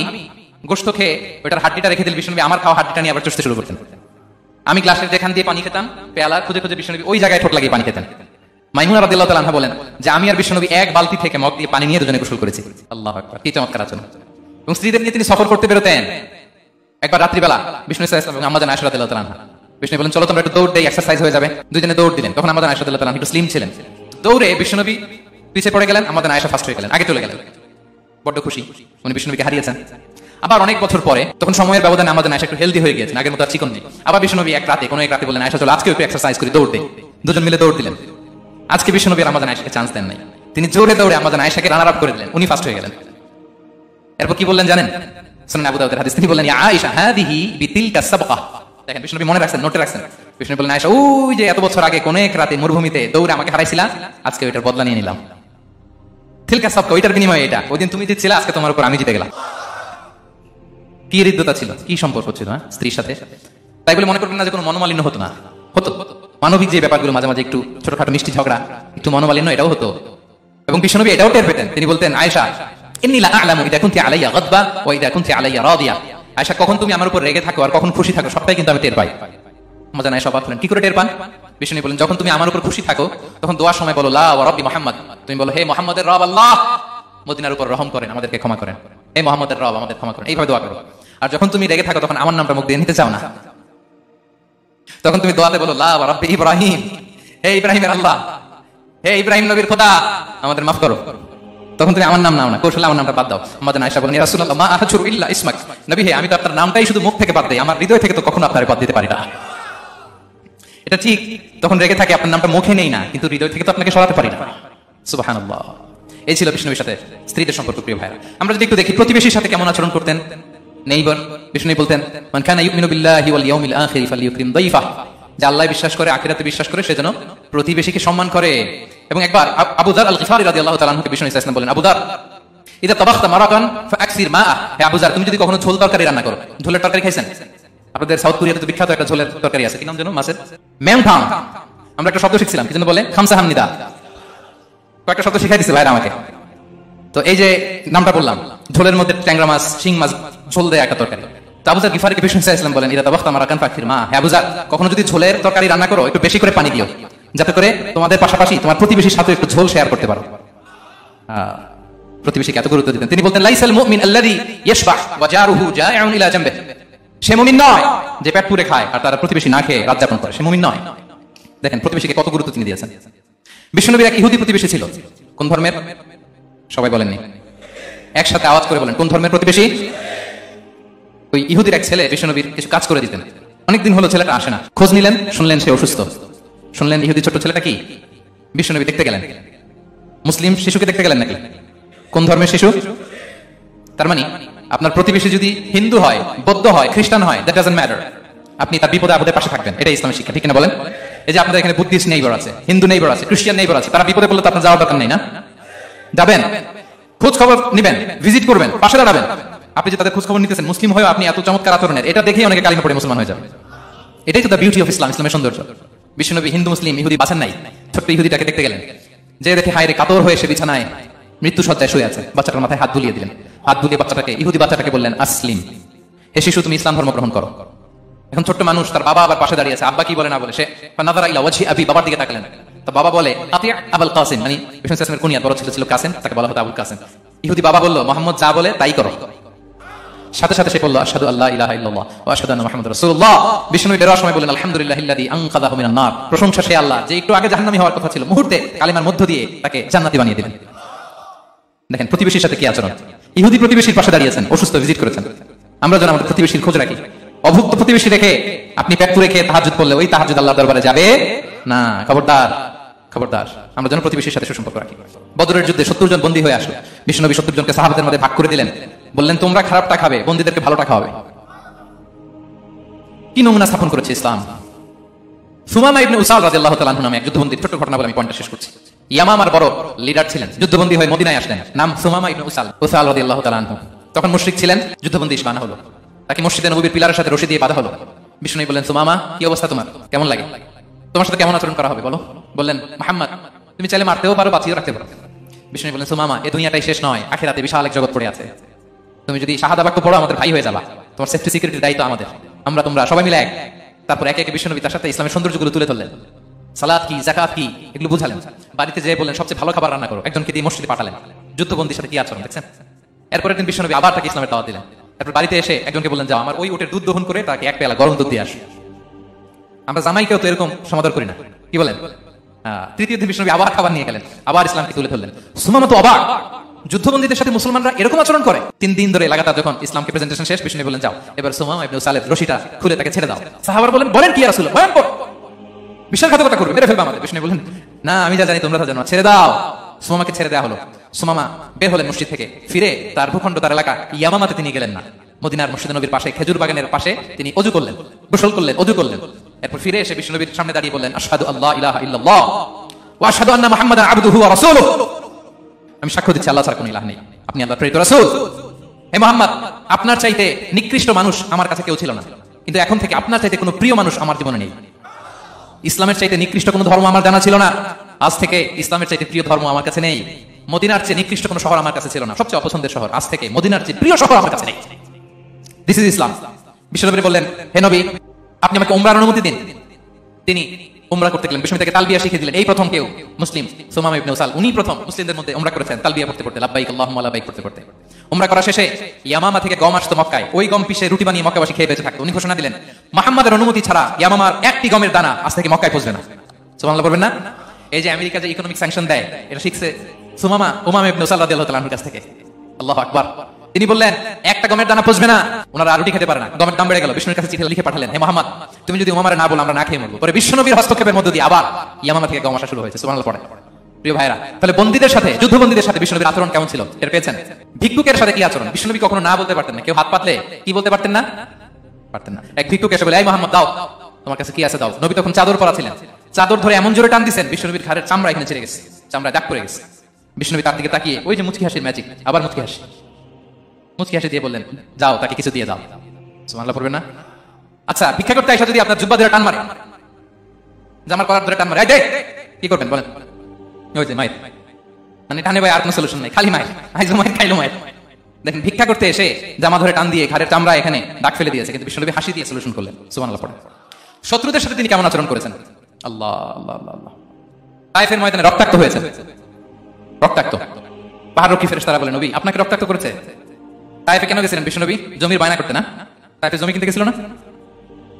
গোশত খেয়ে ওটার হাড্ডিটা রেখে দিলে বিষ্ণু নবী আমার খাওয়া হাড্ডিটা নিয়ে আবার চুষতে শুরু করতেন। আমি গ্লাসের যেখান দিয়ে পানি খেতাম, পেয়ালা খুঁজে খুঁজে বিষ্ণু নবী ওই জায়গায় ঠোঁট লাগিয়ে পানি খেতেন। মাইমুনা রাদিয়াল্লাহু তাআলা আনহা বলেন যে আমি আর বিষ্ণু নবী এক বালতি থেকে মগ দিয়ে পানি নিয়ে দুজনে গোসল করেছি। আল্লাহু আকবার, কি চমৎকার আচরণ। এবং স্ত্রীদের নিয়ে তিনি সফর করতে বেরোতেন। একবার রাত্রিবেলা বিষ্ণু সাল্লাল্লাহু আলাইহি ওয়াসাল্লাম এবং আম্মা জানা আয়েশা রাদিয়াল্লাহু তাআলা আনহা, বিষ্ণু বলেন চলো তোমরা একটু দৌড় দেই, এক্সারসাইজ হয়ে যাবে। দুজনে দৌড় দিলেন। তখন আম্মা জানা আয়েশা রাদিয়াল্লাহু তাআলা একটু স্লিম ছিলেন। দৌড়ে বিষ্ণু নবী পিছে পড়ে গেলেন, আম্মা জানা আয়েশা ফার্স্ট হয়ে গেলেন, আগে চলে গেলেন। বড্ড খুশি, উনি বিষ্ণু নবীকে হারিয়েছেন। আবার অনেক বছর পরে, তখন সময়ের ব্যবধানে আম্মা জানা আয়েশা একটু হেলদি হয়ে গিয়েছেন, আগের মতো আর চিকন নেই। আবার বিষ্ণু নবী এক রাতে বলেন আয়েশা চলো আজকে একটু এক্সারসাইজ করি, দৌড় দেই। দুজন মিলে দৌড় দিলেন। আজকে বিষ্ণু নবী আম্মা জানা আয়েশাকে চান্স দেন নাই, তিনি জোরে দৌড়ে আম্মা জানা আয়েশাকে রানার আপ করে দিলেন, উনি ফার্স্ট হয়ে গেলেন। এরপর কি বললেন জানেন? সুনান আবু দাউদের হাদিস, তিনি বললেন ইয়া আয়েশা হাদিহি বিতিলকা সাবকা। দেখেন বিষ্ণু নবী মনে রাখছেন, নোটে রাখছেন। বিষ্ণু বললেন আয়েশা ওই যে এত বছর আগে কোন এক রাতে মরুভূমিতে দৌড়ে আমাকে হারাইছিলা, আজকে ওইটার বদলা নিয়ে নিলাম। তিলকা সাবকা, ওইটার বিনিময়ে এটা, ওই দিন তুমি জিতছিলা, আজকে তোমার উপর আমি জিতে গেলাম। কি হৃদ্যতা ছিল, কি সম্পর্ক ছিল স্ত্রীর সাথে। তাই বলে মনে করবেন না যে কোনো মনোমালিন্য হতো না, হতো। মানবিক যে ব্যাপারগুলো মাঝে মাঝে একটু ছোটখাটো মিষ্টি ঝগড়া, একটু মনোমালিন্য, এটাও হতো। এবং বিষ্ণু নবী এটাও টের পেতেন, তিনি বলতেন আয়েশা ইন্নী লা আ'লামু ইযা কুনতি আলাইয়া গাদবা ওয়া ইযা কুনতি আলাইয়া রাদিয়া। আয়েশা কখন তুমি আমার উপর রেগে থাকো আর কখন খুশি থাকো সবটাই কিন্তু আমি টের পাই। আম্মা জানা আয়েশা অবাক হলেন, কি করে টের পান? বিষ্ণু নবী বলেন যখন তুমি আমার উপর খুশি থাকো তখন দোয়ার সময় বলো লা ওয়া রাব্বি মুহাম্মদ, তুমি বলো হে মুহাম্মদের রব আল্লাহ মদিনার উপর রহম করেন, আমাদেরকে ক্ষমা করেন, হে মুহাম্মদের রব আমাদের ক্ষমা করেন, এইভাবে দোয়া করো। আর যখন তুমি রেগে থাকো তখন আমার নামটা মুখ দিয়ে নিতে চাও না, তখন তুমি দোয়াতে বলো লা ওয়া রাব্বি ইব্রাহিম, হে ইব্রাহিমের আল্লাহ, হে ইব্রাহিম নবীর খোদা আমাদের মাফ করো। তখন তুমি আমার নাম নাও না, কৌশলে আমার নামটা বাদ দাও। আমাদের আয়েশা বলেন ইয়া রাসূলুল্লাহ মা আহজুরু ইল্লা ইসমাক, নবী হে আমি তো আপনার নামটাই শুধু মুখ থেকে বাদ দেই, আমার হৃদয় থেকে তো কখনো আপনারে বাদ দিতে পারি না। এটা ঠিক, তখন রেগে থাকে আপনার নামটা মুখে নেই না, কিন্তু হৃদয় থেকে তো আপনাকে সরাতে পারি না। সুবহানাল্লাহ। এই ছিল বিষ্ণুবীর সাথে স্ত্রীদের সম্পর্ক। প্রিয় ভাইরা, আমরা যদি একটু দেখি প্রতিবেশীর সাথে কেমন আচরণ করতেন নেইবার। বিষ্ণু বলতেন, মান কানা ইউমিনু বিল্লাহি ওয়াল ইয়াউমিল আখির ফালইউকরিম দাইফা, যে আল্লাহ বিশ্বাস করে, আখিরাতে বিশ্বাস করে, সে যেন প্রতিবেশীকে সম্মান করে। এবং একবার আবু যার আল গিফারি রাদিয়াল্লাহু তাআলা আনহুকে বিষ্ণু ইসলাম বলেন, আবু যার ইদা তাবাখতা মারাকান ফাআকসির মাআ, হে আবু যার, তুমি যদি কখনো ঝোল তরকারি রান্না করো, ঝোলের তরকারি খাইছেন? আপনাদের সাউথ কোরিয়াতে তো বিখ্যাত একটা ঝোলের তরকারি আছে, কি নাম যেন, মাছের ম্যাংথাং। আমরা একটা শব্দ শিখছিলাম, কি যেন বলে, খামসা হামনিদা। কয়েকটা শব্দ শিখাই দিচ্ছে ভাইরা আমাকে। তো এই যে নামটা বললাম, ঝোলের মধ্যে ট্যাংরা মাছ, শিং মাছ ঝোল দেয় একটা তরকারি। তো আবু যার গিফারিকে বিষ্ণু ইসলাম বলেন, ইদা তাবাখতা মারাকান ফাআকসির মাআ, হে আবু যার, কখনো যদি ঝোলের তরকারি রান্না করো, একটু বেশি করে পানি দিও, যাতে করে তোমাদের পাশাপাশি তোমার প্রতিবেশীর সাথে একটু ঝোল শেয়ার করতে পারো। প্রতিবেশীকে এত গুরুত্ব দিতেন। তিনি বলতেন, লাইসাল মুমিন আল্লাযী ইয়াশবাহ ওয়া জারুহু জাইউন ইলা জামবিহি, সে মুমিন নয় যে পেট পুরে খায় আর তার প্রতিবেশী না খেয়ে রাত যাপন করে, সে মুমিন নয়। দেখেন প্রতিবেশীকে কত গুরুত্ব তিনি দিয়েছেন। বিষ্ণুনবীর এক ইহুদি প্রতিবেশী ছিল। কোন ধর্মের? সবাই বলেননি, একসাথে আওয়াজ করে বলেন, কোন ধর্মের প্রতিবেশী? ওই ইহুদির এক ছেলে বিষ্ণুনবীর কিছু কাজ করে দিতেন। অনেকদিন হলো ছেলেটা আসে না, খোঁজ নিলেন, শুনলেন সে অসুস্থ। শুনলেন ইহুদি ছোট ছেলেটা কি? বিষ্ণুনবী দেখতে গেলেন। মুসলিম শিশুকে দেখতে গেলেন নাকি? কোন ধর্মের শিশু? তার মানে আপনার প্রতিবেশী যদি হিন্দু হয়, বৌদ্ধ হয়, খ্রিস্টান হয়, দ্যাট ডাজন্ট ম্যাটার, আপনি তার বিপদে আপদে পাশে থাকবেন। এটা ইসলামের শিক্ষা, ঠিক না বলেন? এই যে আপনাদের এখানে বুদ্ধিস্ট নেইবার আছে, হিন্দু নেইবার আছে, খ্রিস্টান নেইবার আছে, তারা বিপদে পড়লে তো আপনার যাওয়ার দরকার নেই না? যাবেন, খোঁজ খবর নিবেন, ভিজিট করবেন, পাশে দাঁড়াবেন। আপনি যে তাদের খোঁজ খবর নিতেছেন, মুসলিম হয়েও আপনি এত চমৎকার আচরণের, এটা দেখেই অনেকে কালিমা পড়ে মুসলমান হয়ে যাবে। এটাই তো দ্য বিউটি অফ ইসলাম, ইসলামের সৌন্দর্য। বিশ্বনবী হিন্দু মুসলিম ইহুদি বাছেন নাই, ছোট্ট ইহুদিটাকে দেখতে গেলেন, যে দেখে হায়রে কাতর হয়ে সে বিছানায় মৃত্যু সজ্জায় শুয়ে আছে। বাচ্চাটার মাথায় হাত বুলিয়ে দিলেন। হাত বুলিয়ে বাচ্চাটাকে, ইহুদি বাচ্চাটাকে বললেন, আসলিম, হে শিশু তুমি ইসলাম ধর্ম গ্রহণ করো। এখন ছোট্ট মানুষ, তার বাবা আবার পাশে দাঁড়িয়ে আছে, আব্বা কি বলে না বলে, সে নাযারা ইলা ওয়াজহি আবি, বাবার দিকে তাকালেন। তো বাবা বলে, আতি আবুল কাসিম, মানে বিষ্ণু ইসলামের কুনিয়াত বড় ছিল কাসিম, তাকে বলা হতো আবুল কাসিম। ইহুদি বাবা বলল, মুহাম্মদ যা বলে তাই করো। সাথে সাথে সে বলল, আশহাদু আল্লা ইলাহা ইল্লাল্লাহ ওয়া আশহাদু আন্না মুহাম্মাদুর রাসূলুল্লাহ। বিষ্ণু বের হওয়ার সময় বললেন, আলহামদুলিল্লাহিল্লাযী আনকাযাহু মিনান নার, প্রশংসা সেই আল্লাহ যে একটু আগে জাহান্নামী হওয়ার কথা ছিল, মুহূর্তে কালিমার মধ্য দিয়ে তাকে জান্নাতি বানিয়ে দিলেন। দেখেন প্রতিবেশীর সাথে কি আচরণ। ইহুদি প্রতিবেশীর পাশে দাঁড়িয়েছেন, অসুস্থ, ভিজিট করেছেন। আমরা যেন আমাদের প্রতিবেশীর খোঁজ রাখি। অভুক্ত প্রতিবেশী রেখে আপনি পেট পুরে খেয়ে তাহাজ্জুদ পড়লে ওই তাহাজ্জুদ আল্লাহর দরবারে যাবে না। খবরদার, খবরদার, আমরা যেন প্রতিবেশীর সাথে সুসম্পর্ক রাখি। বদরের যুদ্ধে 70 জন বন্দী হয়ে আসলো। বিষ্ণুনবী 70 জনকে সাহাবাদের মধ্যে ভাগ করে দিলেন, বললেন তোমরা খারাপটা খাবে, বন্দীদেরকে ভালোটা খাওয়াবে। কি নমুনা স্থাপন করেছে ইসলাম। সুমামা ইবনে উসাল রাদিয়াল্লাহু তাআলা আনহু নামে এক যুদ্ধবন্দী, ছোট ঘটনা বলে আমি পয়েন্টটা শেষ করছি। ইয়ামামার বড় লিডার ছিলেন, যুদ্ধবন্দী হয়ে মদিনায় আসলেন, নাম সুমামা ইবনে উসাল রাদিয়াল্লাহু তাআলা আনহু। তখন মুশরিক ছিলেন, যুদ্ধবন্দী বানা হলো, তাকে মসজিদে নববীর পিলারের সাথে রশি দিয়ে বাঁধা হলো। বিষ্ণু বললেন, সুমামা কি অবস্থা তোমার, কেমন লাগে, তোমার সাথে কেমন আচরণ করা হবে বলো। বললেন, মুহাম্মদ তুমি চাইলে মারতেও পারো, বাঁচিয়েও রাখতে পারো। বিষ্ণু বললেন, সুমামা এই দুনিয়াটাই শেষ নয়, আখিরাতে বিশাল এক জগৎ পড়ে আছে। তুমি যদি শাহাদা বাক্য পড়ো আমাদের ভাই হয়ে যাবা, তোমার সেফটি সিকিউরিটির দায়িত্ব আমাদের, আমরা তোমরা সবাই মিলে এক। তারপর একে একে বিষ্ণু তার সাথে ইসলামের সৌন্দর্যগুলো তুলে ধরলেন। সালাত কি, যাকাত কি, এগুলো বুঝালেন। বাড়িতে যেয়ে বললেন সবচেয়ে ভালো খাবার রান্না করো, একজনকে দিয়ে মসজিদে পাঠালেন। যুদ্ধবন্দীর সাথে কি আচরণ দেখছেন। এরপরের দিন বিষ্ণু আবার তাকে ইসলামের দাওয়াত দিলেন। তারপর বাড়িতে এসে একজনকে বললেন, যাও আমার ওই উটের দুধ দহন করে তাকে এক পেয়ালা গরম দুধ দিয়ে আসো। আমরা জামাইকেও তো এরকম সমাদর করি না, কি বলেন। তৃতীয় দিন বিষ্ণু আবার খাবার নিয়ে গেলেন, আবার ইসলামকে তুলে ধরলেন। সুমামা তো অবাক, যুদ্ধবন্দীদের সাথে মুসলমানরা এরকম আচরণ করে। 3 দিন ধরে লাগাতার যখন ইসলামকে প্রেজেন্টেশন শেষ, বিষ্ণু বললেন, যাও এবার সুমামা ইবনে উসালের রশিটা খুলে তাকে ছেড়ে দাও। সাহাবারা বলেন, বলেন কি ইয়া রাসূলুল্লাহ, বয়ান কর, বিশ্বাসঘাতকতা করবে, মেরে ফেলবে আমাদের। বিষ্ণু বললেন, না আমি যা জানি তোমরা তা জানো, ছেড়ে দাও। সুমামাকে ছেড়ে দেওয়া হলো। সুমামা বের হলেন মসজিদ থেকে, ফিরে তার ভূখণ্ড, তার এলাকা ইয়ামামাতে তিনি গেলেন না। মদিনার মসজিদ নবীর পাশে খেজুর বাগানের পাশে তিনি ওযু করলেন, গোসল করলেন, ওযু করলেন। এরপর ফিরে এসে বিষ্ণু নবীর সামনে দাঁড়িয়ে বললেন, আশহাদু আল্লা ইলাহা ইল্লাল্লাহ ওয়া আশহাদু আন্না মুহাম্মাদান আবদুহু ওয়া রাসূলুহু, আমি সাক্ষ্য দিচ্ছি আল্লাহ ছাড়া কোনো ইলাহ নেই, আপনি আল্লাহর প্রেরিত রাসূল। হে মুহাম্মদ, আপনার চাইতে নিকৃষ্ট মানুষ আমার কাছে কেউ ছিল না, কিন্তু এখন থেকে আপনার চাইতে কোনো প্রিয় মানুষ আমার জীবনে নেই। ইসলামের চাইতে নিকৃষ্ট কোনো ধর্ম আমার জানা ছিল না, আজ থেকে ইসলামের চাইতে প্রিয় ধর্ম আমার কাছে নেই। মদিনার চেয়ে নিকৃষ্ট কোনো শহর আমার কাছে ছিল না, সবচেয়ে অপছন্দের শহর, আজ থেকে মদিনার চেয়ে প্রিয় শহর আমার কাছে নেই। দিস ইজ ইসলাম। বিশ্বনবী বললেন, হে নবী আপনি আমাকে উমরার অনুমতি দিন। তিনি উমরা করতে গেলেন, বিষ্ণু তাকে তালবিয়া শিখিয়ে দিলেন। এই প্রথম কেউ মুসলিম সুমামা ইবনে উসাল, উনি প্রথম মুসলিমদের মধ্যে উমরা করেছেন তালবিয়া পড়তে পড়তে, লাব্বাইক আল্লাহুম্মা লাব্বাইক করতে করতে। উমরা করা শেষে ইয়ামামা থেকে গম আসতো মক্কায়, ওই গম পিষে রুটি বানিয়ে মক্কাবাসী খেয়ে বেঁচে থাকতো। উনি ঘোষণা দিলেন, মুহাম্মাদের অনুমতি ছাড়া ইয়ামামার একটি গমের দানা আজ থেকে মক্কায় পৌঁছবে না। সুবহানাল্লাহ বলবেন না। এই যে আমেরিকা যে ইকোনমিক স্যাংশন দেয়, এটা শিখছে উমামা ইবনে উসাল রাদিয়াল্লাহু তাআলা আনহুর কাছ থেকে। আল্লাহু আকবার। তিনি বললেন, একটা গমের দানা পচবে না, ওনারা রুটি খেতে পারে না, গমের দাম বেড়ে গেল। বিষ্ণুর কাছে চিঠি লিখে পাঠালেন, হে মুহাম্মদ তুমি যদি উমামারে না বলো আমরা না খেয়ে মরবো। পরে বিষ্ণুনবীর হস্তক্ষেপের মধ্য দিয়ে আবার ইয়ামামা থেকে গম আসা শুরু হয়েছে। সুবহানাল্লাহ পড়ে। প্রিয় ভাইরা, তাহলে বন্দীদের সাথে, যুদ্ধবন্দীদের সাথে বিশ্বনবীর আচরণ কেমন ছিল এর পেয়েছেন? ভিক্ষুকের সাথে কি আচরণ? বিশ্বনবী কখনো না বলতে পারতেন না। কেউ হাত পাতলে কি বলতে পারতেন না? পারতেন না। এক ভিক্ষুক এসে বলে, এই মোহাম্মদ দাও, তোমার কাছে কি আছে দাও। নবী তখন চাদর পরা ছিলেন, চাদর ধরে এমন জোরে টান দিচ্ছেন বিশ্বনবীর ঘাড়ের চামড়া এখানে ছিঁড়ে গেছে, চামড়া দাগ পড়ে গেছে। বিশ্বনবী তার দিকে তাকিয়ে, ওই যে মুচকি হাসির ম্যাজিক, আবার মুচকি হাসি দিয়ে বললেন, যাও তাকে কিছু দিয়ে যাও। সুবহানাল্লাহ পড়বেন না? আচ্ছা, ভিক্ষা করতে আইসা যদি আপনার জুব্বা ধরে টান মারে, জামার কলার ধরে টান মারে, এই দে, কি করবেন বলেন? ওই যে মায়ের, মানে টানে ভাই আর কোনো সলিউশন নেই, খালি মায়ের, আইজো মায়ের খাইলো মায়ের। দেখেন ভিক্ষা করতে এসে জামা ধরে টান দিয়ে ঘাড়ের চামড়া এখানে দাগ ফেলে দিয়েছে, কিন্তু বিশ্বনবী হাসি দিয়ে সলিউশন করলেন। সুবহানাল্লাহ পড়েন। শত্রুদের সাথে তিনি কেমন আচরণ করেছেন? আল্লাহ আল্লাহ আল্লাহ। তায়েফের ময়দানে রক্তাক্ত হয়েছে, রক্তাক্ত। পাহাড়রক্ষী ফেরেশতারা বলে, নবী আপনাকে রক্তাক্ত করেছে? তায়েফে কেন গেছিলেন বিশ্বনবী? জমির বায়না করতে না? তায়েফে জমি কিনতে গেছিল না?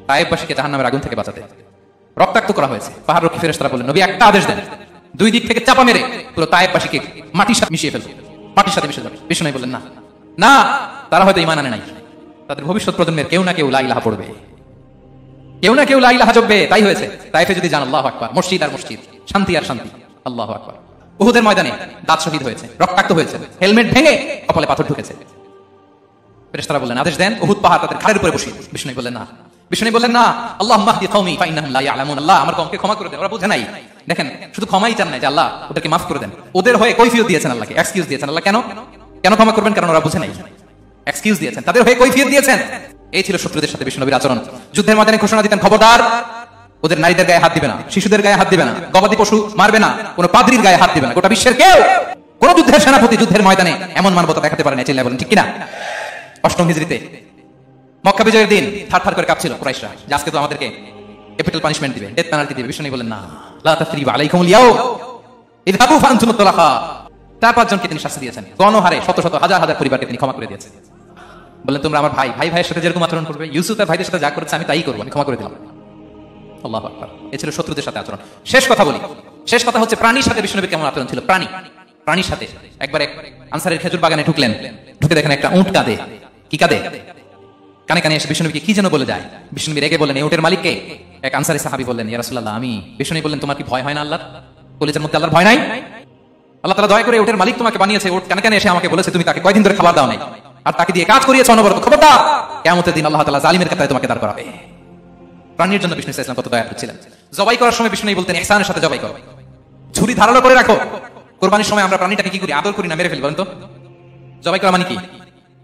তায়েফবাসীকে জাহান্নামের আগুন থেকে বাঁচাতে রক্তাক্ত করা হয়েছে। পাহাড়রক্ষী ফেরেশতারা বললেন, নবী একটা আদেশ দেন, দুই দিক থেকে চাপা মেরে পুরো তায়েফবাসীকে মাটির সাথে মিশিয়ে ফেলবে, মাটির সাথে মিশে যাবে। বিশ্বনবী বললেন, না না, তারা হয়তো ঈমান আনে নাই, তাদের ভবিষ্যৎ প্রজন্মের কেউ না কেউ লা ইলাহা পড়বে, কেউ না কেউ লা ইলাহা জপবে। তাই হয়েছে। তায়েফে যদি জান, আল্লাহু আকবার, মসজিদ আর মসজিদ, শান্তি আর শান্তি, আল্লাহু আকবার। উহুদের ময়দানে দাঁত শহীদ হয়েছে, রক্তাক্ত হয়েছে, হেলমেট ভেঙে কপালে পাথর ঢুকেছে। ফেরেশতারা বললেন, আদেশ দেন উহুদ পাহাড় তাদের ঘাড়ের উপরে বসিয়ে। বিষ্ণু বললেন, না। বিষ্ণু বললেন, না, আল্লাহুম্মা হদি কওমি ফাইন্নাহুম লা ইয়ালামুন, আল্লাহ আমার কওমকে ক্ষমা করে দেন, ওরা বুঝে নাই। দেখেন, শুধু ক্ষমাই চান নাই যে আল্লাহ ওদেরকে মাফ করে দেন, ওদের হয়ে কৈফিয়ত দিয়েছেন আল্লাহকে, এক্সকিউজ দিয়েছেন। আল্লাহ কেন কেন ক্ষমা করবেন? কারণ ওরা বুঝে নাই, এক্সকিউজ দিয়েছেন, তাদের হয়ে কৈফিয়ত দিয়েছেন। এই ছিল শত্রুদের সাথে বিষ্ণু নবীর আচরণ। যুদ্ধের ময়দানে ঘোষণা দিতেন, খবরদার ওদের নারীদের গায়ে হাত দিবে না, শিশুদের গায়ে হাত দিবে না, গবাদি পশু মারবে না, কোন পাদ্রীর গায়ে হাত দিবে না। গোটা বিশ্বের কেউ, কোন যুদ্ধের সেনাপতি যুদ্ধের ময়দানে এমন মানবতা দেখাতে পারে না। চিল্লায় বলেন ঠিক কিনা? অষ্টম হিজরিতে মক্কা বিজয়ের দিন থারথার করে কাঁপছিল কুরাইশরা, যে আজকে তো আমাদেরকে ক্যাপিটাল পানিশমেন্ট দিবে, ডেথ পেনাল্টি দিবে। বিষ্ণু বলেন, না, লা তাসরিবা আলাইকুমুল ইয়াউম ইযহাবু ফাআনতুমুত তুলাকা। 4-5 জনকে তিনি শাস্তি দিয়েছেন, গণহারে শত শত হাজার হাজার পরিবারকে তিনি ক্ষমা করে দিয়েছেন। বললেন, তোমরা আমার ভাই, ভাই ভাইয়ের সাথে যেরকম আচরণ করবে, ইউসুফ তার ভাইদের সাথে যা করেছে আমি তাই করবো, আমি ক্ষমা করে দিলাম। আল্লাহু আকবার। এ ছিল শত্রুদের সাথে আচরণ। শেষ কথা বলি, শেষ কথা হচ্ছে প্রাণীর সাথে বিষ্ণুনবীর কেমন আচরণ ছিল। প্রাণীর সাথে একবার এক আনসারের খেজুর বাগানে ঢুকলেন, ঢুকে দেখেন একটা উট কাঁদে। কি কাঁদে? কানে কানে এসে বিষ্ণুনবীকে কি যেন বলে যায়। বিষ্ণুনবী রেগে বললেন, এই উটের মালিককে? এক আনসারী সাহাবী বললেন, ইয়া রাসূলুল্লাহ আমি। বিষ্ণুনবী বললেন, তোমার কি ভয় হয় না আল্লাহর? কলিজার মধ্যে আল্লাহর ভয় নাই? আল্লাহ তাআলা দয়া করে উটের মালিক তোমাকে বানিয়েছে, উট কানে কানে এসে আমাকে বলেছে তুমি তাকে কয়দিন ধরে খাবার দাও নাই, আর তাকে দিয়ে কাজ করিয়েছে অনবরত। খবরদার, কিয়ামতের দিন আল্লাহ তাআলা জালিমের কাতারে তোমাকে দাঁড় করাবে। প্রাণীর জন্য বিষ্ণু ইসলাম কত দয়ালু ছিলেন। জবাই করার সময় বিষ্ণু বলতেন, ইহসানের সাথে জবাই করো, ছুরি ধারালো করে রাখো। কুরবানির সময় আমরা প্রাণীটাকে কি করি? আদর করি না, মেরে ফেলি। বলেন তো, জবাই করা মানে কি?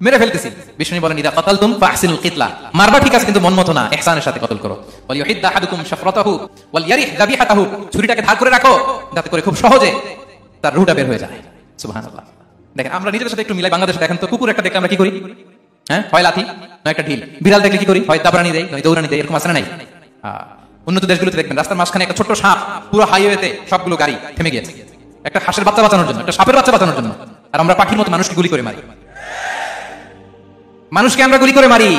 মেরে ফেলতেছি। বিষ্ণু বলেন, ইদা কাতালতুম ফাহসিনুল কিতলা, মারবা ঠিক আছে কিন্তু মন মতো না, ইহসানের সাথে কতল করো। ওয়াল ইউহিদ আহাদুকুম শাফরাতাহু ওয়াল ইয়ারিহ যাবিহাতাহু, ছুরিটাকে ধার করে রাখো যাতে করে খুব সহজে তার রুহটা বের হয়ে যায়। সুবহানাল্লাহ। দেখেন, আমরা নিজেদের সাথে একটু মিলাই। বাংলাদেশে দেখেন তো, কুকুর একটা দেখলে আমরা কি করি? হ্যাঁ, হয় লাথি নয় একটা ঢিল। বিড়াল দেখলে কি করি? হয় দাবরানি দেয় নয় দৌড়ানি দেয়। এরকম আছে না নাই? উন্নত দেশগুলোতে দেখবেন রাস্তার মাঝখানে একটা ছোট্ট সাপ, পুরো হাইওয়েতে সবগুলো গাড়ি থেমে গিয়েছে একটা হাঁসের বাচ্চা বাঁচানোর জন্য, একটা সাপের বাচ্চা বাঁচানোর জন্য। আর আমরা পাখির মতো মানুষকে গুলি করে মারি। মানুষকে আমরা গুলি করে মারি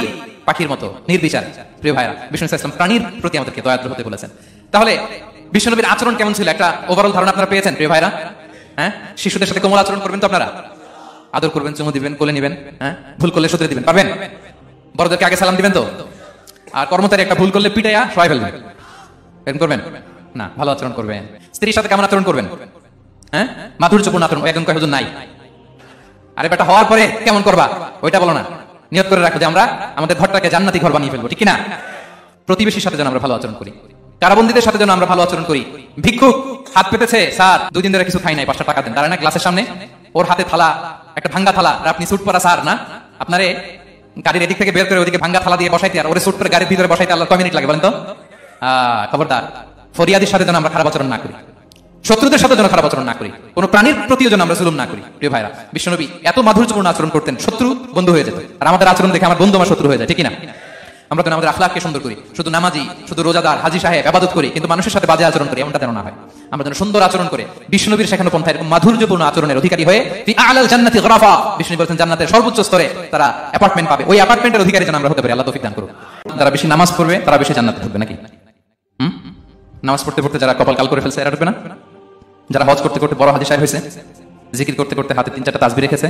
পাখির মতো নির্বিচার। প্রিয় ভাইরা, বিষ্ণু ইসলাম প্রাণীর প্রতি আমাদেরকে দয়াদ্র হতে বলেছেন। তাহলে বিশ্বনবীর আচরণ কেমন ছিল একটা ওভারঅল ধারণা আপনারা পেয়েছেন প্রিয় ভাইরা? হ্যাঁ, শিশুদের সাথে কোমল আচরণ করবেন তো আপনারা? আদর করবেন, চুমু দিবেন, কোলে নিবেন, হ্যাঁ, ভুল করলে শুধরে দিবেন, পারবেন? বড়দেরকে আগে সালাম দিবেন তো? আর কর্মচারী একটা ভুল করলে পিটাইয়া সবাই ফেলবেন, এরকম করবেন না? ভালো আচরণ করবেন। স্ত্রীর সাথে কেমন আচরণ করবেন? হ্যাঁ, মাধুর্যপূর্ণ আচরণ। একজন কয় হুজুর নাই। আরে বেটা, হওয়ার পরে কেমন করবা ওইটা বলো না, নিয়ত করে রাখো যে আমরা আমাদের ঘরটাকে জান্নাতি ঘর বানিয়ে ফেলবো, ঠিক না? প্রতিবেশীর সাথে যেন আমরা ভালো আচরণ করি, কারাবন্দীদের সাথে যেন আমরা ভালো আচরণ করি। ভিক্ষুক হাত পেতেছে, স্যার 2 দিন ধরে কিছু খাই নাই, 5টা টাকা দেন। দাঁড়ায় না গ্লাসের সামনে, ওর হাতে থালা, একটা ভাঙ্গা থালা, আর আপনি স্যুট পরা স্যার না, আপনারে গাড়ির এদিক থেকে বের করে ওদিকে ভাঙ্গা থালা দিয়ে বসাইতে, আর ওরে স্যুট করে গাড়ির ভিতরে বসাইতে আল্লাহ কয় মিনিট লাগে বলেন তো? খবরদার, ফরিয়াদির সাথে যেন আমরা খারাপ আচরণ না করি, শত্রুদের সাথে যেন খারাপ আচরণ না করি, কোন প্রাণীর প্রতিও যেন আমরা জুলুম না করি। প্রিয় ভাইরা, বিশ্বনবী এত মাধুর্যপূর্ণ আচরণ করতেন, শত্রু বন্ধু হয়ে যেত। আর আমাদের আচরণ দেখে আমার বন্ধু আমার শত্রু হয়ে যায়, ঠিক না? আমরা যেন আমাদের আখলাককে সুন্দর করি, শুধু নামাজি, শুধু রোজাদার, হাজী সাহেব ইবাদত করি কিন্তু মানুষের সাথে বাজে আচরণ করি, এমনটা যেন না হয়। আমরা যেন সুন্দর আচরণ করে বিষ্ণুনবীর শেখানো পন্থা এরকম মাধুর্যপূর্ণ আচরণের অধিকারী হয়ে ফি আ'লাল জান্নাতি গরাফা, বিষ্ণু বলেছেন জান্নাতের সর্বোচ্চ স্তরে তারা অ্যাপার্টমেন্ট পাবে। ওই অ্যাপার্টমেন্টের অধিকারী যেন আমরা হতে পারি। আল্লাহ তৌফিক দান করুন। যারা বেশি নামাজ পড়বে তারা বেশি জান্নাতে ঢুকবে নাকি? নামাজ পড়তে পড়তে যারা কপাল কাল করে ফেলছে এরা ঢুকবে না? যারা হজ করতে করতে বড় হাজী সাহেব হয়েছে, জিকির করতে করতে হাতে 3-4টা তাসবিহ রেখেছে,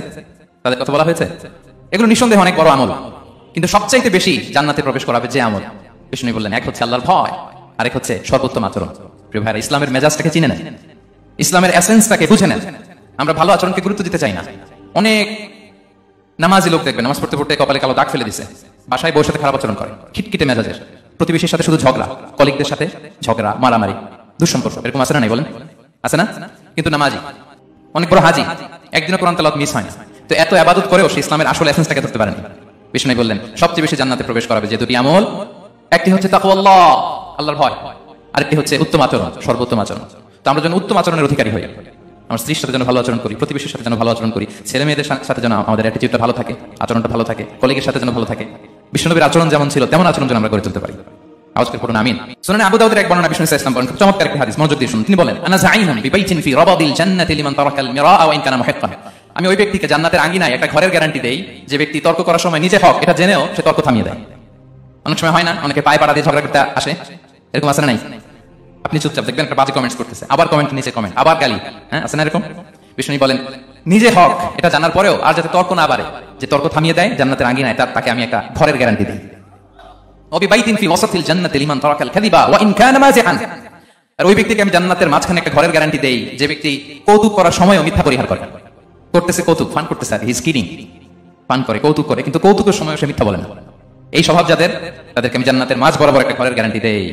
তাদের কথা বলা হয়েছে? এগুলো নিঃসন্দেহে অনেক বড় আমল, কিন্তু সবচাইতে বেশি জান্নাতে প্রবেশ করাবে যে আমল, বিষ্ণু বললেন, এক হচ্ছে আল্লাহর ভয়, আরেক হচ্ছে সর্বোত্তম আচরণ। প্রিয় ভাইরা, ইসলামের মেজাজটাকে চিনে নেন। ইসলামের এসেন্সটাকে বুঝে নেন। আমরা ভালো আচরণকে গুরুত্ব দিতে চাই না। অনেক নামাজি লোক দেখবেন নামাজ পড়তে পড়তে কপালে কালো দাগ ফেলে দিছে, বাসায় বউর সাথে খারাপ আচরণ করে, খিটখিটে মেজাজের, প্রতিবেশীর সাথে শুধু ঝগড়া, কলিগদের সাথে ঝগড়া, মারামারি, দুঃসম্পর্ক, এরকম আছে না নাই বলেন? আছে না? কিন্তু নামাজি, অনেক বড় হাজি, একদিনও কোরআন তেলাওয়াত মিস হয় না। তো এত ইবাদত করেও সে ইসলামের আসল এসেন্সটাকে ধরতে পারেনি। বিষ্ণু বললেন সবচেয়ে বেশি জান্নাতে প্রবেশ করাবে যে দুটি আমল, একটি হচ্ছে তাকওয়াল্লাহ, আল্লাহর ভয়, আরেকটি হচ্ছে উত্তম আচরণ, সর্বোত্তম আচরণ। তো আমরা যেন উত্তম আচরণের অধিকারী হই, আমার স্ত্রীর সাথে যেন ভালো আচরণ করি, প্রতিবেশীর সাথে যেন ভালো আচরণ করি, ছেলে মেয়েদের সাথে যেন আমাদের অ্যাটিটিউডটা ভালো থাকে, আচরণটা ভালো থাকে, কলিগের সাথে যেন ভালো থাকে। বিষ্ণুনবীর আচরণ যেমন ছিল তেমন আচরণ যেন আমরা করে চলতে পারি। আওয়াজ করে পড়ুন আমিন। শুনুন, আবু দাউদের এক বর্ণনা বিষ্ণু ইসলাম বলেন, খুব চমৎকার একটা হাদিস, মনোযোগ দিয়ে শুনুন। তিনি বলেন, আনা যাইনুন বিবাইতিন ফি রাবাদিল জান্নাতি লিমান তারাকাল মিরাআ ওয়া ইন কানা মুহিক্কান। আমি ওই ব্যক্তিকে জান্নাতের আঙ্গিনায় একটা ঘরের গ্যারান্টি দেই যে ব্যক্তি তর্ক করার সময় নিজে হক এটা জেনেও সে তর্ক থামিয়ে দেয়। অনেক সময় হয় না, অনেকে পায়ে পাড়া দিয়ে ঝগড়া করতে আসে, এরকম আছে না নাই? আপনি চুপচাপ দেখবেন একটা বাজে কমেন্টস করতেছে, আবার কমেন্ট নিচে কমেন্ট, আবার গালি, হ্যাঁ আছে না এরকম? বিষ্ণু বলেন নিজে হক এটা জানার পরেও আর যাতে তর্ক না বাড়ে, যে তর্ক থামিয়ে দেয় জান্নাতের আঙ্গিনায়, তাকে আমি একটা ঘরের গ্যারান্টি দিই। ওয়াবিবাইতিন ফি ওয়াসাতিল জান্নাতি লিমান তারাকাল কাযিবা ওয়া ইন কানা মাযিআন। আর ওই ব্যক্তিকে আমি জান্নাতের মাঝখানে একটা ঘরের গ্যারান্টি দেই যে ব্যক্তি কৌতুক করার সময়ও মিথ্যা পরিহার করে। করতেছে কৌতুক, ফান করতেছে, আর হি ইজ কিডিং, ফান করে, কৌতুক করে, কিন্তু কৌতুকের সময়ও সে মিথ্যা বলে না। এই স্বভাব যাদের, তাদেরকে আমি জান্নাতের মাঝ বরাবর একটা ঘরের গ্যারান্টি দেই।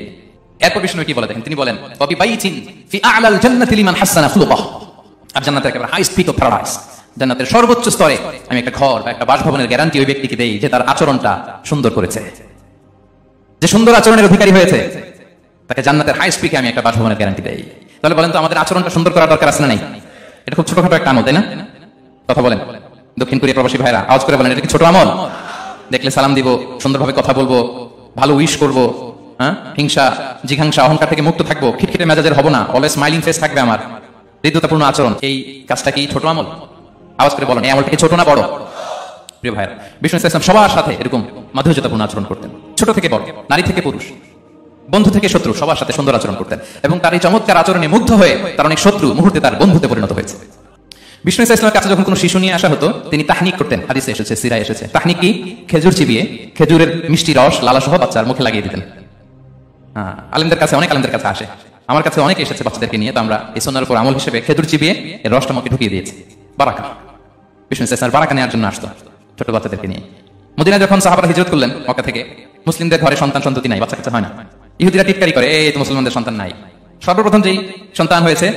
এরপর বিষ্ণু কি বলে দেখেন, তিনি বলেন ওয়াবিবাইতিন ফি আ'লাল জান্নাতি লিমান হাসানা খুলুকাহু। আর জান্নাতের একেবারে হাই স্পিক অফ প্যারাডাইস, জান্নাতের সর্বোচ্চ স্তরে আমি একটা ঘর বা একটা বাসভবনের গ্যারান্টি ওই ব্যক্তিকে দেই যে তার আচরণটা সুন্দর করেছে, যে সুন্দর আচরণের অধিকারী হয়েছে, তাকে জান্নাতের হাই স্পিকে আমি একটা বাসভবনের গ্যারান্টি দেই। তাহলে বলেন তো আমাদের আচরণটা সুন্দর করার দরকার আছে না নাই? এটা খুব ছোটখাটো একটা আমল, তাই না? কথা বলেন, দক্ষিণ কোরিয়া প্রবাসী ভাইরা আওয়াজ করে বলেন, এটা কি ছোট আমল? দেখলে সালাম দিব, সুন্দরভাবে কথা বলবো, ভালো উইশ করবো, হ্যাঁ, হিংসা জিঘাংসা অহংকার থেকে মুক্ত থাকবো, খিটখিটে মেজাজের হবো না, অলওয়েজ স্মাইলিং ফেস থাকবে আমার, হৃদ্যতাপূর্ণ আচরণ। এই কাজটা কি ছোট আমল? আওয়াজ করে বলেন, এই আমলটা কি ছোট না বড়? প্রিয় ভাইরা, বিষ্ণু ইসলাম সবার সাথে এরকম মাধুর্যতাপূর্ণ আচরণ করতেন, ছোট থেকে বড়, নারী থেকে পুরুষ, বন্ধু থেকে শত্রু, সবার সাথে সুন্দর আচরণ করতেন। এবং তার এই চমৎকার আচরণে মুগ্ধ হয়ে তার অনেক শত্রু মুহূর্তে তার বন্ধুতে পরিণত হয়েছে। বিষ্ণু ইসলামের কাছে যখন কোনো শিশু নিয়ে আসা হতো, তিনি তাহনিক করতেন, হাদিসে এসেছে, সিরায় এসেছে। তাহনিক কি? খেজুর চিবিয়ে খেজুরের মিষ্টি রস লালা সহ বাচ্চার মুখে লাগিয়ে দিতেন। হ্যাঁ, আলেমদের কাছে, অনেক আলেমদের কাছে আসে, আমার কাছে অনেকে এসেছে বাচ্চাদেরকে নিয়ে, তো আমরা এই সুন্নাহর উপর আমল হিসেবে খেজুর চিবিয়ে এর রসটা মুখে ঢুকিয়ে দিয়েছি। বারাকা, বিষ্ণু ইসলাম বারাকা নেওয়ার জন্য আসতো ছোট বাচ্চাদেরকে নিয়ে। মদিনায় যখন সাহাবারা হিজরত করলেন মক্কা থেকে, মুসলিমদের ঘরে সন্তান সন্ততি নাই, বাচ্চা কাচ্চা হয় না, ইহুদিরা টিটকারি করে, এই তো মুসলমানদের সন্তান নাই। সর্বপ্রথম যেই সন্তান হয়েছে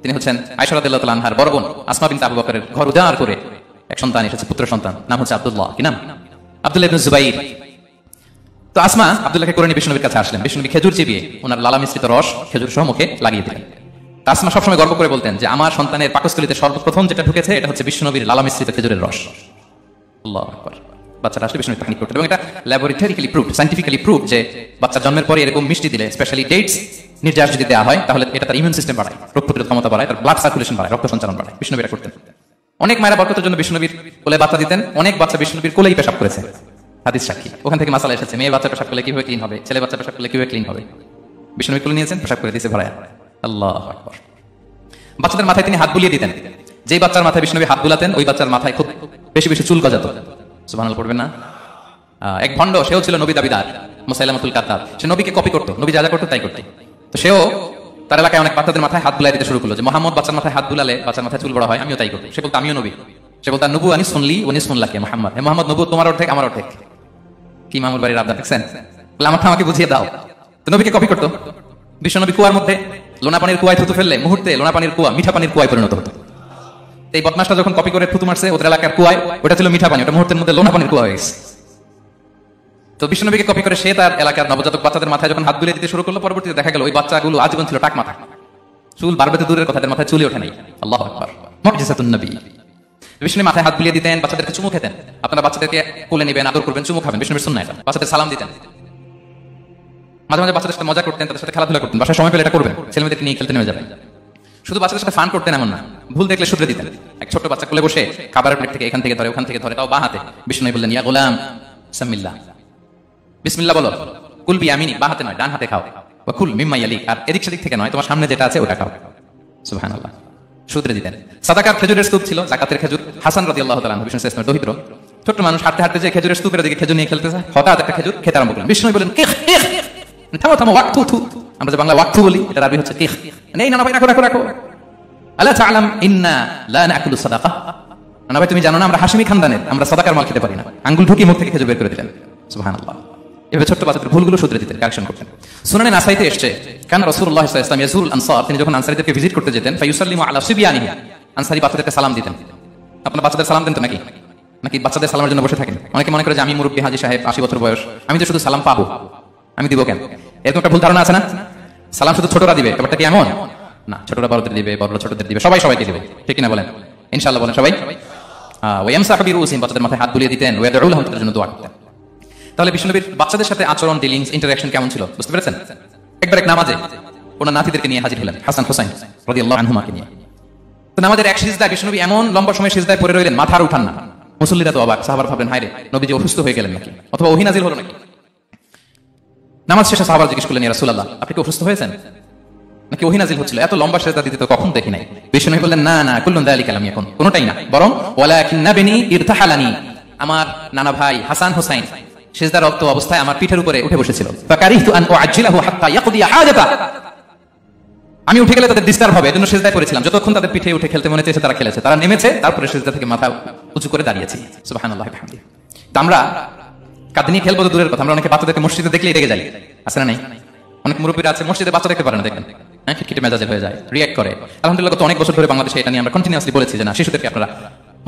তিনি হচ্ছেন আয়েশা রাদিয়াল্লাহু তাআলা আনহার বড় বোন আসমা বিনতে আবু বকরের ঘর উজাড় করে এক সন্তান এসেছে, পুত্র সন্তান, নাম হচ্ছে আব্দুল্লাহ। কি নাম? আব্দুল্লাহ ইবনে জুবাইর। তো আসমা আব্দুল্লাহকে করে নিয়ে বিষ্ণুনবীর কাছে আসলেন। বিষ্ণুনবী খেজুর চিবিয়ে ওনার লালা মিশ্রিত রস খেজুর সহ মুখে লাগিয়ে দিলেন। আসমা সবসময় গর্ব করে বলতেন যে আমার সন্তানের পাকস্থলীতে সর্বপ্রথম যেটা ঢুকেছে এটা হচ্ছে বিষ্ণুনবীর লালা মিশ্রিত খেজুরের রস। আল্লাহু আকবার। বাচ্চারা আসলে বিষ্ণু তাহনিক করতেন, এবং এটা ল্যাবরেটরিক্যালি প্রুভ, সায়েন্টিফিক্যালি প্রুভ যে বাচ্চা জন্মের পরে এরকম মিষ্টি দিলে, স্পেশালি ডেটস নির্যাস যদি দেওয়া হয়, তাহলে এটা তার ইমিউন সিস্টেম বাড়ায়, রোগ প্রতিরোধ ক্ষমতা বাড়ায়, তার ব্লাড সার্কুলেশন বাড়ায়, রক্ত সঞ্চালন বাড়ায়। বিষ্ণু এটা করতেন। অনেক মায়েরা বরকতের জন্য বিষ্ণুনবীর কোলে বাচ্চা দিতেন, অনেক বাচ্চা বিষ্ণুনবীর কোলেই পেশাব করেছে, হাদিস সাক্ষী। ওখান থেকে মাসালা এসেছে, মেয়ে বাচ্চা পেশাব করলে কিভাবে ক্লিন হবে, ছেলে বাচ্চা পেশাব করলে কিভাবে ক্লিন হবে। বিষ্ণুনবী কোলে নিয়েছেন, পেশাব করে দিয়েছে ভরায়। আল্লাহু আকবার। বাচ্চাদের মাথায় তিনি হাত বুলিয়ে দিতেন, যেই বাচ্চার মাথায় বিষ্ণুনবী হাত বুলাতেন ওই বাচ্চার মাথায় খুব বেশি বেশি চুল গজাতো। সুবহানাল্লাহ পড়বেন না? এক ভণ্ড, সেও ছিল নবী দাবিদার, মুসাইলামাতুল কাদ্দাব। সে নবীকে কপি করতো, নবী যা যা করতো তাই করতো। তো সেও তার এলাকায় অনেক বাচ্চাদের মাথায় হাত বুলাই দিতে শুরু করলো, যে মোহাম্মদ বাচ্চার মাথায় হাত বুলালে বাচ্চার মাথায় চুল বড় হয়, আমিও তাই করবো। সে বলতো আমিও নবী। সে বলতো নবু আনি শুনলি উনি শুনলাকে মোহাম্মদ, হে মোহাম্মদ, নবু তোমার অর্ধেক আমার অর্ধেক। কি মামুর বাড়ির আবদার দেখছেন? আমারটা আমাকে বুঝিয়ে দাও। তো নবীকে কপি করতো। বিশ্বনবী কুয়ার মধ্যে লোনা পানির কুয়ায় থুতু ফেললে মুহূর্তে লোনা পানির কুয়া মিঠা পানির কুয়ায় পরিণত হতো। এই বদমাসটা যখন কপি করে থুতু মারছে ওদের এলাকার কুয়ায়, ওটা ছিল মিঠা পানি, ওটা মুহূর্তের মধ্যে লোনা পানির কুয়া হয়ে গেছে। তো বিষ্ণুনবীকে কপি করে সে তার এলাকার নবজাতক বাচ্চাদের মাথায় যখন হাত বুলিয়ে দিতে শুরু করলো, পরবর্তীতে দেখা গেল ওই বাচ্চাগুলো আজীবন ছিল টাক মাথা, চুল বাড়বে তো দূরের কথা, তাদের মাথায় চুলে ওঠে নাই। আল্লাহু আকবার, মুজিজাতুন নবী। বিষ্ণু মাথায় হাত বুলিয়ে দিতেন, বাচ্চাদেরকে চুমু খেতেন। আপনারা বাচ্চাদেরকে কোলে নেবেন, আদর করবেন, চুমু খাবেন, বিষ্ণুর সুন্নাহ এটা। বাচ্চাদের সালাম দিতেন, মাঝে মাঝে বাচ্চাদের সাথে মজা করতেন, তাদের সাথে খেলাধুলা করতেন, বাসায় সময় পেলে এটা করবেন, ছেলেমেয়েদেরকে নিয়ে খেলতে নেমে যাবেন। শুধু বাচ্চাদের সাথে ফান করতেন এমন না, ভুল দেখলে শুধরে দিতেন। এক ছোট্ট বাচ্চা কোলে বসে খাবারের প্লেট থেকে এখান থেকে ধরে ওখান থেকে ধরে, তাও বাঁ হাতে। বিষ্ণু বললেন ইয়া গোলাম সামিল্লাহ, বিসমিল্লাহ বলো, কুল বিয়ামিনি, বাঁ হাতে নয় ডান হাতে খাও, বা কুল মিম্মা ইয়ালিক, আর এদিক সেদিক থেকে নয়, তোমার সামনে যেটা আছে ওটা খাও। সুবহানাল্লাহ, শুধরে দিতেন। সাদাকার খেজুরের স্তূপ ছিল, যাকাতের খেজুর। হাসান রাদিয়াল্লাহু তাআলা আনহু, বিষ্ণু ইসলামের দহিত্র, ছোট্ট মানুষ, হাঁটতে হাঁটতে যে খেজুরের স্তূপের দিকে খেজুর নিয়ে খেলতেছে, হঠাৎ একটা খেজুর খেতে আরম্ভ করলেন। বিষ্ণু বললেন কিখ কিখ, থামো থামো, ওয়াক্তু থু। আমরা যে বাংলা ওয়াক্তু বলি, এটা আরবি হচ্ছে কিখ। নেই না ভাই, রাখো রাখো রাখো। আলা তা'লাম ইন্না লা নাকুলু সাদাকা, না ভাই তুমি জানো না আমরা হাশিমি খানদানের, আমরা সাদাকার মাল খেতে পারি না। আঙ্গুল ঢুকিয়ে মুখ থেকে খেজুর বের করে দিলেন। সুবহানাল্লাহ। এভাবে ছোট্ট বাচ্চাদের ভুলগুলো শুধরে দিতেন, কারেকশন করতেন। সুনানে নাসাইতে এসেছে কানা রাসূলুল্লাহ সাল্লাল্লাহু আলাইহি ওয়াসাল্লাম ইয়াজুরুল আনসার, তিনি যখন আনসারীদেরকে ভিজিট করতে যেতেন ফায়ুসাল্লিমু আলা সিবয়ানিহি, আনসারী বাচ্চাদেরকে সালাম দিতেন। আপনারা বাচ্চাদের সালাম দেন তো নাকি? নাকি বাচ্চাদের সালামের জন্য বসে থাকেন? অনেকে মনে করে যে আমি মুরব্বী হাজী সাহেব 80 বছর বয়স, আমি তো শুধু সালাম পাবো, আমি দিব কেন? এরকম একটা ভুল ধারণা আছে না? সালাম শুধু ছোটরা দিবে, ব্যাপারটা কি এমন না? ছোটরা বড়দের দিবে, বড়রা ছোটদের দিবে, সবাই সবাইকে দিবে, ঠিক কিনা বলেন? ইনশাআল্লাহ বলেন সবাই। ওয়ায়ামসাহু বিরুসিহিম, বাচ্চাদের মাথায় হাত বুলিয়ে দিতেন, ওয়াদউ লাহুম, তাদের জন্য দোয়া করতেন। তাহলে বিশ্বনবীর বাচ্চাদের সাথে আচরণ, ডিলিংস, ইন্টারঅ্যাকশন কেমন ছিল বুঝতে পেরেছেন? একবার এক নামাজে ওনার নাতিদেরকে নিয়ে হাজির হলেন, হাসান হোসাইন রাদিয়াল্লাহু আনহুমাকে নিয়ে। তো নামাজের এক সিজদায় বিশ্বনবী এমন লম্বা সময় সিজদায় পড়ে রইলেন, মাথা আর উঠান না। মুসল্লিরা তো অবাক, সাহাবারা ভাবলেন হায়রে নবীজি অসুস্থ হয়ে গেলেন নাকি, অথবা ওহী নাযিল হলো নাকি। নামাজ শেষে সাহাবারা জিজ্ঞেস করলেন, ইয়া রাসূলুল্লাহ আপনি কি অসুস্থ হয়েছেন নাকি ওহী নাযিল হচ্ছিল? এত লম্বা সিজদা দিতে তো কখন দেখি নাই। বিশ্বনবী বললেন, না না, কুল্লুন যালিকা লাম ইয়াকুন, কোনটাই না, বরং ওয়ালাকিন্না বিনি ইরতাহালানি, আমার নানা ভাই হাসান হোসাইন সিজদারত অবস্থায় আমার পিঠের উপরে উঠে বসেছিল। ফাকারিহতু আন উআজ্জিলাহু হাত্তা ইয়াকদিয়া হাজাতা, আমি উঠে গেলে তাদের ডিস্টার্ব হবে, এজন্য সিজদায় পড়েছিলাম। যতক্ষণ তাদের পিঠে উঠে খেলতে মনে চেয়েছে তারা খেলেছে, তারা নেমেছে, তারপরে সিজদা থেকে মাথা উঁচু করে দাঁড়িয়েছি। সুবহানাল্লাহি ওয়া বিহামদিহি। তো আমরা কাঁধে নিয়ে খেলবো তো দূরের কথা, আমরা অনেকে বাচ্চাদেরকে মসজিদে দেখলেই রেগে যাই, আছে না নাই? অনেক মুরব্বীরা আছে মসজিদে বাচ্চা দেখতে পারে না, দেখেন হ্যাঁ, খিটখিটে মেজাজের হয়ে যায়, রিঅ্যাক্ট করে। আলহামদুলিল্লাহ গত অনেক বছর ধরে বাংলাদেশে এটা নিয়ে আমরা কন্টিনিউয়াসলি বলেছি যে না, শিশুদেরকে আপনারা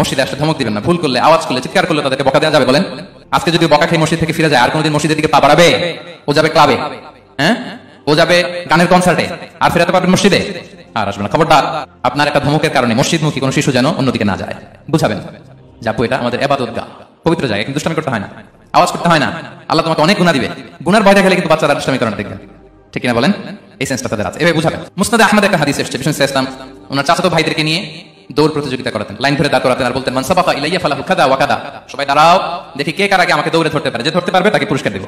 মসজিদে আসলে ধমক দিবেন না, ভুল করলে, আওয়াজ করলে, চিৎকার করলে তাদেরকে বকা দেওয়া যাবে? বলেন, আজকে যদি বকা খেয়ে মসজিদ থেকে ফিরে যায় আর কোনোদিন মসজিদের দিকে পা বাড়াবে? ও যাবে ক্লাবে, হ্যাঁ, ও যাবে গানের কনসার্টে, আর ফেরাতে পারবেন মসজিদে? আর আসবে না। খবরদার, আপনার একটা ধমকের কারণে মসজিদমুখী কোনো শিশু যেন অন্যদিকে না যায়, বুঝাবেন। যাবো, এটা আমাদের ইবাদতগাহ, পবিত্র জায়গা, কিন্তু দুষ্টামি করতে হয় না, আওয়াজ করতে হয় না। আল্লাহ তোমাকে অনেক গুনাহ দিবে। গুনার ভয় দেখালে কিন্তু বাচ্চারা দুষ্টামি করে না, দেখবেন, ঠিক কিনা বলেন? এই সেন্সটা তাদের আছে, এভাবে বুঝাবেন। মুসনাদে আহমদ একটা হাদিস এসেছে, বিষ্ণু ইসলাম ওনার চাচাতো ভাইদেরকে নিয়ে দৌড় প্রতিযোগিতা করাতেন, লাইন ধরে দাঁড় করাতেন, আর বলতেন মান সাবাকা ইলাইয়া ফালাহু কাদা ওয়া কাদা, সবাই দাঁড়াও, দেখি কে কার আগে আমাকে দৌড়ে ধরতে পারে, যে ধরতে পারবে তাকে পুরস্কার দেব।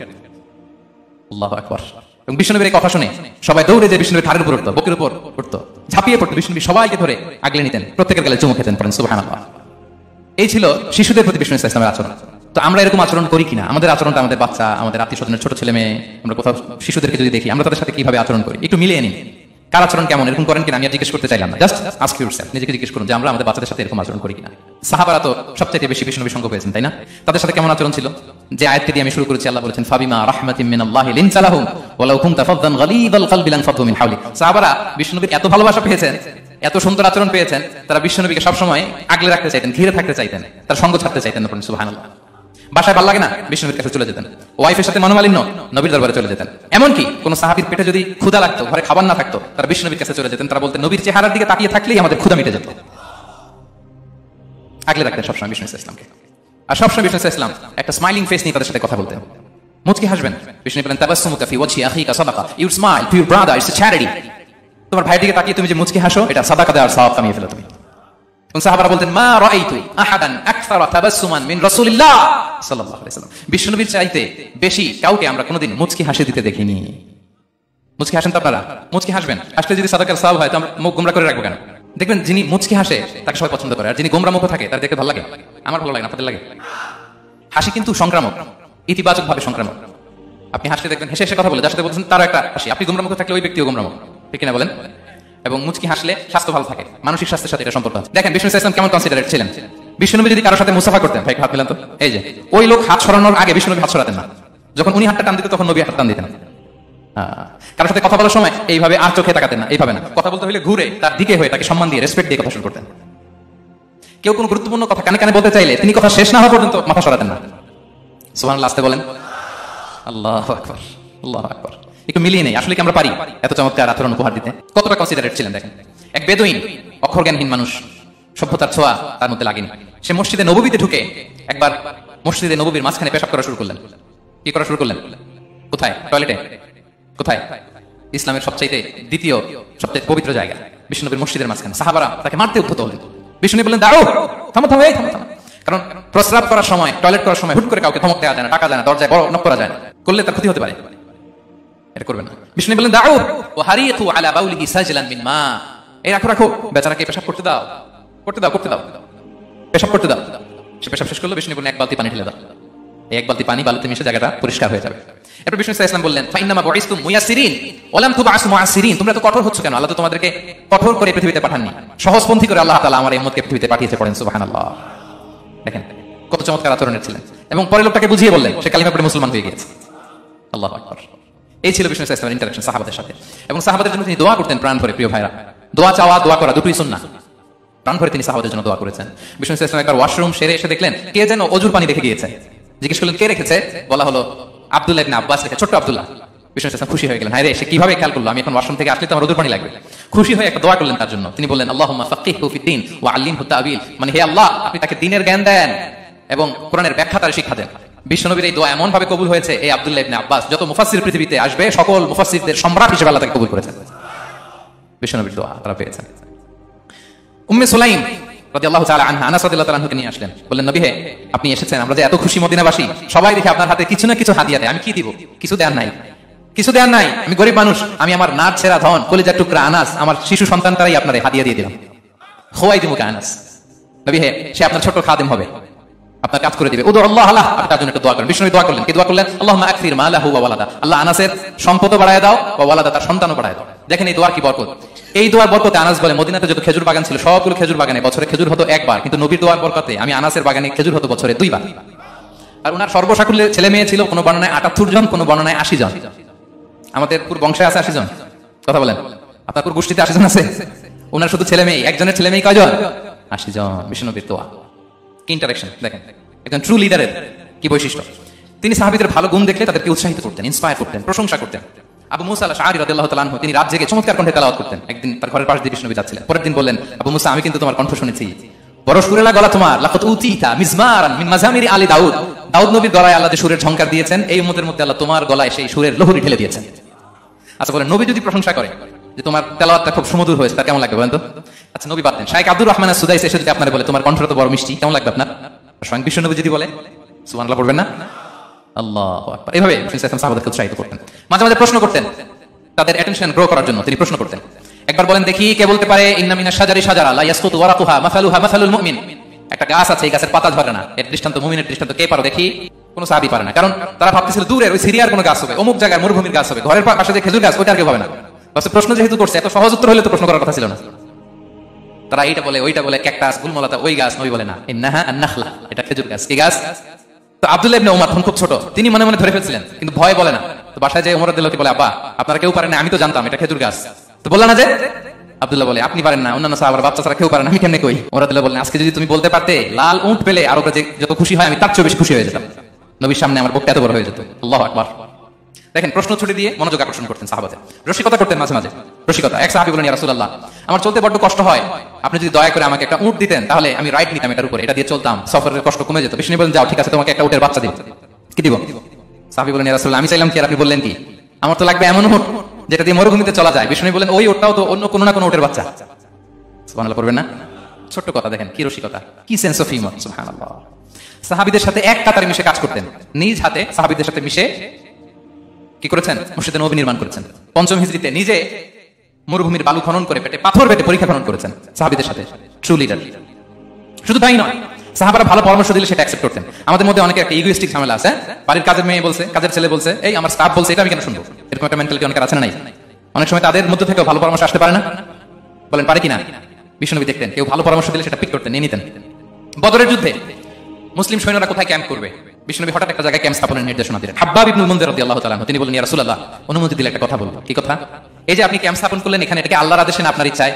আল্লাহু আকবার। এবং বিষ্ণুনবীর এই কথা শুনে সবাই দৌড়ে যে বিষ্ণুনবীর ঘাড়ের উপর উঠতো, বুকের উপর উঠতো, ঝাঁপিয়ে পড়তো, বিষ্ণুনবী সবাইকে ধরে আগলে নিতেন, প্রত্যেকের গালে চুমু খেতেন, পড়েন সুবহানাল্লাহ। এই ছিল শিশুদের প্রতি বিষ্ণু ইসলামের আচরণ। তো আমরা এরকম আচরণ করি কিনা? আমাদের আচরণটা আমাদের বাচ্চা, আমাদের আত্মীয় স্বজনের ছোট ছেলে মেয়ে, আমরা কোথাও শিশুদেরকে যদি দেখি, আমরা তাদের সাথে কিভাবে আচরণ করি একটু মিলিয়ে নিন। কার আচরণ কেমন, এরকম করেন কিনা? আমি আর জিজ্ঞেস করতে চাইলাম না, জাস্ট আস্ক ইউরসেলফ, নিজেকে জিজ্ঞেস করুন যে আমরা আমাদের বাচ্চাদের সাথে এরকম আচরণ করি কিনা। সাহাবারা তো সবচেয়ে বেশি বিষ্ণু নবীর সঙ্গ পেয়েছেন, তাই না? তাদের সাথে কেমন আচরণ ছিল? যে আয়াতটি দিয়ে আমি শুরু করেছি, আল্লাহ বলেছেন ফাবিমা রাহমাতিম মিনাল্লাহি লিনতা লাহুম ওয়ালাউ কুনতা ফাদদান গালিযাল কলবি লানফাদু মিন হাওলিক। সাহাবারা বিষ্ণু নবীর এত ভালোবাসা পেয়েছেন, এত সুন্দর আচরণ পেয়েছেন, তারা বিষ্ণু নবীকে সবসময় আগলে রাখতে চাইতেন, ঘিরে থাকতে চাইতেন, তার সঙ্গ ছাড়তে চাইতেন না। সুবহানাল্লাহ। বাসায় ভালো লাগে না, বিষ্ণুবীর কাছে চলে যেতেন। ওয়াইফের সাথে মনোমালিন্য, নবীর দরবারে চলে যেতেন। এমনকি কোন সাহাবীর পেটে যদি ক্ষুধা লাগতো, ঘরে খাবার না থাকতো, তারা বিষ্ণুবীর কাছে চলে যেতেন। তারা বলতেন নবীর চেহারার দিকে তাকিয়ে থাকলেই আমাদের ক্ষুধা মিটে যেত। আগলে রাখতেন সবসময় বিষ্ণু ইসলামকে। আর সবসময় বিষ্ণু ইসলাম একটা স্মাইলিং ফেস নিয়ে তাদের সাথে কথা বলতেন, মুচকি হাসবেন। বিষ্ণু বলেন তাবাসসুমুকা ফি ওয়াজহি আখিকা সাদাকা, you smile to your brother, it's a charity. তোমার ভাইয়ের দিকে তাকিয়ে তুমি যে মুচকি হাসো, এটা সাদাকা দেওয়ার সওয়াব কামিয়ে ফেলো তুমি। সাহাবারা বলতেন মা রাআইতু আহাদান আকসারা তাবাসসুমান মিন রাসূলিল্লাহ সাল্লাল্লাহু আলাইহি ওয়াসাল্লাম, বিশ্বনবীর চাইতে বেশি কাউকে আমরা কোনোদিন মুচকি হাসি দিতে দেখিনি। মুচকি হাসেন তো আপনারা? মুচকি হাসবেন, আসলে যদি সাদাকার সওয়াব হয় তো আমরা মুখ গোমরা করে রাখবো কেন? দেখবেন যিনি মুচকি হাসে তাকে সবাই পছন্দ করে, আর যিনি গোমরা মুখ থাকে তার দেখতে ভালো লাগে। আমার ভালো লাগে না, আপনাদের লাগে? হাসি কিন্তু সংক্রামক, ইতিবাচক ভাবে সংক্রামক। আপনি হাসলে দেখবেন হেসে হেসে কথা বলে যার সাথে বলছেন তারও একটা হাসি। আপনি গোমরা মুখ থাকলে ওই ব্যক্তিও গোমরা মুখ, ঠিক কিনা বলেন? এবং মুচকি হাসলে স্বাস্থ্য ভালো থাকে, মানসিক স্বাস্থ্যের সাথে এটা সম্পর্ক আছে। দেখেন বিষ্ণু ইসলাম কেমন কনসিডারেট ছিলেন। বিষ্ণুনবী যদি কারোর সাথে মুসাফা করতেন, ভাই হাত মিলান তো, এই যে ওই লোক হাত সরানোর আগে বিষ্ণুনবী হাত সরাতেন না। যখন উনি হাতটা টান দিতেন তখন নবী হাত টান দিতেন। কারোর সাথে কথা বলার সময় এইভাবে আর চোখে তাকাতেন না, এইভাবে না। কথা বলতে হলে ঘুরে তার দিকে হয়ে তাকে সম্মান দিয়ে, রেসপেক্ট দিয়ে কথা শুরু করতেন। কেউ কোনো গুরুত্বপূর্ণ কথা কানে কানে বলতে চাইলে তিনি কথা শেষ না হওয়া পর্যন্ত মাথা সরাতেন না। সুবহানাল্লাহ, আসতে বলেন। আল্লাহু আকবার, আল্লাহু আকবার। একটু মিলিয়ে নেই, আসলে কি আমরা পারি এত চমৎকার আচরণ উপহার দিতে? কতটা কনসিডারেট ছিলেন দেখেন। এক বেদুইন, অক্ষর জ্ঞানহীন মানুষ, সভ্যতার ছোঁয়া তার মধ্যে লাগেনি। সে মসজিদে নববীতে ঢুকে একবার মসজিদে নববীর মাঝখানে পেশাব করা শুরু করলেন। কি করা শুরু করলেন? কোথায়? টয়লেটে? কোথায়? ইসলামের সবচাইতে দ্বিতীয় সবচেয়ে পবিত্র জায়গা বিষ্ণুনবীর মসজিদের মাঝখানে। সাহাবারা তাকে মারতে উদ্যত হলেন। বিষ্ণু বললেন দাঁড়াও, থামো থামো, এই থামো থামো। কারণ প্রস্রাব করার সময়, টয়লেট করার সময় হুট করে কাউকে ধমক দেওয়া যায় না, টাকা যায় না, দরজায় বড় নক করা যায় না, করলে তার ক্ষতি হতে পারে, এটা করবেন না। বিষ্ণু বললেন দাও ওয়া হারিকু আলা বাউলিহি সাজলান মিন মা, এই রাখো রাখো, বেচারাকে পেশাব করতে দাও, করতে দাও, করতে দাও, পেশাব করতে দাও। সে পেশাব শেষ করলো, বিষ্ণু বললেন এক বালতি পানি ঢেলে দাও। এক বালতি পানি বালুতে মিশে জায়গাটা পরিষ্কার হয়ে যাবে। এরপর বিষ্ণু ইসলাম বললেন, ফাইন্নামা বুইসতুম মুয়াসসিরিন ওয়া লাম তুবআসু মুআসসিরিন, তোমরা তো কঠোর হচ্ছ কেন? আল্লাহ তো তোমাদেরকে কঠোর করে পৃথিবীতে পাঠাননি, সহজপন্থী করে আল্লাহ তাআলা আমার এই উম্মতকে পৃথিবীতে পাঠিয়েছে। পড়েন সুবহানাল্লাহ। দেখেন কত চমৎকার আচরণের ছিলেন। এবং পরে লোকটাকে বুঝিয়ে বললেন, সে কালিমা পড়ে মুসলমান হয়ে গিয়েছে। আল্লাহু আকবার। এই ছিল বিষ্ণু ইসলামের ইন্টারাকশন সাহাবাদের সাথে। এবং সাহাবাদের জন্য তিনি দোয়া করতেন প্রাণ ভরে। প্রিয় ভাইরা, দোয়া চাওয়া দোয়া করা দুটোই সুন্নাহ। প্রাণ ভরে তিনি সাহাবাদের জন্য দোয়া করেছেন। বিষ্ণু ইসলাম একবার ওয়াশরুম সেরে এসে দেখলেন কে যেন অজুর পানি রেখে গিয়েছে। জিজ্ঞেস করলেন কে রেখেছে? বলা হলো আব্দুল্লাহ ইবনে আব্বাস রেখে, ছোট্ট আব্দুল্লাহ। বিষ্ণু ইসলাম খুশি হয়ে গেলেন, হায় রে, সে কিভাবে খেয়াল করলো আমি এখন ওয়াশরুম থেকে আসলে তো আমার অজুর পানি লাগবে। খুশি হয়ে একটা দোয়া করলেন তার জন্য। তিনি বললেন, আল্লাহুম্মা ফাক্কিহহু ফিদ্দীন ওয়া আল্লিমহু তা'বীল, মানে হে আল্লাহ, আপনি তাকে দ্বীনের জ্ঞান দেন এবং কোরআনের ব্যাখ্যা তার শিক্ষা দেন। বিশ্বনবীর এই দোয়া এমন ভাবে কবুল হয়েছে, এই আব্দুল্লাহ ইবনে আব্বাস যত মুফাসসির পৃথিবীতে আসবে সকল মুফাসসিরদের সম্রাট হিসেবে আল্লাহ তাকে কবুল করেছেন। বিশ্বনবীর দোয়া তারা পেয়েছেন। উম্মে সুলাইম রাদিয়াল্লাহু তাআলা আনহা আনাস রাদিয়াল্লাহু তাআলা আনহুকে নিয়ে আসলেন, বললেন, নবী হে, আপনি এসেছেন, আমরা যে এত খুশি মদিনাবাসী, সবাই দেখে আপনার হাতে কিছু না কিছু হাদিয়া দেয়, আমি কি দিব? কিছু দেয়ার নাই, কিছু দেয়ার নাই, আমি গরিব মানুষ, আমি আমার নাট ছেঁড়া ধন, কলিজার টুকরা আনাস, আমার শিশু সন্তানটাই আপনার হাদিয়া দিয়ে দিলাম। খোয়াই দিমুকা আনাস। নবী হে, সে আপনার ছোট খাদেম হবে, আপনার কাজ করে দিবে। উদু আল্লাহ আলাহ, আপনি তার জন্য একটু দোয়া করেন। বিষ্ণু দোয়া করলেন, কি দোয়া করলেন? আল্লাহুম্মা আকসির মালাহু ওয়া ওয়ালাদা, আল্লাহ আনাসের সম্পদও বাড়ায় দাও, ওয়া ওয়ালাদা, তার সন্তানও বাড়ায় দাও। দেখেন এই দোয়ার কি বরকত। এই দোয়ার বরকতে আনাস বলে, মদিনাতে যত খেজুর বাগান ছিল সবগুলো খেজুর বাগানে বছরে খেজুর হতো একবার, কিন্তু নবীর দোয়ার বরকতে আমি আনাসের বাগানে খেজুর হতো বছরে 2 বার। আর উনার সর্বসাকুল্যে ছেলে মেয়ে ছিল, কোন বর্ণনায় 78 জন, কোন বর্ণনায় 80 জন। আমাদের পুরো বংশে আছে 80 জন, কথা বলেন, আপনার পুরো গোষ্ঠীতে 80 জন আছে? উনার শুধু ছেলে মেয়ে, একজনের ছেলে মেয়ে কয়জন? 80 জন। বিষ্ণুনবীর দোয়া কি ইন্টারেকশন দেখেন। একজন ট্রু লিডারের কি বৈশিষ্ট্য। তিনি সাহাবীদের ভালো গুণ দেখলে তাদেরকে উৎসাহিত করতেন, ইন্সপায়ার করতেন, প্রশংসা করতেন। আবু মুসা আল-আশআরী রাদিয়াল্লাহু তাআলা আনহু তিনি রাত জেগে চমৎকার কণ্ঠে তেলাওয়াত করতেন। একদিন তার ঘরের পাশ দিয়ে বিষ্ণু নবী যাচ্ছিলেন। পরের দিন বললেন, আবু মুসা, আমি কিন্তু তোমার কণ্ঠ শুনেছি, বড় সুরেলা গলা তোমার। লাকাত উতিতা মিজমারান মিন মাজামিরি আলী দাউদ, দাউদ নবীর গলায় আল্লাহ যে সুরের ঝংকার দিয়েছেন, এই উম্মতের মধ্যে আল্লাহ তোমার গলায় সেই সুরের লহরী ঢেলে দিয়েছেন। আচ্ছা বলেন, নবী যদি প্রশংসা করে যে তোমার তেলাওয়াতটা খুব সুমধুর হয়েছে, তার কেমন লাগবে বলেন তো? আচ্ছা নবী বাদ দেন, শাইখ আব্দুর রহমান আস-সুদাইস এসে যদি আপনার বলে তোমার কণ্ঠটা তো বড় মিষ্টি, কেমন লাগবে আপনার? স্বয়ং বিশ্ব নবী যদি বলে, সুবহানাল্লাহ পড়বেন না? আল্লাহু আকবার। এইভাবে রাসূল সাহাবাদেরকে উৎসাহিত করতেন। মাঝে মাঝে প্রশ্ন করতেন, তাদের অ্যাটেনশন গ্রো করার জন্য তিনি প্রশ্ন করতেন। একবার বলেন দেখি, কে বলতে পারে ইন্না মিনাশ শাজারি শাজারা লা ইয়াসকুতু ওয়ারাকুহা মাসালুহা মাসালুল মুমিন, একটা গাছ আছে, এই গাছের পাতা ঝরে না, এর দৃষ্টান্ত মুমিনের দৃষ্টান্ত। কে পারো দেখি? কোন সাহাবী পারে না, কারণ তারা ভাবতেছিল দূরের ওই সিরিয়ার কোন গাছ হবে, অমুক জায়গার মরুভূমির গাছ হবে, ঘরের পাশে যে খেজুর গাছ, ওইটা আর কেউ হবে না। বাস প্রশ্ন যেহেতু করছে, এত সহজ উত্তর হলে তো প্রশ্ন করার কথা ছিল না। তারা এইটা বলে, ওইটা বলে, ক্যাকটাস, গুলমলতা, ওই গাছ। নবী বলে না, ইন্নাহা আন-নাখলা, এটা খেজুর গাছ। কি গাছ? তো আব্দুল্লাহ ইবনে উমর খুব ছোট, তিনি মনে মনে ধরে ফেলছিলেন, কিন্তু ভয় বলে না। তো বাসায় যে ওমর রাদিয়াল্লাহু বলে, আব্বা আপনারা কেউ পারেন না, আমি তো জানতাম এটা খেজুর গাছ। তো বললা না যে? আব্দুল্লাহ বলে, আপনি পারেন না, অন্যান্য সাহাবার বাচ্চা ছাড়া কেউ পারে না, আমি কেমনে কই? ওমর রাদিয়াল্লাহু বলেন, আজকে যদি তুমি বলতে পারতে, লাল উট পেলে আরবরা যে যত খুশি হয়, আমি তার চেয়ে বেশি খুশি হয়ে যেতাম। নবীর সামনে আমার বুকটা এত বড় হয়ে যেত। আল্লাহু আকবার। দেখেন প্রশ্ন ছুটে দিয়ে মনোযোগ আকর্ষণ করতেন সাহাবাদের, রসিকতা করতেন মাঝে মাঝে, রসিকতা। এক সাহাবী বলেন, ইয়া রাসূলুল্লাহ, আমার চলতে বড্ড কষ্ট হয়, আপনি যদি দয়া করে আমাকে একটা উট দিতেন, তাহলে আমি রাইড নিতাম এটার উপরে, এটা দিয়ে চলতাম, সফরের কষ্ট কমে যেত। বিষ্ণু বলেন, যাও ঠিক আছে, তোমাকে একটা উটের বাচ্চা দিব। কি দিব? সাহাবী বলেন, ইয়া রাসূলুল্লাহ, আমি চাইলাম কি, আর আপনি বললেন কি? আমার তো লাগবে এমন উট যেটা দিয়ে মরুভূমিতে চলা যায়। বিষ্ণু বলেন, ওই উটটাও তো অন্য কোনো না কোনো উটের বাচ্চা। সুবহানাল্লাহ পড়বেন না? ছোট্ট কথা দেখেন, কি রসিকতা, কি সেন্স অফ হিউমার। সুবহানাল্লাহ। সাহাবীদের সাথে এক কাতারে মিশে কাজ করতেন, নিজ হাতে সাহাবীদের সাথে মিশে কি করেছেন? মসজিদে নববী নির্মাণ করেছেন। 5ম হিজরিতে নিজে মরুভূমির বালু খনন করে পেটে পাথর বেঁধে পরীক্ষা খনন করেছেন সাহাবীদের সাথে। True leader. শুধু তাই নয়, সাহাবারা ভালো পরামর্শ দিলে সেটা অ্যাকসেপ্ট করতেন। আমাদের মধ্যে অনেকে একটা ইগোইস্টিক ঝামেলা আছে, বাড়ির কাজের মেয়ে বলছে, কাজের ছেলে বলছে, এই আমার স্টাফ বলছে, এটা আমি কেন শুনবো? এরকম একটা মেন্টালিটি অনেকের আছে না? নাই? অনেক সময় তাদের মধ্যে থেকে ভালো পরামর্শ আসতে পারে না, বলেন পারে কিনা? বিশ্বনবী দেখতেন, কেউ ভালো পরামর্শ দিলে সেটা পিক করতেন, নিয়ে নিতেন। বদরের যুদ্ধে মুসলিম সৈন্যরা কোথায় ক্যাম্প করবে, বিষ্ণুনবী হঠাৎ একটা জায়গায় ক্যাম্প স্থাপনের নির্দেশনা দিলেন। হাব্বাব ইবনুল মুনজির রাদিয়াল্লাহু তাআলা তিনি বলেন, ইয়া রাসূলুল্লাহ, অনুমতি দিলে একটা কথা বলবো। কি কথা? এই যে আপনি ক্যাম্প স্থাপন করলেন এখানে, এটা কি আল্লাহর আদেশে না আপনার ইচ্ছায়?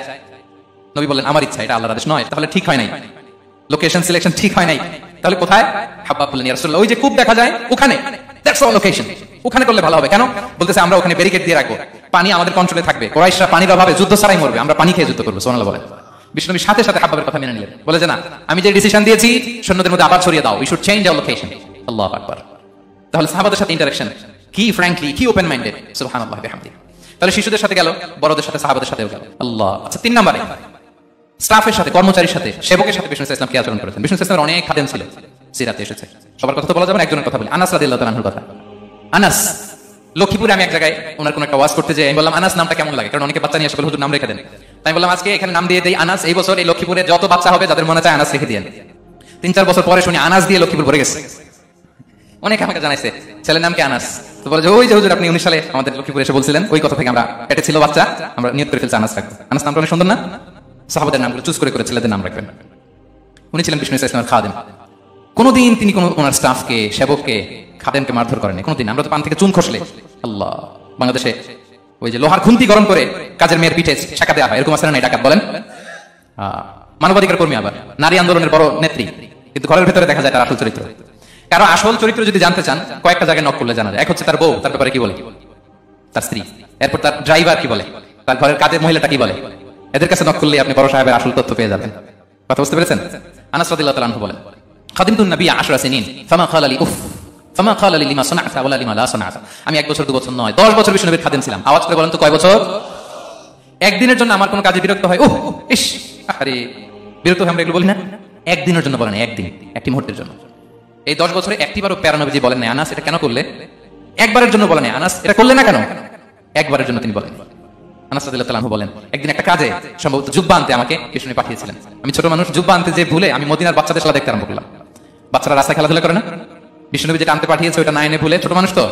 নবী বলেন, আমার ইচ্ছা, এটা আল্লাহর আদেশ নয়। তাহলে ঠিক হয় নাই, লোকেশন সিলেকশন ঠিক হয় নাই। তাহলে কোথায়? হাব্বাব বলেন, ইয়া রাসূলুল্লাহ, ওই যে কূপ দেখা যায় ওখানে, দ্যাটস অল লোকেশন, ওখানে করলে ভালো হবে। কেন? বলতেছে, আমরা ওখানে ব্যারিকেড দিয়ে রাখবো, পানি আমাদের কন্ট্রোলে থাকবে, কুরাইশরা পানির অভাবে যুদ্ধ ছাড়াই মরবে, আমরা পানি খেয়ে যুদ্ধ করবো। সুবহানাল্লাহ বলেন। বিষ্ণুনবী সাথে সাথে হাব্বাবের কথা মেনে নিলেন, বলে যে না, আমি যে ডিসিশন দিয়েছি সৈন্যদের মধ্যে আবার ছড়িয়ে দাও, we should change our location. আল্লাহু আকবার। তাহলে সাহাবাদের সাথে ইন্টারেকশন কি ফ্র্যাঙ্কলি, কি ওপেন মাইন্ডেড। সুবহানাল্লাহ বিহামদিহি। তাহলে শিশুদের সাথে গেল, বড়দের সাথে, সাহাবাদের সাথেও গেল। আল্লাহ। আচ্ছা 3 নম্বরে স্টাফের সাথে, কর্মচারীর সাথে, সেবকের সাথে বিষ্ণু ইসলাম কি আচরণ করেছেন? বিষ্ণু ইসলামের অনেক খাদেম ছিল, সিরাতে এসেছে। সবার কথা তো বলা যাবে না, একজনের কথা বলি, আনাস রাদিয়াল্লাহু তাআলার কথা। আনাস, লক্ষ্মীপুরে আমি এক জায়গায় ওনার কোন একটা ওয়াজ করতে যাই, আমি বললাম, আনাস নামটা কেমন লাগে? কারণ অনেকে বাচ্চা নিয়ে আসে, বলে হুজুর নাম রেখে দেন। তাই বললাম, আজকে এখানে নাম দিয়ে দেই আনাস। এই বছর এই লক্ষ্মীপুরে যত বাচ্চা হবে, যাদের মনে চায় আনাস রেখে দিয়েন। 3-4 বছর পরে শুনি আনাস দিয়ে লক্ষ্মীপুর ভরে গেছে। অনেকে আমাকে জানাইছে ছেলের নাম কি আনাস, তো বলে যে ওই যে হুজুর আপনি 19 সালে আমাদের লক্ষ্মীপুরে এসে বলছিলেন, ওই কথা থেকে আমরা পেটে ছিল বাচ্চা, আমরা নিয়ত করে ফেলছি আনাস রাখবো। আনাস নামটা অনেক সুন্দর না? সাহাবাদের নামগুলো চুজ করে করে ছেলেদের নাম রাখবেন। উনি ছিলেন বিষ্ণু ইসলামের খাদেম। কোনোদিন তিনি কোনো ওনার স্টাফকে, সেবককে, খাদেমকে মারধর করেনি কোনোদিন। আমরা তো পান থেকে চুন খসলে আল্লাহ, বাংলাদেশে ওই যে লোহার খুন্তি গরম করে কাজের মেয়ের পিঠে ছেঁকা দেওয়া হয়, এরকম আছে না? ডাকাত বলেন, মানবাধিকার কর্মী, আবার নারী আন্দোলনের বড় নেত্রী, কিন্তু ঘরের ভেতরে দেখা যায় তার আসল চরিত্র। কারো আসল চরিত্র যদি জানতে চান কয়েকটা জায়গায় নক করলে জানা যায়। এক হচ্ছে তার বউ, তার ব্যাপারে কি বলে, তার স্ত্রী, এরপর তার ড্রাইভার কি বলে, তার ঘরের কাজের মহিলাটা কি বলে, এদের কাছে নক করলে আপনি বড় সাহেবের আসল তথ্য পেয়ে যাবেন। কথা বুঝতে পেরেছেন? আনাস রাদিয়াল্লাহু তাআলা আনহু বলেন, খাদিমতুন নবী 10 সিনিন ফামা ক্বালা লি উফ ফামা ক্বালা লি লিমা সানা'তা ওয়ালা লিমা লা সানা'তা। আমি 1 বছর 2 বছর নয় 10 বছর বিষ্ণু নবীর খাদেম ছিলাম। আওয়াজ করে বলেন তো কয় বছর? একদিনের জন্য আমার কোন কাজে বিরক্ত হয়, ওহ ইস আরে বিরক্ত হয় আমরা এগুলো বলি না? একদিনের জন্য বলেন, একদিন, একটি মুহূর্তের জন্য। এই 10 বছরে একটিবারও প্যারা নবীজি বলেন না আনাস এটা কেন করলে? একবারের জন্য বলেন আনাস এটা করলে না কেন? একবারের জন্য তিনি বলেন। আনাস রাদিয়াল্লাহু তাআলা আনহু বলেন, একদিন একটা কাজে সম্ভবত জুব্বা আনতে আমাকে বিষ্ণু পাঠিয়েছিলেন। আমি ছোট মানুষ, জুব্বা আনতে যে ভুলে আমি মদিনার বাচ্চাদের খেলা দেখতে আরম্ভ করলাম। বাচ্চারা রাস্তায় খেলাধুলা করে না? বিষ্ণু নবী যেটা আনতে পাঠিয়েছে ওটা না এনে ভুলে, ছোট মানুষ তো,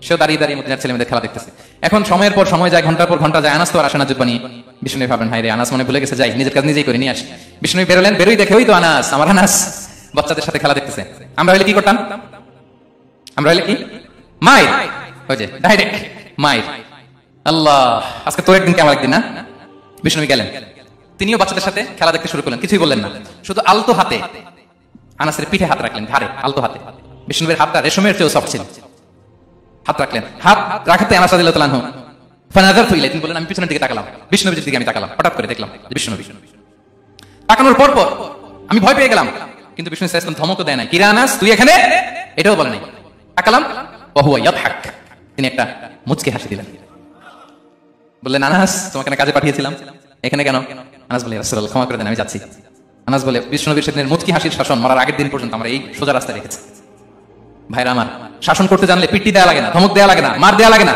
সেও দাঁড়িয়ে দাঁড়িয়ে মদিনার ছেলেমেয়েদের খেলা দেখতেছে। এখন সময়ের পর সময় যায়, ঘন্টার পর ঘন্টা যায়, আনাস তো আর আসে না জুব্বা নিয়ে। বিষ্ণু নবী ভাবেন, হাই রে আনাস মনে ভুলে গেছে, যাই নিজের কাজ নিজেই করে নিয়ে আসি। বিষ্ণু নবী বেরোলেন, বেরোই দেখে ওই তো আনাস, আমার আনাস বাচ্চাদের সাথে খেলা দেখতেছে। আমরা হলে কি করতাম? আমরা হলে কি মায়ের, ওই যে ডাইরেক্ট মায়ের। আল্লাহ, আজকে তোর একদিন আমার একদিন না। বিষ্ণু নবী গেলেন, তিনিও বাচ্চাদের সাথে খেলা দেখতে শুরু করলেন, কিছুই বললেন না, শুধু আলতো হাতে আনাসের পিঠে হাত রাখলেন, ঘাড়ে আলতো হাতে। বিষ্ণু নবীর হাতটা রেশমের চেয়েও সফট ছিল। হাত রাখলেন, হাত রাখাতে আনাস রাদিয়াল্লাহু তাআলা আনহু ফানাযারতু ইলাইহি, তিনি বলেন আমি পিছনের দিকে তাকালাম, বিষ্ণু নবীর দিকে আমি তাকালাম, হঠাৎ করে দেখলাম বিষ্ণু নবী। তাকানোর পর পর আমি ভয় পেয়ে গেলাম, কিন্তু বিষ্ণু সাল্লাল্লাহু আলাইহি ওয়াসাল্লাম ধমকও দেয় নাই, কিরা আনাস তুই এখানে, এটাও বলে নাই। তাকালাম, ওয়া হুয়া ইয়াদহাক, তিনি একটা মুচকি হাসি দিলেন। বললেন আনাস তোমাকে না কাজে পাঠিয়েছিলাম, এখানে কেন? আনাস বলে রাসূলুল্লাহ ক্ষমা করে দেন, আমি যাচ্ছি। আনাস বলে বিষ্ণু নবীর সেদিনের মুচকি হাসির শাসন মরার আগের দিন পর্যন্ত আমরা এই সোজা রাস্তায় রেখেছি। ভাইরা আমার, শাসন করতে জানলে পিটি দেয়া লাগে না, ধমক দেয়া লাগে না, মার দেয়া লাগে না।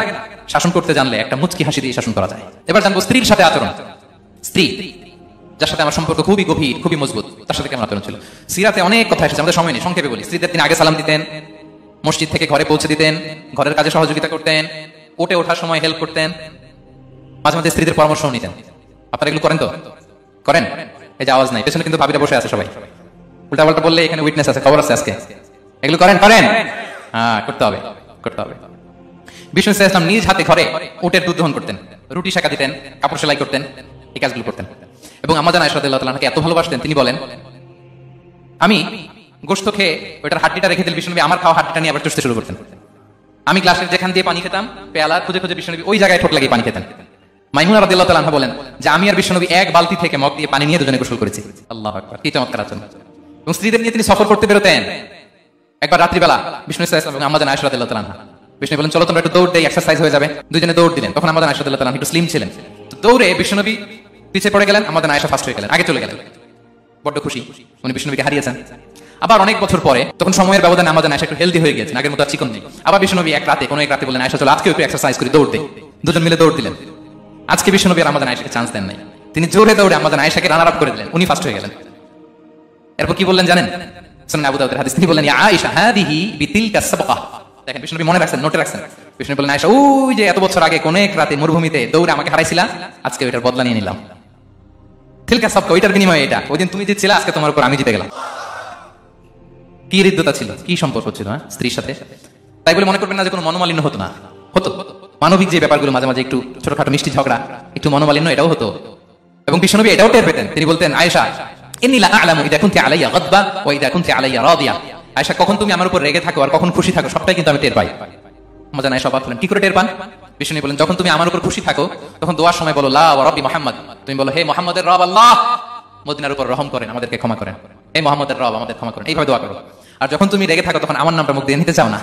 শাসন করতে জানলে একটা মুচকি হাসি দিয়ে শাসন করা যায়। এবার জানবো স্ত্রীর সাথে আচরণ। স্ত্রী যার সাথে আমার সম্পর্ক খুবই গভীর, খুবই মজবুত, তার সাথে কেমন আচরণ ছিল? সিরাতে অনেক কথা এসেছে, আমাদের সময় নেই, সংক্ষেপে বলি। স্ত্রীদের তিনি আগে সালাম দিতেন, মসজিদ থেকে ঘরে পৌঁছে দিতেন, ঘরের কাজে সহযোগিতা করতেন, ওঠে ওঠার সময় হেল্প করতেন, মাঝে মাঝে স্ত্রীদের পরামর্শ নিতেন। আপনারা এগুলো করেন তো? করেন? এই যে আওয়াজ নাই, পেছনে কিন্তু ভাবিরা বসে আছে সবাই, উল্টা পাল্টা বললে এখানে উইটনেস আছে, খবর আছে আজকে। এগুলো করেন? করেন? হ্যাঁ, করতে হবে, করতে হবে। বিষ্ণু সাল্লাল্লাহু আলাইহি ওয়াসাল্লাম নিজ হাতে ঘরে উটের দুধ দহন করতেন, রুটি সেঁকা দিতেন, কাপড় সেলাই করতেন, এই কাজগুলো করতেন। এবং আম্মা জান আয়েশা রাদিয়াল্লাহু তাআলাকে এত ভালোবাসতেন, তিনি বলেন আমি গোশত খেয়ে ওইটার হাড্ডিটা রেখে দিলে বিষ্ণু নবী আমার খাওয়া হাড্ডিটা নিয়ে আবার চুষতে শুরু করতেন। আমি গ্লাসের যেখান দিয়ে পানি খেতাম, পেয়ালা খুঁজে খুঁজে বিষ্ণু নবী ওই জায়গায় ঠোঁট লাগিয়ে পানি খেতেন। মাইমুনা রাদিয়াল্লাহু তাআলা আনহা বলেন যে আমি আর বিষ্ণু নবী এক বালতি থেকে মগ দিয়ে পানি নিয়ে দুজনে গোসল করেছি। আল্লাহু আকবার, কি চমৎকার আচরণ। এবং স্ত্রীদের নিয়ে তিনি সফর করতে বেরোতেন। একবার রাত্রিবেলা বিষ্ণু সাল্লাল্লাহু আলাইহি ওয়াসাল্লাম এবং আম্মা জান আয়েশা রাদিয়াল্লাহু তাআলা আনহা, বিষ্ণু বলেন চলো তোমরা একটু দৌড় দেই, এক্সারসাইজ হয়ে যাবে। দুজনে দৌড় দিলেন। তখন আম্মা জান আয়েশা রাদিয়াল্লাহু তাআলা একটু স্লিম ছিলেন, তো দৌড়ে বিষ্ণু নবী পিছে পড়ে গেলেন, আম্মা জান আয়েশা ফার্স্ট হয়ে গেলেন, আগে চলে গেলেন। বড্ড খুশি, উনি বিষ্ণু নবীকে হারিয়েছেন। আবার অনেক বছর পরে, তখন সময়ের ব্যবধানে আম্মা জান আয়েশা একটু হেলদি হয়ে গেছেন, আগের মতো আর চিকন নেই। আবার বিষ্ণু নবী এক রাতে বললেন আয়েশা চলো আজকে একটু এক্সারসাইজ করি, দৌড় দেই। দুজন মিলে দৌড় দিলেন। আজকে বিষ্ণু নবী আর আম্মা জান আয়েশাকে চান্স দেন নাই, তিনি জোরে দৌড়ে আম্মা জান আয়েশাকে রানার আপ করে দিলেন, উনি ফার্স্ট হয়ে গেলেন। এরপর কি বললেন জানেন? সুনান আবু দাউদের হাদিস, তিনি বললেন ইয়া আয়েশা হাদিহি বিতিলকা সাবকা। দেখেন বিষ্ণু নবী মনে রাখছেন, নোটে রাখছেন। বিষ্ণু বললেন আয়েশা ওই যে এত বছর আগে কোন এক রাতে মরুভূমিতে দৌড়ে আমাকে হারাইছিলা, আজকে ওইটার বদলা নিয়ে নিলাম। তিলকা সাবকা, ওইটার বিনিময়ে এটা। ওই দিন তুমি জিতছিলা, আজকে তোমার উপর আমি জিতে গেলাম। কি হৃদ্যতা ছিল, কি সম্পর্ক ছিল স্ত্রীর সাথে। তাই বলে মনে করবেন না যে কোনো মনোমালিন্য হতো না, হতো। মানবিক যে ব্যাপারগুলো মাঝে মাঝে একটু ছোটখাটো মিষ্টি ঝগড়া, একটু মনোমালিন্য, এটাও হতো। এবং বিষ্ণু নবী এটাও টের পেতেন, তিনি বলতেন আয়েশা ইন্নী লা আ'লামু ইযা কুনতি আলাইয়া গাদবা ওয়া ইযা কুনতি আলাইয়া রাদিয়া। আয়েশা কখন তুমি আমার উপর রেগে থাকো আর কখন খুশি থাকো সবটাই কিন্তু আমি টের পাই। আম্মা জান আয়েশা অবাক হলেন, কি করে টের পান? বিষ্ণু নবী বলেন যখন তুমি আমার উপর খুশি থাকো তখন দোয়ার সময় বলো লা ওয়া রাব্বি মুহাম্মদ, তুমি বলো হে মুহাম্মদের রব আল্লাহ মদিনার উপর রহম করেন, আমাদেরকে ক্ষমা করেন, হে মুহাম্মদের রব আমাদের ক্ষমা করেন, এইভাবে দোয়া করো। আর যখন তুমি রেগে থাকো তখন আমার নামটা মুখ দিয়ে নিতে চাও না,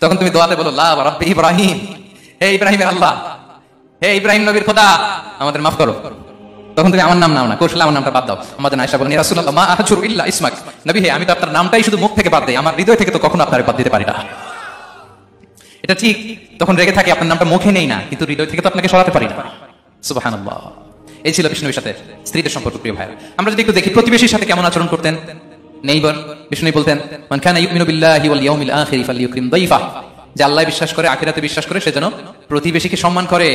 তখন তুমি দোয়াতে বলো লা ওয়া রাব্বি ইব্রাহিম, হে ইব্রাহিমের আল্লাহ, হে ইব্রাহিম নবীর খোদা আমাদের মাফ করো। তখন তুমি আমার নাম নাও না, কৌশলে আমার নামটা বাদ দাও। আমাদের আয়েশা বলেন ইয়া রাসূলুল্লাহ মা আহজুরু ইল্লা ইসমাক, নবী হে আমি তো আপনার নামটাই শুধু মুখ থেকে বাদ দেই, আমার হৃদয় থেকে তো কখনো আপনারে বাদ দিতে পারি না। এটা ঠিক, তখন রেগে থাকি আপনার নামটা মুখে নেই না, কিন্তু হৃদয় থেকে তো আপনাকে সরাতে পারি না। সুবহানাল্লাহ। এই ছিল বিষ্ণু নবীর সাথে স্ত্রীদের সম্পর্ক। প্রিয় ভাইরা, আমরা যদি একটু দেখি প্রতিবেশীর সাথে কেমন আচরণ করতেন নেইবার, বিষ্ণু বলতেন মান কানা ইউমিনু বিল্লাহি ওয়াল ইয়াউমিল আখির ফালইউকরিম দাইফা, যে আল্লাহ বিশ্বাস করে, আখিরাতে বিশ্বাস করে, সে যেন প্রতিবেশীকে সম্মান করে।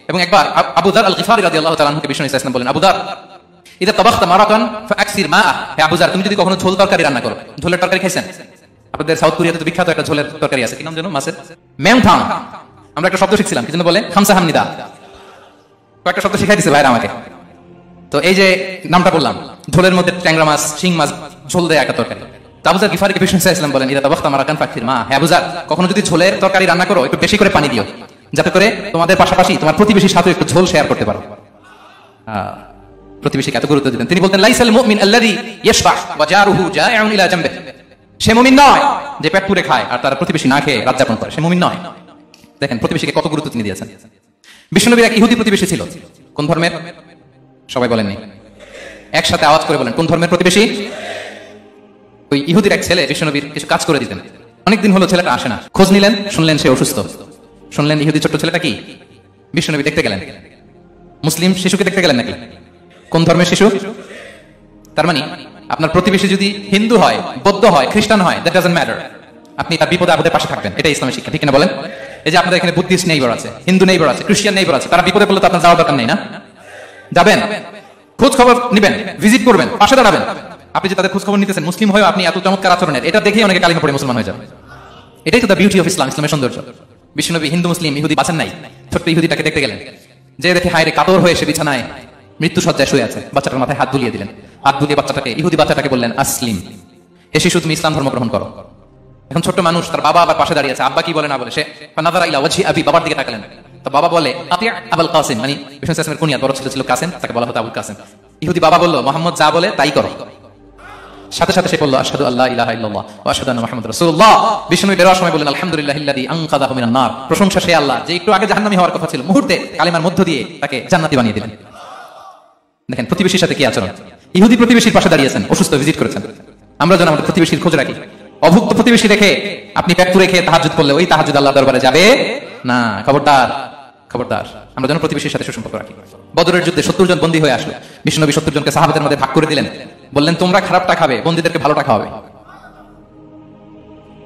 এবং একবার আবু যার আল গিফারি রাদিয়াল্লাহু তাআলা আনহুকে বিষ্ণু সাল্লাল্লাহু আলাইহি ওয়াসাল্লাম বলেন, আবু যার ইদা তাবাখতা মারাকান ফাআকসির মা, হে আবু যার, তুমি যদি কখনো ঝোল তরকারি রান্না করো, ঝোলের তরকারি খাইছেন? আপনাদের সাউথ কোরিয়াতে তো বিখ্যাত একটা ঝোলের তরকারি আছে, কি নাম জানো? মাছের মেংথাং। আমরা একটা শব্দ শিখছিলাম, কি যেন বলে, খামসা হামনিদা। কয়েকটা শব্দ শিখাই দিছে ভাইরা আমাকে। তো এই যে নামটা বললাম, ঝোলের মধ্যে ট্যাংরা মাছ, শিং মাছ ঝোল দেয় একটা তরকারি। আবু যার গিফারিকে বিষ্ণু সাল্লাল্লাহু আলাইহি ওয়াসাল্লাম বলেন, ইদা তাবাখতা মারাকান ফাআকসির মা, হে আবু যার, কখনো যদি ঝোলের তরকারি রান্না করো, একটু বেশি করে পানি দিও, যাতে করে তোমাদের পাশাপাশি তোমার প্রতিবেশীর সাথে একটু ঝোল শেয়ার করতে পারো। প্রতিবেশীকে এত গুরুত্ব দিতেন। তিনি বলতেন, লাইসাল মুমিন আল্লাযী ইয়াশবাহ ওয়া জারুহু জাইউন ইলা জামবিহি, সে মুমিন নয় যে পেট পুরে খায় আর তার প্রতিবেশী না খেয়ে রাত যাপন করে, সে মুমিন নয়। দেখেন প্রতিবেশীকে কত গুরুত্ব তিনি দিয়েছেন। বিশ্বনবীর এক ইহুদি প্রতিবেশী ছিল। কোন ধর্মের? সবাই বলেননি, একসাথে আওয়াজ করে বলেন, কোন ধর্মের প্রতিবেশী? ওই ইহুদির এক ছেলে বিশ্বনবীর কিছু কাজ করে দিতেন। অনেকদিন হলো ছেলেটা আসে না, খোঁজ নিলেন, শুনলেন সে অসুস্থ। শুনলেন ইহুদি ছোট্ট ছেলেটা কি? বিশ্বনবী দেখতে গেলেন। মুসলিম শিশুকে দেখতে গেলেন নাকি? কোন ধর্মের শিশু? তার মানে আপনার প্রতিবেশী যদি হিন্দু হয়, বৌদ্ধ হয়, খ্রিস্টান হয়, দ্যাট ডাজন্ট ম্যাটার, আপনি তার বিপদে আপদে পাশে থাকবেন। এটাই ইসলামের শিক্ষা, ঠিক না বলেন? এই যে আপনাদের এখানে বুদ্ধিস্ট নেইবার আছে, হিন্দু নেইবার আছে, খ্রিস্টান নেইবার আছে, তারা বিপদে পড়লে তো আপনার যাওয়ার দরকার নেই না? যাবেন, খোঁজ খবর নিবেন, ভিজিট করবেন, পাশে দাঁড়াবেন। আপনি যে তাদের খোঁজ খবর নিতেছেন, মুসলিম হয়েও আপনি এত চমৎকার আচরণের, এটা দেখেই অনেকে কালিমা পড়ে মুসলমান হয়ে যাবে। এটাই তো দ্য বিউটি অফ ইসলাম, ইসলামের সৌন্দর্য। বিশ্বনবী হিন্দু মুসলিম ইহুদি বাঁচেন নাই, ছোট্ট ইহুদিটাকে দেখতে গেলেন, যে দেখে হায় রে, কাতর হয়ে সে বিছানায় মৃত্যু সজ্জায় শুয়ে আছে। বাচ্চাটার মাথায় হাত বুলিয়ে দিলেন, হাত বুলিয়ে বাচ্চাটাকে, ইহুদি বাচ্চাটাকে বললেন, আসলিম, হে শিশু, তুমি ইসলাম ধর্ম গ্রহণ করো। এখন ছোট্ট মানুষ, তার বাবা আবার পাশে দাঁড়িয়ে আছে, আব্বা কি বলে না বলে, সে নাযারা ইলা ওয়াজহি আবি, বাবার দিকে তাকালেন। তো বাবা বলে, আতি আবুল কাসিম, মানে বিষ্ণু সাল্লাল্লাহু কুনিয়া, বড় ছিল কাসিম, তাকে বলা হতো আবুল কাসিম। ইহুদি বাবা বলল, মুহাম্মদ যা বলে তাই করো। সাথে সাথে সে বলল, আশহাদু আল্লা ইলাহা ইল্লাল্লাহ ওয়া আশহাদু আন্না মুহাম্মাদুর রাসূলুল্লাহ। বিষ্ণু বেরোয়ার সময় বললেন, আলহামদুলিল্লাহিল্লাযী আনকাযাহু মিনান নার, প্রশংসা সেই আল্লাহ যে একটু আগে জাহান্নামী হওয়ার কথা ছিল, মুহূর্তে কালিমার মধ্য দিয়ে তাকে জান্নাতি বানিয়ে দিলেন। দেখেন প্রতিবেশীর সাথে কি আচরণ। ইহুদি প্রতিবেশীর পাশে দাঁড়িয়েছেন, অসুস্থ, ভিজিট করেছেন। আমরা যেন আমাদের প্রতিবেশীর খোঁজ রাখি। অভুক্ত প্রতিবেশী রেখে আপনি পেট পুরে খেয়ে তাহাজ্জুদ করলে ওই তাহাজ্জুদ আল্লাহর দরবারে যাবে না। খবরদার, খবরদার, আমরা যেন প্রতিবেশীর সাথে সুসম্পর্ক রাখি। বদরের যুদ্ধে 70 জন বন্দী হয়ে আসলো। বিষ্ণুনবী 70 জনকে সাহাবাদের মধ্যে ভাগ করে দিলেন, বললেন, তোমরা খারাপটা খাবে, বন্দীদেরকে ভালোটা খাওয়াবে।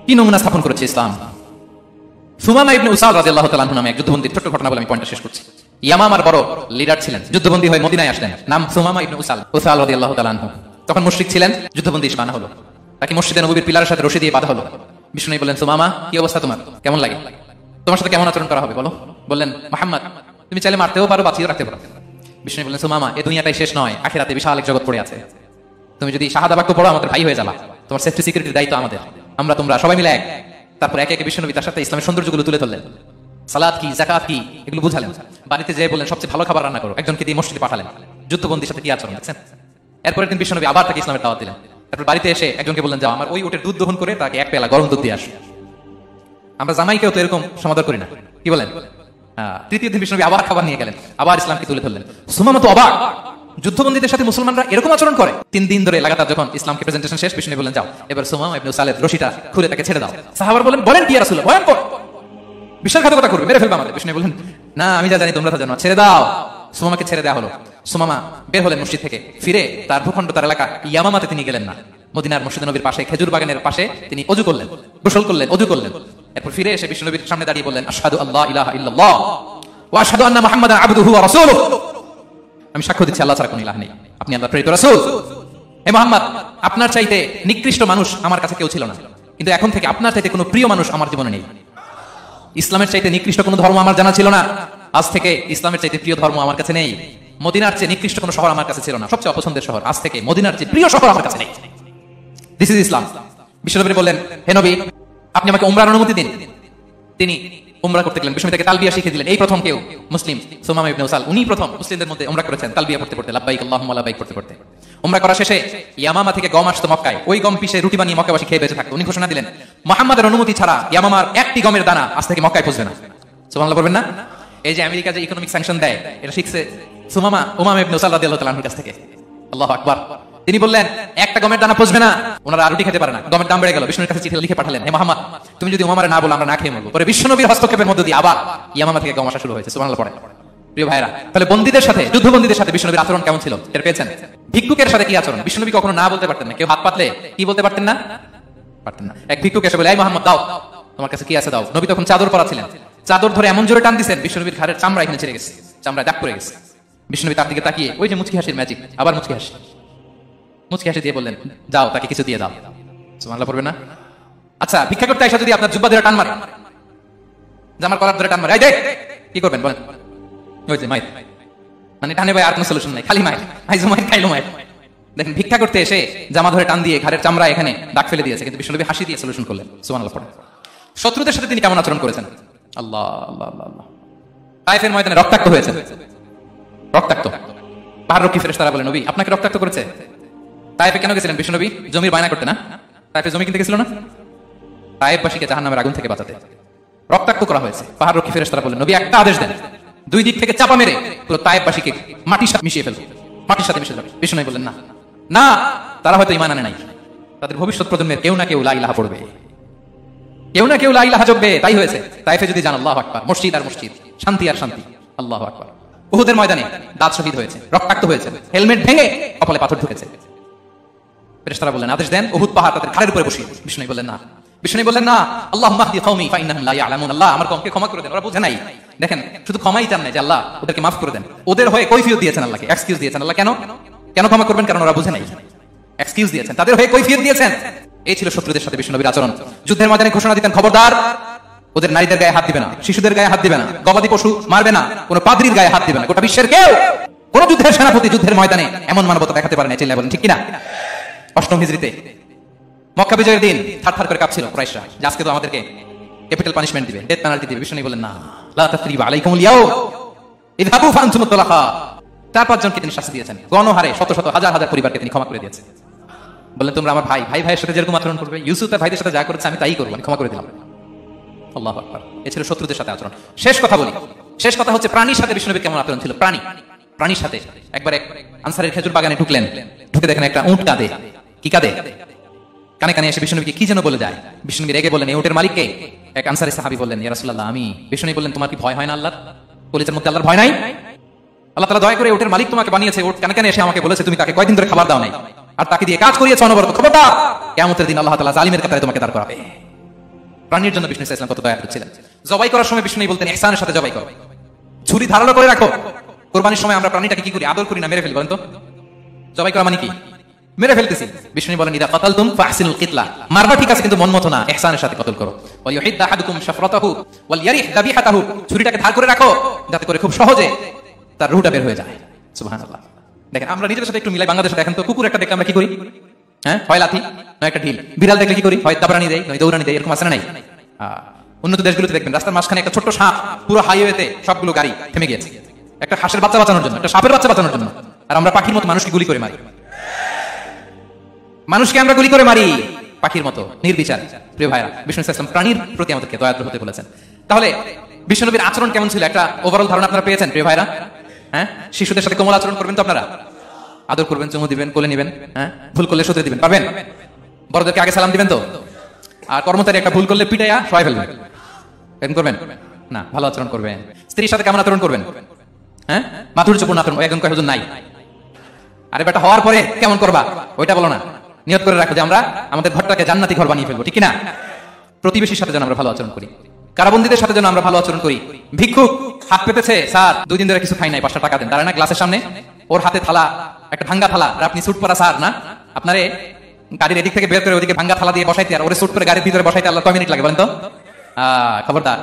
কি নমুনা স্থাপন করেছে ইসলাম। সুমামা ইবনে উসাল রাদিয়াল্লাহু তাআলা আনহু নামে এক যুদ্ধবন্দী, ছোট্ট ঘটনা বলে আমি পয়েন্টটা শেষ করছি। ইয়ামামার বড় লিডার ছিলেন, যুদ্ধবন্দী হয়ে মদিনায় আসলেন, নাম সুমামা ইবনে উসাল রাদিয়াল্লাহু তাআলা আনহু। তখন মুশরিক ছিলেন, যুদ্ধবন্দী বানা হলো, তাকে মসজিদে নববীর পিলারের সাথে রশি দিয়ে বাঁধা হলো। বিষ্ণু বললেন, সুমামা, কি অবস্থা তোমার, কেমন লাগে, তোমার সাথে কেমন আচরণ করা হবে বলো। বললেন, মুহাম্মদ, তুমি চাইলে মারতেও পারো, বাঁচিয়েও রাখতে পারো। বিষ্ণু বললেন, সুমামা, এই দুনিয়াটাই শেষ নয়, আখিরাতে বিশাল এক জগৎ পড়ে আছে। তুমি যদি শাহাদা বাক্য পড়ো, আমাদের ভাই হয়ে যাবা, তোমার সেফটি সিকিউরিটির দায়িত্ব আমাদের, আমরা তোমরা সবাই মিলে এক। তারপর একে একে বিষ্ণু তার সাথে ইসলামের সৌন্দর্যগুলো তুলে ধরলেন, সালাত কি, যাকাত কি, এগুলো বুঝালেন। বাড়িতে যেয়ে বললেন, সবচেয়ে ভালো খাবার রান্না করো, একজনকে দিয়ে মসজিদে পাঠালেন। যুদ্ধবন্দীর সাথে কি আচরণ দেখছেন। এরপরের দিন বিষ্ণু আবার তাকে ইসলামের দাওয়াত দিলেন। তারপর বাড়িতে এসে একজনকে বললেন, যাও আমার ওই ওটের দুধ দহন করে তাকে এক পেলা গরম দুধ দিয়ে আসো। আমরা জামাইকেও তো এরকম সমাদর করি না, কি বলেন। তৃতীয় দিন বিষ্ণু আবার খাবার নিয়ে গেলেন, আবার ইসলামকে তুলে ধরলেন। সুমামা তো অবাক, যুদ্ধবন্দীদের সাথে মুসলমানরা এরকম আচরণ করে। 3 দিন ধরে লাগাতার যখন ইসলামকে প্রেজেন্টেশন শেষ, বিষ্ণু বললেন, যাও এবার সুমামা ইবনে উসালের রশিটা খুলে তাকে ছেড়ে দাও। সাহাবারা বলেন, বলেন কি ইয়া রাসূলুল্লাহ, ভয়ঙ্কর, বিশ্বাসঘাতকতা করবে, মেরে ফেলবে আমাদের। বিষ্ণু বললেন, না, আমি যা জানি তোমরা তা জানো, ছেড়ে দাও। সুমামাকে ছেড়ে দেওয়া হলো। সুমামা বের হলেন মসজিদ থেকে, ফিরে তার ভূখণ্ড, তার এলাকা ইয়ামামাতে তিনি গেলেন না। মদিনার মসজিদে নবীর পাশে খেজুর বাগানের পাশে তিনি ওযু করলেন, গোসল করলেন, ওযু করলেন। এরপর ফিরে এসে বিষ্ণু নবীর সামনে দাঁড়িয়ে বললেন, আশহাদু আল্লা ইলাহা ইল্লাল্লাহ ওয়া আশহাদু আন্না মুহাম্মাদান আবদুহু ওয়া রাসূলুহু, আমি সাক্ষ্য দিচ্ছি আল্লাহ ছাড়া কোনো ইলাহ নেই, আপনি আল্লাহর প্রেরিত রাসূল। হে মুহাম্মদ, আপনার চাইতে নিকৃষ্ট মানুষ আমার কাছে কেউ ছিল না, কিন্তু এখন থেকে আপনার চাইতে কোনো প্রিয় মানুষ আমার জীবনে নেই। ইসলামের চাইতে নিকৃষ্ট কোনো ধর্ম আমার জানা ছিল না, আজ থেকে ইসলামের চাইতে প্রিয় ধর্ম আমার কাছে নেই। মদিনার চেয়ে নিকৃষ্ট কোনো শহর আমার কাছে ছিল না, সবচেয়ে অপছন্দের শহর, আজ থেকে মদিনার চেয়ে প্রিয় শহর আমার কাছে নেই। দিস ইজ ইসলাম। বিশ্বনবী বললেন, হে নবী, আপনি আমাকে উমরার অনুমতি দিন। তিনি উমরা করতে গেলেন, বিষ্ণু তাকে তালবিয়া শিখিয়ে দিলেন। এই প্রথম কেউ মুসলিম সুমামা ইবনে উসাল, উনি প্রথম মুসলিমদের মধ্যে উমরা করেছেন, তালবিয়া পড়তে পড়তে, লাব্বাইক আল্লাহুম্মা লাব্বাইক পড়তে পড়তে। উমরা করা শেষে ইয়ামামা থেকে গম আসতো মক্কায়, ওই গম পিষে রুটি বানিয়ে মক্কাবাসী খেয়ে বেঁচে থাকতো। উনি ঘোষণা দিলেন, মুহাম্মাদের অনুমতি ছাড়া ইয়ামামার একটি গমের দানা আজ থেকে মক্কায় পৌঁছবে না। সুবহানাল্লাহ পড়বেন না। এই যে আমেরিকা যে ইকোনমিক স্যাংশন দেয়, এটা শিখছে সুমামা উমামা ইবনে উসাল রাদিয়াল্লাহু তাআলার কাছ থেকে। আল্লাহু আকবার। তিনি বললেন, একটা গমের দানা পৌঁছবে না, ওনারা রুটি খেতে পারে না, গমের দাম বেড়ে গেল। বিষ্ণুর কাছে চিঠি লিখে পাঠালেন, হে মুহাম্মদ, তুমি যদি উমামারে না বলো আমরা না খেয়ে মরবো। পরে বিশ্বনবীর হস্তক্ষেপের মধ্য দিয়ে আবার ইয়ামামা থেকে গম আসা শুরু হয়েছে। সুবহানাল্লাহ পড়ে। প্রিয় ভাইরা, তাহলে বন্দীদের সাথে, যুদ্ধবন্দীদের সাথে বিষ্ণুনবীর আচরণ কেমন ছিল টের পেয়েছেন? ভিক্ষুকের সাথে কি আচরণ? বিষ্ণুনবী কখনো না বলতে পারতেন না। কেউ হাত পাতলে কি বলতে পারতেন না? পারতেন না। এক ভিক্ষুক এসে বলে, এই মোহাম্মদ দাও, তোমার কাছে কি আছে দাও। নবী তখন চাদর পরা ছিলেন, চাদর ধরে এমন জোরে টান দিচ্ছেন বিষ্ণুনবীর ঘাড়ের চামড়া এখানে ছিঁড়ে গেছে, চামড়া দাগ পড়ে গেছে। বিষ্ণুনবী তার দিকে তাকিয়ে ওই যে মুচকি হাসির ম্যাজিক, আবার মুচকি হাসি দিয়ে বললেন, যাও তাকে কিছু দিয়ে দাও। সুবহানাল্লাহ পড়বে না? আচ্ছা, ভিক্ষা করতে আইসা যদি আপনার জুব্বা ধরে টান মারে, জামার কলার ধরে টান মারে, এই দে, কি করবেন বলেন? ওই যে মায়ের, মানে টানে ভাই আর কোনো সলিউশন নাই, খালি মায়ের, আইজো মায়ের খাইলো মায়ের। দেখেন ভিক্ষা করতে এসে জামা ধরে টান দিয়ে ঘাড়ের চামড়া এখানে দাগ ফেলে দিয়েছে, কিন্তু বিষ্ণুনবী হাসি দিয়ে সলিউশন করলেন। সুবহানাল্লাহ পড়ে। শত্রুদের সাথে তিনি কেমন আচরণ করেছেন? আল্লাহ আল্লাহ আল্লাহ। তায়েফের ময়দানে রক্তাক্ত হয়েছে, রক্তাক্ত। পাহাড়রক্ষী ফেরেশতারা বলে, নবী আপনাকে রক্তাক্ত করেছে। তায়েফে কেন গেছিলেন বিষ্ণুনবী? জমির বায়না করতে না? তায়েফে জমি কিনতে গেছিল না? তায়েফবাসীকে জাহান্নামের আগুন থেকে বাঁচাতে রক্তাক্ত করা হয়েছে। পাহাড়রক্ষী ফেরেশতারা বলে, নবী একটা আদেশ দেন, দুই দিক থেকে চাপা মেরে পুরো তায়েফবাসীকে মাটির সাথে মিশিয়ে ফেলবে, মাটির সাথে মিশে যাবে। বিষ্ণুনবী বললেন, না না, তারা হয়তো ঈমান আনে নাই, তাদের ভবিষ্যৎ প্রজন্মের কেউ না কেউ লা ইলাহা পড়বে, কেউ না কেউ লা ইলাহা জপবে। তাই হয়েছে। তায়েফে যদি যান, আল্লাহু আকবার, মসজিদ আর মসজিদ, শান্তি আর শান্তি। আল্লাহু আকবার। উহুদের ময়দানে দাঁত শহীদ হয়েছে, রক্তাক্ত হয়েছে, হেলমেট ভেঙে কপালে পাথর ঢুকেছে। ফেরেশতারা বললেন, আদেশ দেন উহুদ পাহাড় তাদের ঘাড়ের উপরে বসিয়ে। বিষ্ণুনবী বললেন, না। বিষ্ণুনবী বললেন, না, আল্লাহুম্মা হদি কওমি ফাইন্নাহুম লা ইয়ালামুন। আল্লাহ আমার কওমকে ক্ষমা করে দেন, ওরা বুঝে নাই। দেখেন, শুধু ক্ষমাই চান না যে আল্লাহ ওদেরকে মাফ করে দেন, ওদের হয়ে কৈফিয়ত দিয়েছেন আল্লাহকে, এক্সকিউজ দিয়েছেন। আল্লাহ কেন কেন ক্ষমা করবেন? কারণ ওরা বুঝে নাই। এক্সকিউজ দিয়েছেন, তাদের হয়ে কৈফিয়ত দিয়েছেন। এই ছিল শত্রুদের সাথে বিষ্ণুনবীর আচরণ। যুদ্ধের ময়দানে ঘোষণা দিতেন, খবরদার ওদের নারীদের গায়ে হাত দিবে না, শিশুদের গায়ে হাত দিবে না, গবাদি পশু মারবে না, কোনো পাদ্রীর গায়ে হাত দিবে না। গোটা বিশ্বের কেউ, কোন যুদ্ধের সেনাপতি যুদ্ধের ময়দানে এমন মানবতা দেখাতে পারে না। চিল্লায় বলেন ঠিক কিনা? অষ্টম হিজরিতে মক্কা বিজয়ের দিন থারথার করে কাঁপছিল কুরাইশরা, যে আজকে তো আমাদেরকে ক্যাপিটাল পানিশমেন্ট দিবে, ডেথ পেনাল্টি দিবে। বিষ্ণুনবী বললেন, না, লা তাসরিবা আলাইকুমুল ইয়াউম ইযহাবু ফাআনতুমুত তালাকা। 4-5 জনকে তিনি শাস্তি দিয়েছেন, গণহারে শত শত হাজার হাজার পরিবারকে তিনি ক্ষমা করে দিয়েছেন। বললেন, তোমরা আমার ভাই, ভাই ভাইয়ের সাথে যেরকম আচরণ করবে, ইউসুফ তার ভাইদের সাথে যা করেছে আমি তাই করবো, আমি ক্ষমা করে দিলাম। আল্লাহু আকবার। এ ছিল শত্রুদের সাথে আচরণ। শেষ কথা বলি, শেষ কথা হচ্ছে প্রাণীর সাথে বিষ্ণুনবীর কেমন আচরণ ছিল। প্রাণীর সাথে একবার এক আনসারের খেজুর বাগানে ঢুকলেন, ঢুকে দেখেন একটা উট কাঁদে। কি কাঁদে? কানে কানে এসে বিষ্ণুনবীকে কি যেন বলে যায়। বিষ্ণুনবী রেগে বললেন, এই উটের মালিককে? এক আনসারী সাহাবী বললেন, ইয়া রাসূলুল্লাহ আমি। বিষ্ণুনবী বললেন, তোমার কি ভয় হয় না আল্লাহর? কলিজার মধ্যে আল্লাহর ভয় নাই? আল্লাহ তাআলা দয়া করে উটের মালিক তোমাকে বানিয়েছে, উট কানে কানে এসে আমাকে বলেছে তুমি তাকে কয়দিন ধরে খাবার দাও নাই, আর তাকে দিয়ে কাজ করিয়েছে অনবরত। খবরদার, কিয়ামতের দিন আল্লাহ তাআলা জালিমের কাতারে তোমাকে দাঁড় করাবে। প্রাণীর জন্য বিষ্ণু ইসলাম কত দয়া করেছিলেন। জবাই করার সময় বিষ্ণু বলতেন, ইহসানের সাথে জবাই করো, ছুরি ধারালো করে রাখো। কোরবানির সময় আমরা প্রাণীটাকে কি করি? আদর করি না, মেরে ফেলি। বলেন তো, জবাই করা মানে কি? মেরে ফেলতেছি। বিষ্ণু বলেন, ইদা কাতালতুম ফাহসিনুল কিতলা, মারবা ঠিক আছে কিন্তু মন মতো না, ইহসানের সাথে কতল করো। ওয়া ইউহিদ্দা আহাদুকুম শাফরাতাহু ওয়াল ইয়ারিহ দাবিহাতাহু, ছুরিটাকে ধার করে রাখো যাতে করে খুব সহজে তার রুহটা বের হয়ে যায়। সুবহানাল্লাহ। দেখেন, আমরা নিজেদের সাথে একটু মিলাই। বাংলাদেশে দেখেন তো, কুকুর একটা দেখলে আমরা কি করি? হ্যাঁ, হয় লাথি নয় একটা ঢিল। বিড়াল দেখলে কি করি? হয় দাবরানি দেয়, নয় দৌড়ানি দেয়। এরকম আছে না নাই? উন্নত দেশগুলোতে দেখবেন রাস্তার মাঝখানে একটা ছোট্ট সাপ, পুরো হাইওয়েতে সবগুলো গাড়ি থেমে গিয়েছে একটা হাঁসের বাচ্চা বাঁচানোর জন্য, একটা সাপের বাচ্চা বাঁচানোর জন্য। আর আমরা পাখির মতো মানুষকে গুলি করে মারি, মানুষকে আমরা গুলি করে মারি পাখির মতো নির্বিচার। প্রিয় ভাইরা, বিষ্ণু ইসলাম প্রাণীর প্রতি আমাদেরকে দয়াদ্র হতে বলেছেন। তাহলে বিষ্ণুনবীর আচরণ কেমন ছিল একটা ওভারঅল ধারণা আপনারা পেয়েছেন প্রিয় ভাইরা? হ্যাঁ, শিশুদের সাথে কোমল আচরণ করবেন তো আপনারা, আদর করবেন, চুমু দিবেন, কোলে নিবেন। হ্যাঁ, ভুল করলে শুধরে দিবেন, পারবেন? বড়দেরকে আগে সালাম দিবেন তো। আর কর্মচারী একটা ভুল করলে পিটাইয়া সবাই ফেলবেন, এরকম করবেন না। ভালো আচরণ করবেন। স্ত্রীর সাথে কেমন আচরণ করবেন? হ্যাঁ, মাধুর্যপূর্ণ আচরণ। একজন কয় হুজুর নাই, আরে বেটা হওয়ার পরে কেমন করবা ওইটা বলো না। নিয়ত করে রাখো যে আমরা আমাদের ঘরটাকে জান্নাতি ঘর বানিয়ে ফেলবো, ঠিক না? প্রতিবেশীর সাথে যেন আমরা ভালো আচরণ করি, কারাবন্দীদের সাথে যেন আমরা ভালো আচরণ করি। ভিক্ষুক হাত পেতেছে, স্যার 2 দিন ধরে কিছু খাই নাই, 500 টাকা দেন। দাঁড়ায় না গ্লাসের সামনে, ওর হাতে থালা, একটা ভাঙ্গা থালা, আর আপনি স্যুট পরা স্যার না, আপনারে গাড়ির এদিক থেকে বের করে ওদিকে ভাঙ্গা থালা দিয়ে বসাইতে আর ওরে স্যুট করে গাড়ির ভিতরে বসাইতে আল্লাহ কয় মিনিট লাগে বলেন তো? খবরদার,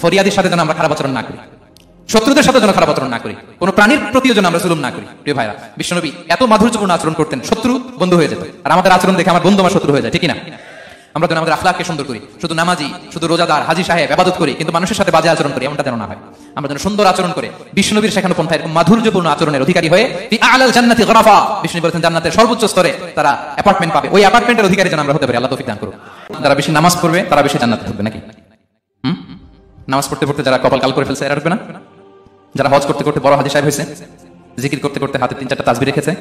ফরিয়াদির সাথে যেন আমরা খারাপ আচরণ না করি, শত্রুদের সাথে যেন খারাপ আচরণ না করি, কোন প্রাণীর প্রতিও যেন আমরা জুলুম না করি। প্রিয় ভাইরা, বিশ্বনবী এত মাধুর্যপূর্ণ আচরণ করতেন, শত্রু বন্ধু হয়ে যেত। আর আমাদের আচরণ দেখে আমার বন্ধু আমার শত্রু হয়ে যায়, ঠিক না? আমরা যেন আমাদের আখলাককে সুন্দর করি, শুধু নামাজি, শুধু রোজাদার, হাজী সাহেব ইবাদত করি কিন্তু মানুষের সাথে বাজে আচরণ করি, এমনটা যেন না হয়। আমরা যেন সুন্দর আচরণ করে বিশ্বনবীর শেখানো পন্থা এরকম মাধুর্যপূর্ণ আচরণের অধিকারী হয়ে আলাল জান্নাতি গরাফা, বিষ্ণু বলেছেন জান্নাতের সর্বোচ্চ স্তরে তারা অ্যাপার্টমেন্ট পাবে। ওই অ্যাপার্টমেন্টের অধিকারী যেন আমরা হতে পারি, আল্লাহ তৌফিক দান করুন। যারা বেশি নামাজ পড়বে তারা বেশি জান্নাতে থাকবে নাকি? নামাজ পড়তে পড়তে যারা কপাল কাল করে ফেলছে এরা ঢুকবে না? যারা হজ করতে করতে বড় হাজী সাহেব হয়েছে, জিকির করতে করতে হাতে 3-4টা তাসবিহ রেখেছে,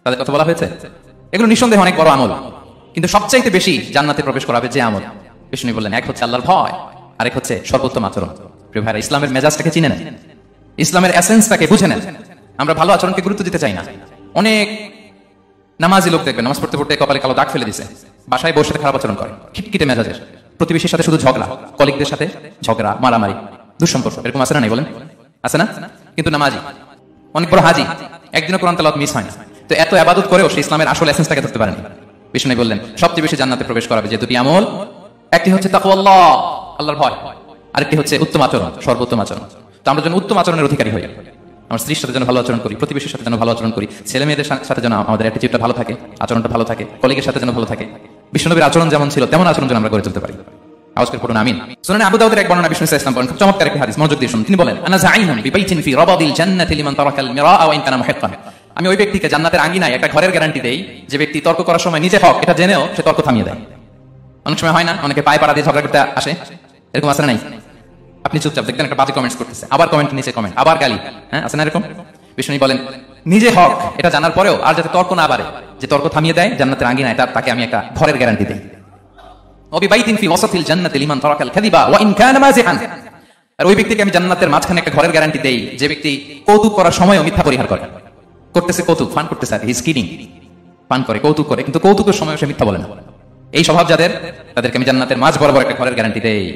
তাদের কথা বলা হয়েছে? এগুলো নিঃসন্দেহে অনেক বড় আমল, কিন্তু সবচাইতে বেশি জান্নাতে প্রবেশ করাবে যে আমল, বিষ্ণু বললেন এক হচ্ছে আল্লাহর ভয়, আরেক হচ্ছে সর্বোত্তম আচরণ। প্রিয় ভাইরা, ইসলামের মেজাজটাকে চিনে নেন। ইসলামের এসেন্সটাকে বুঝে নেন। আমরা ভালো আচরণকে গুরুত্ব দিতে চাই না। অনেক নামাজি লোক দেখবেন নামাজ পড়তে পড়তে কপালে কালো দাগ ফেলে দিছে, বাসায় বউর সাথে খারাপ আচরণ করে, খিটখিটে মেজাজের, প্রতিবেশীর সাথে শুধু ঝগড়া, কলিগদের সাথে ঝগড়া, মারামারি, দুঃসম্পর্ক, এরকম আছে না? নাই বলেন, আছে না? কিন্তু নামাজি, অনেক বড় হাজি, একদিনও কোরআন তেলাওয়াত মিস হয় না। তো এত ইবাদত করেও সে ইসলামের আসল এসেন্সটাকে ধরতে পারেনি। বিষ্ণু বললেন সবচেয়ে বেশি জান্নাতে প্রবেশ করাবে যে দুটি আমল, একটি হচ্ছে তাকওয়াল্লাহ, আল্লাহর ভয়, আরেকটি হচ্ছে উত্তম আচরণ, সর্বোত্তম আচরণ। তো আমরা যেন উত্তম আচরণের অধিকারী হই, আমার স্ত্রীর সাথে যেন ভালো আচরণ করি, প্রতিবেশীর সাথে যেন ভালো আচরণ করি, ছেলে মেয়েদের সাথে যেন আমাদের অ্যাটিটিউডটা ভালো থাকে, আচরণটা ভালো থাকে, কলিগের সাথে যেন ভালো থাকে। বিশ্বনবীর আচরণ যেমন ছিল তেমন আচরণ যেন আমরা করে চলতে পারি। আওয়াজ করে পড়ুন আমিন। সুনান আবু দাউদের এক বর্ণনা বিষ্ণু সাল্লাল্লাহু আলাইহি ওয়াসাল্লাম বলেন, খুব চমৎকার একটা হাদিস, মনোযোগ দিয়ে শুনুন। তিনি বলেন, আনা যাইনুন বিবাইতিন ফি রাবাদিল জান্নাতি লিমান তারাকাল মিরাআ ওয়া ইন কানা মুহিক্কান। আমি ওই ব্যক্তিকে জান্নাতের আঙ্গিনায় একটা ঘরের গ্যারান্টি দেই যে ব্যক্তি তর্ক করার সময় নিজে হক এটা জেনেও সে তর্ক থামিয়ে দেয়। অনেক সময় হয় না, অনেকে পায়ে পাড়া দিয়ে ঝগড়া করতে আসে, এরকম আছে না? নাই? আপনি চুপচাপ দেখতেন একটা বাজে কমেন্টস করতেছে, আবার কমেন্ট নিচে কমেন্ট, আবার গালি, হ্যাঁ আছে না এরকম? বিষ্ণু বলেন নিজে হক এটা জানার পরেও আর যাতে তর্ক না বাড়ে, যে তর্ক থামিয়ে দেয় জান্নাতের আঙ্গিনায়, তাকে আমি একটা ঘরের গ্যারান্টি দেই। ওয়াবিবাইতিন ফি ওয়াসাতিল জান্নাতি লিমান তারাকাল কাযিবা ওয়া ইন কানা মাযিহান। আর ওই ব্যক্তিকে আমি জান্নাতের মাঝখানে একটা ঘরের গ্যারান্টি দেই যে ব্যক্তি কৌতুক করার সময়ও মিথ্যা পরিহার করে, করতেছে কৌতুক, ফান করতেছে, আর হিজ কিডিং, ফান করে, কৌতুক করে, কিন্তু কৌতুকের সময় সে মিথ্যা বলে না। এই স্বভাব যাদের, তাদেরকে আমি জান্নাতের মাঝ বরাবর একটা ঘরের গ্যারান্টি দেই।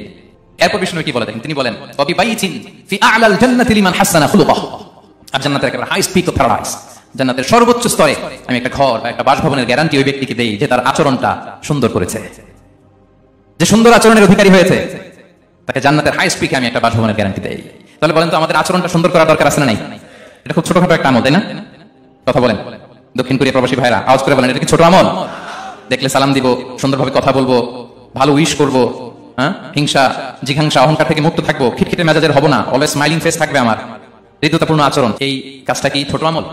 এরপর বিষ্ণু কি বলে দেখেন, তিনি বলেন ওয়াবিবাইতিন ফি আ'লাল জান্নাতি লিমান হাসানা খুলুকাহু। আর জান্নাতের একটা হাইস্ট পিক অফ প্যারাডাইস, জান্নাতের সর্বোচ্চ স্তরে আমি একটা ঘর বা একটা বাসভবনের গ্যারান্টি ওই ব্যক্তিকে দেই যে তার আচরণটা সুন্দর করেছে, যে সুন্দর আচরণের অধিকারী হয়েছে, তাকে জান্নাতের হাইস্ট পিকে আমি একটা বাসভবনের গ্যারান্টি দেই। তাহলে বলেন তো আমাদের আচরণটা সুন্দর করা দরকার আছে না নাই? এটা খুব ছোটখাটো একটা আমল, তাই না? কথা বলেন দক্ষিণ কোরিয়া প্রবাসী ভাইরা, আওয়াজ করে বলেন এটা কি ছোট আমল? দেখলে সালাম দিব, সুন্দরভাবে কথা বলবো, ভালো উইশ করবো, হ্যাঁ, হিংসা জিঘাংসা অহংকার থেকে মুক্ত থাকবো, খিটখিটে মেজাজের হবো না, অলওয়েজ স্মাইলিং ফেস থাকবে আমার, হৃদ্যতাপূর্ণ আচরণ। এই কাজটা কি ছোট আমল?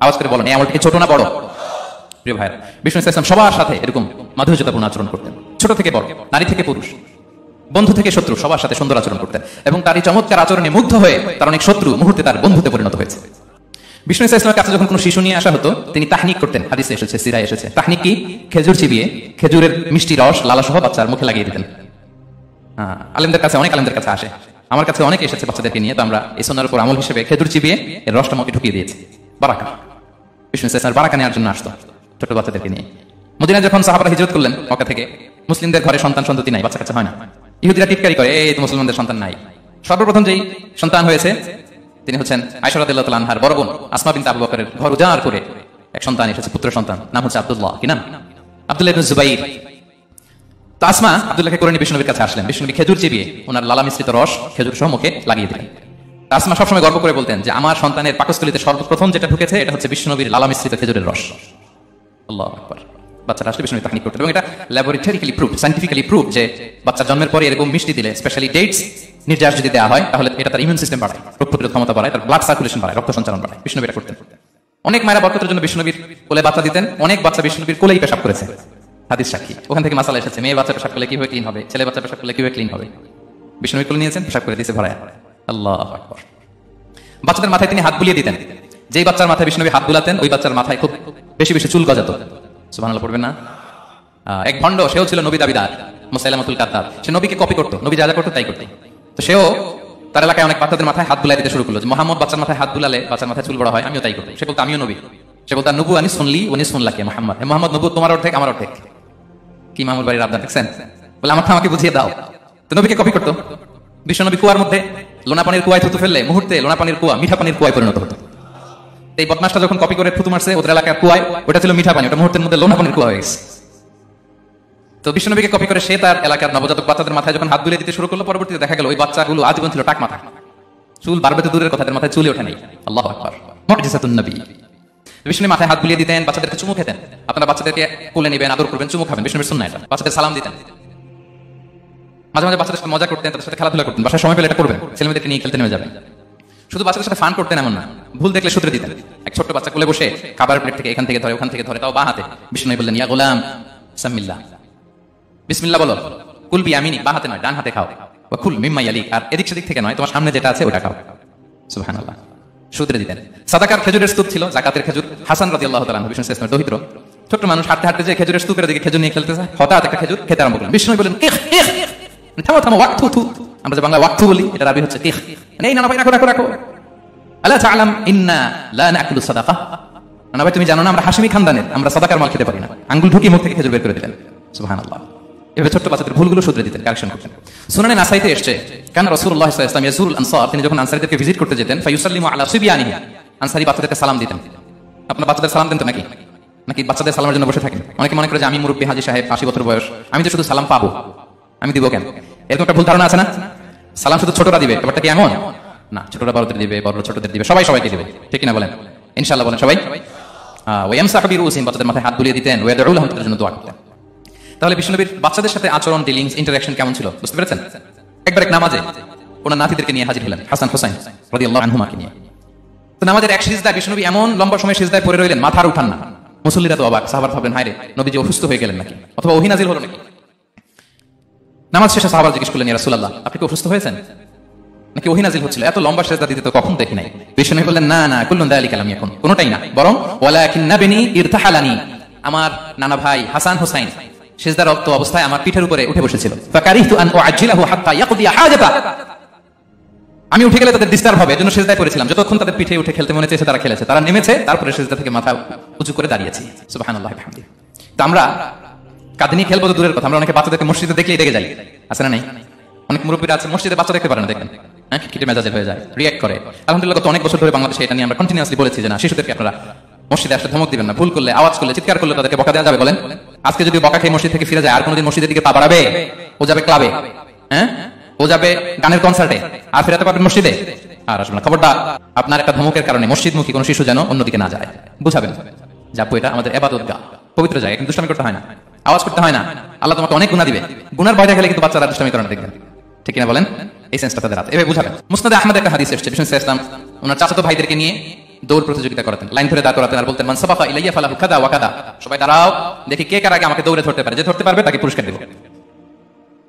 আওয়াজ করে বলেন এই আমলটা কি ছোট না বড়? প্রিয় ভাইরা, বিষ্ণু ইসলাম সবার সাথে এরকম মাধুর্যতাপূর্ণ আচরণ করতেন, ছোট থেকে বড়, নারী থেকে পুরুষ, বন্ধু থেকে শত্রু, সবার সাথে সুন্দর আচরণ করতেন। এবং তার এই চমৎকার আচরণে মুগ্ধ হয়ে তার অনেক শত্রু মুহূর্তে তার বন্ধুতে পরিণত হয়েছে। বিষ্ণু ইসলামের কাছে যখন কোনো শিশু নিয়ে আসা হতো, তিনি তাহনিক করতেন, হাদিসে এসেছে, সিরায় এসেছে। তাহনিক কি? খেজুর চিবিয়ে খেজুরের মিষ্টি রস লালাসহ বাচ্চার মুখে লাগিয়ে দিতেন। আলেমদের কাছে, অনেক আলেমদের কাছে আসে, আমার কাছে অনেকে এসেছে বাচ্চাদেরকে নিয়ে। তো আমরা এই সুন্নাহর উপর আমল হিসেবে খেজুর চিবিয়ে এর রসটা মুখে ঢুকিয়ে দিয়েছি, বারাকা। বিষ্ণু ইসলামের বারাকা নেওয়ার জন্য আসতো ছোট বাচ্চাদেরকে নিয়ে। মদিনায় যখন সাহাবারা হিজরত করলেন মক্কা থেকে, মুসলিমদের ঘরে সন্তান সন্ততি নাই, বাচ্চা কাচ্চা হয় না, ইহুদিরা টিটকারি করে এই তো মুসলমানদের সন্তান নাই। সর্বপ্রথম যেই সন্তান হয়েছে তিনি হচ্ছেন আয়েশা রাদিয়াল্লাহু তাআলা আনহার বড় বোন আসমা বিনতে আবু বকরের ঘর উজাড় করে এক সন্তান এসেছে, পুত্র সন্তান, নাম হচ্ছে আব্দুল্লাহ। কি নাম? আব্দুল্লাহ ইবনে জুবাইর। তো আসমা আব্দুল্লাহকে করে নিয়ে বিষ্ণুনবীর কাছে আসলেন। বিষ্ণুনবী খেজুর চিবিয়ে ওনার লালা মিশ্রিত রস খেজুর সহ মুখে লাগিয়ে দিলেন। আসমা সবসময় গর্ব করে বলতেন যে আমার সন্তানের পাকস্থলীতে সর্বপ্রথম যেটা ঢুকেছে এটা হচ্ছে বিষ্ণুনবীর লালা মিশ্রিত খেজুরের রস। আল্লাহু আকবার। বাচ্চারা আসলে বিষ্ণুনবী তাহনিক করতেন এবং এটা ল্যাবরেটরিক্যালি প্রুভ, সায়েন্টিফিক্যালি প্রুভ যে বাচ্চা জন্মের পরে এরকম মিষ্টি দিলে, স্পেশালি ডেটস নির্যাস যদি দেওয়া হয়, তাহলে এটা তার ইমিউন সিস্টেম বাড়ায়, রোগ প্রতিরোধ ক্ষমতা বাড়ায়, তার ব্লাড সার্কুলেশন বাড়ায়, রক্ত সঞ্চালন বাড়ায়। বিষ্ণুনবী এটা করতেন। অনেক মায়েরা বরকতের জন্য বিষ্ণুনবীর কোলে বাচ্চা দিতেন, অনেক বাচ্চা বিষ্ণুনবীর কোলেই পেশাব করেছে, হাদিস সাক্ষী। ওখান থেকে মাসালা এসেছে, মেয়ে বাচ্চা পেশাব করলে কিভাবে ক্লিন হবে, ছেলে বাচ্চা পেশাব করলে কিভাবে ক্লিন হবে। বিষ্ণুনবী কোলে নিয়েছেন, পেশাব করে দিয়েছে ভরায়। আল্লাহু আকবার। বাচ্চাদের মাথায় তিনি হাত বুলিয়ে দিতেন, যেই বাচ্চার মাথায় বিষ্ণুনবী হাত বুলাতেন ওই বাচ্চার মাথায় খুব বেশি বেশি চুল গজাত। সুবহানাল্লাহ পড়বেন না? এক ভণ্ড, সেও ছিল নবী দাবিদার, মুসাইলামাতুল কাযযাব। সে নবীকে কপি করতো, নবী যা যা করতো তাই করতো। তো সেও তার এলাকায় অনেক বাচ্চাদের মাথায় হাত বুলাই দিতে শুরু করলো যে মুহাম্মদ বাচ্চার মাথায় হাত বুলালে বাচ্চার মাথায় চুল বড় হয়, আমিও তাই করতো। সে বলতো আমিও নবী। সে বলতো নবু আনি শুনলি উনি শুনলাকে মুহাম্মদ, হে মুহাম্মদ নবু তোমার অর্ধেক আমার অর্ধেক। কি মামুর বাড়ির আবদার দেখছেন? বলে আমাকে বুঝিয়ে দাও। তো নবীকে কপি করতো। বিশ্বনবী কুয়ার মধ্যে লোনা পানির কুয়ায় থুতু ফেললে মুহূর্তে লোনা পানির কুয়া মিঠা পানির কুয়ায় পরিণত হতো। এই বদমাসটা যখন কপি করে থুতু মারছে ওদের এলাকার কুয়ায়, ওটা ছিল মিঠা পানি, ওটা মুহূর্তের মধ্যে লোনা পানির কুয়া হয়ে গেছে। তো বিষ্ণুনবীকে কপি করে সে তার এলাকার নবজাতক বাচ্চাদের মাথায় যখন হাত বুলিয়ে দিতে শুরু করলো, পরবর্তীতে দেখা গেল ওই বাচ্চাগুলো আজীবন ছিল টাক মাথা, চুল বাড়বে তো দূরের কথা, মাথায় চুলে ওঠে নেই। আল্লাহু আকবার। মুজিজাতুন নবী। বিষ্ণু মাথায় হাত বুলিয়ে দিতেন, বাচ্চাদেরকে চুমু খেতেন। আপনারা বাচ্চাদেরকে কোলে নেবেন, আদর করবেন, চুমু খাবেন, বিষ্ণুর সুন্নাহ এটা। বাচ্চাদের সালাম দিতেন, মাঝে মাঝে বাচ্চাদের সাথে মজা করতেন, তাদের সাথে খেলাধুলা করতেন, বাসায় সময় পেলে এটা করবেন, ছেলেমেয়েদেরকে নিয়ে খেলতে নেমে যাবেন। শুধু বাচ্চাদের সাথে ফান করতেন এমন না, ভুল দেখলে সূত্রে দিতেন। এক ছোট্ট বাচ্চা কোলে বসে খাবার প্লেট থেকে এখান থেকে ধরে ওখান থেকে ধরে, তাও বা হাতে। বিষ্ণু বললেন ইয়া গোলাম সামিল্লাহ, বিসমিল্লাহ বলো, কুল বিয়ামিনি, বা হাতে নয় ডান হাতে খাও, ওয়া কুল মিম্মা ইয়ালিক, আর এদিক সেদিক থেকে নয়, তোমার সামনে যেটা আছে ওটা খাও। সুবহানাল্লাহ। সূত্রে দিতেন। সাদাকার খেজুরের স্তূপ ছিল, যাকাতের খেজুর। হাসান রাদিয়াল্লাহু তাআলা বিষ্ণু ইসলামের দহিত্র, ছোট্ট মানুষ হাঁটতে হাঁটতে যে খেজুরের স্তূপের দিকে খেজুর নিয়ে খেলতেছে, হঠাৎ একটা খেজুর খেতে আরম্ভ করলেন। বিষ্ণু বললেন ইখ ইখ, থামো থামো, ওয়াক্তু থু। আমরা যে বাংলা ওয়াক্তু বলি, এটা আরবি হচ্ছে ইখ। এই না ভাই রাখো রাখো রাখো, আলা তাআলাম ইন্না লা নাকুলু সাদাকা, না ভাই তুমি জানো না আমরা হাশিমি খানদানের, আমরা সাদাকার মাল খেতে পারি না। আঙ্গুল ঢুকিয়ে মুখ থেকে খেজুর বের করে দিলেন। সুবহানাল্লাহ। এভাবে ছোট্ট বাচ্চাদের ভুলগুলো শুধরে দিতেন, কারেকশন করতেন। সুনানে নাসাইতে এসেছে কান রাসূলুল্লাহ সাল্লাল্লাহু আলাইহি ওয়াসাল্লাম ইয়াজুরুল আনসার, তিনি যখন আনসারীদেরকে ভিজিট করতে যেতেন ফায়ুসাল্লিমু আলা সিবিয়ানিহি, আনসারী বাচ্চাদেরকে সালাম দিতেন। আপনারা বাচ্চাদের সালাম দেন তো নাকি? নাকি বাচ্চাদের সালামের জন্য বসে থাকেন? অনেকে মনে করে যে আমি মুরব্বী হাজী সাহেব 80 বছর বয়স, আমি তো শুধু সালাম পাবো, আমি দিব কেন? এরকম একটা ভুল ধারণা আছে না? সালাম শুধু ছোটরা দিবে, ব্যাপারটা কি এমন না? ছোটরা বড়দের দিবে, বড়রা ছোটদের দিবে, সবাই সবাইকে দিবে, ঠিক কিনা বলেন? ইনশাআল্লাহ বলেন সবাই। ওয়ায়ামসাহু বিরুসিহিম, বাচ্চাদের মাথায় হাত বুলিয়ে দিতেন, ওয়াদউ লাহুম, তাদের জন্য দোয়া করতেন। তাহলে বিশ্বনবীর বাচ্চাদের সাথে আচরণ, ডিলিংস, ইন্টারঅ্যাকশন কেমন ছিল বুঝতে পেরেছেন? একবার এক নামাজে ওনার নাতিদেরকে নিয়ে হাজির হলেন, হাসান হুসাইন রাদিয়াল্লাহু আনহুমাকে নিয়ে। তো নামাজের এক সিজদায় বিশ্বনবী এমন লম্বা সময় সিজদায় পড়ে রইলেন, মাথার উঠান না। মুসল্লিরা তো অবাক, সাহাবারা ভাবলেন হায় রে, নবীজি অসুস্থ হয়ে গেলেন নাকি, অথবা ওহী নাজিল হলো নাকি। নামাজ শেষে সাহাবারা জিজ্ঞেস করলেন, ইয়া রাসূলুল্লাহ আপনি কি অসুস্থ হয়েছেন নাকি ওহী নাজিল হচ্ছিল? এত লম্বা সিজদা দিতে তো কখন দেখি নাই। বিশ্বনবী বললেন, না না, কুল্লুন যালিকা লাম ইয়াকুন, কোনটাই না, বরং ওয়ালাকিন নাবিনি ইরতাহালানি, আমার নানা ভাই হাসান হুসাইন সিজদারত অবস্থায় আমার পিঠের উপরে উঠে বসেছিল। ফাকারিহতু আন উআজ্জিলাহু হাত্তা ইয়াকদিয়া হাজাতা, আমি উঠে গেলে তাদের ডিস্টার্ব হবে, এজন্য সিজদায় পড়েছিলাম। যতক্ষণ তাদের পিঠে উঠে খেলতে মনে চেয়েছে তারা খেলেছে, তারা নেমেছে, তারপরে সিজদা থেকে মাথা উঁচু করে দাঁড়িয়েছি। সুবহানাল্লাহ ওয়া বিহামদিহি। তো আমরা কাঁদিনি খেলবো তো দূরের কথা, আমরা অনেকে বাচ্চাদেরকে মসজিদে দেখলেই রেগে যাই, আছে না নাই? অনেক মুরব্বীরা আছে মসজিদে বাচ্চা দেখতে পারে না, দেখবেন হ্যাঁ, খিটখিটে মেজাজের হয়ে যায়, রিঅ্যাক্ট করে। আলহামদুলিল্লাহ গত অনেক বছর ধরে বাংলাদেশে এটা নিয়ে আমরা কন্টিনিউয়াসলি বলেছি যে না, শিশুদেরকে আপনারা মসজিদে আসলে ধমক দিবেন না, ভুল করলে, আওয়াজ করলে, চিৎকার করলে তাদেরকে বকা দেওয়া যাবে? বলেন, আজকে যদি বকা খেয়ে মসজিদ থেকে ফিরে যায়, আর কোনোদিন মসজিদের দিকে পা বাড়াবে? ও যাবে ক্লাবে, হ্যাঁ, ও যাবে গানের কনসার্টে, আর ফেরাতে পারবেন মসজিদে? আর আসবে না। খবরদার, আপনার একটা ধমকের কারণে মসজিদমুখী কোনো শিশু যেন অন্যদিকে না যায়, বুঝাবেন যে আপু এটা আমাদের ইবাদতগাহ, পবিত্র জায়গা, কিন্তু দুষ্টামি করতে হয় না, আওয়াজ করতে হয় না, আল্লাহ তোমাকে অনেক গুনাহ দিবে। গুনার ভয় দেখালে কিন্তু বাচ্চারা দুষ্টামি করে না, দেখবেন, ঠিক কিনা বলেন? এই সেন্সটা তাদের হাতে, এভাবে বুঝাবেন। মুসনাদে আহমদ একটা হাদিস এসেছে, বিষ্ণু সাল্লাল্লাহু আলাইহি ওয়াসাল্লাম ওনার চাচাতো ভাইদেরকে নিয়ে দৌড় প্রতিযোগিতা করাতেন, লাইন ধরে দাঁড় করাতেন আর বলতেন মান সাবাকা ইলাইয়া ফালাহু কাদা ওয়া কাদা, সবাই দাঁড়াও, দেখি কে কার আগে আমাকে দৌড়ে ধরতে পারে, যে ধরতে পারবে তাকে পুরস্কার দেব।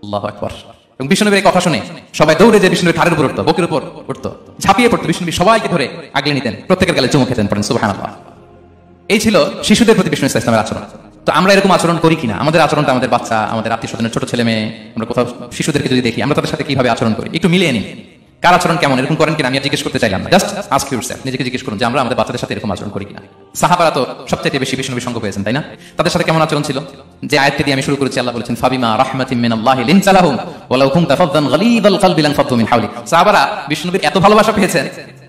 আল্লাহু আকবার। এবং বিষ্ণুনবীর এই কথা শুনে সবাই দৌড়ে যে বিষ্ণুনবীর ঘাড়ের উপর উঠতো, বুকের উপর উঠতো, ঝাঁপিয়ে পড়তো, বিষ্ণুনবী সবাইকে ধরে আগলে নিতেন, প্রত্যেকের গালে চুমু খেতেন, পড়েন সুবহানাল্লাহ। এই ছিল শিশুদের প্রতি বিষ্ণু ইসলামের আচরণ। তো আমরা এরকম আচরণ করি কিনা? আমাদের আচরণটা আমাদের বাচ্চা, আমাদের আত্মীয় স্বজনের ছোট ছেলে মেয়ে, আমরা কোথাও শিশুদেরকে যদি দেখি, আমরা তাদের সাথে কিভাবে আচরণ করি একটু মিলিয়ে নিন। কার আচরণ কেমন, এরকম করেন কিনা আমি আর জিজ্ঞেস করতে চাইলাম না, জাস্ট আস্ক ইউরসেলফ, নিজেকে জিজ্ঞেস করুন যে আমরা আমাদের বাচ্চাদের সাথে এরকম আচরণ করি কিনা। সাহাবারা তো সবচেয়ে বেশি বিষ্ণুনবীর সঙ্গ পেয়েছেন, তাই না? তাদের সাথে কেমন আচরণ ছিল? যে আয়াতটি দিয়ে আমি শুরু করেছি, আল্লাহ বলেছেন ফাবিমা রাহমাতিম মিনাল্লাহি লিনতা লাহুম ওয়ালাউ কুনতা ফাদদান গালিযাল কলবি লানফাদ্দু মিন হাওলি। সাহাবারা বিষ্ণুনবীর এত ভালোবাসা পেয়েছেন,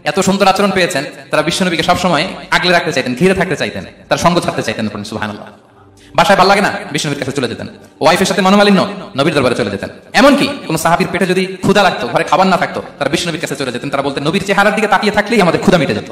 এত সুন্দর আচরণ পেয়েছেন, তারা বিষ্ণুনবীকে সবসময় আগলে রাখতে চাইতেন, ঘিরে থাকতে চাইতেন, তার সঙ্গ ছাড়তে চাইতেন না। সুবহানাল্লাহ। বাসায় ভালো লাগে না, বিষ্ণুনবীর কাছে চলে যেতেন। ওয়াইফের সাথে মনোমালিন্য, নবীর দরবারে চলে যেতেন। এমনকি কোন সাহাবীর পেটে যদি ক্ষুধা লাগতো, ঘরে খাবার না থাকতো, তারা বিষ্ণুনবীর কাছে চলে যেতেন, তারা বলতেন নবীর চেহারার দিকে তাকিয়ে থাকলেই আমাদের ক্ষুধা মিটে যেত।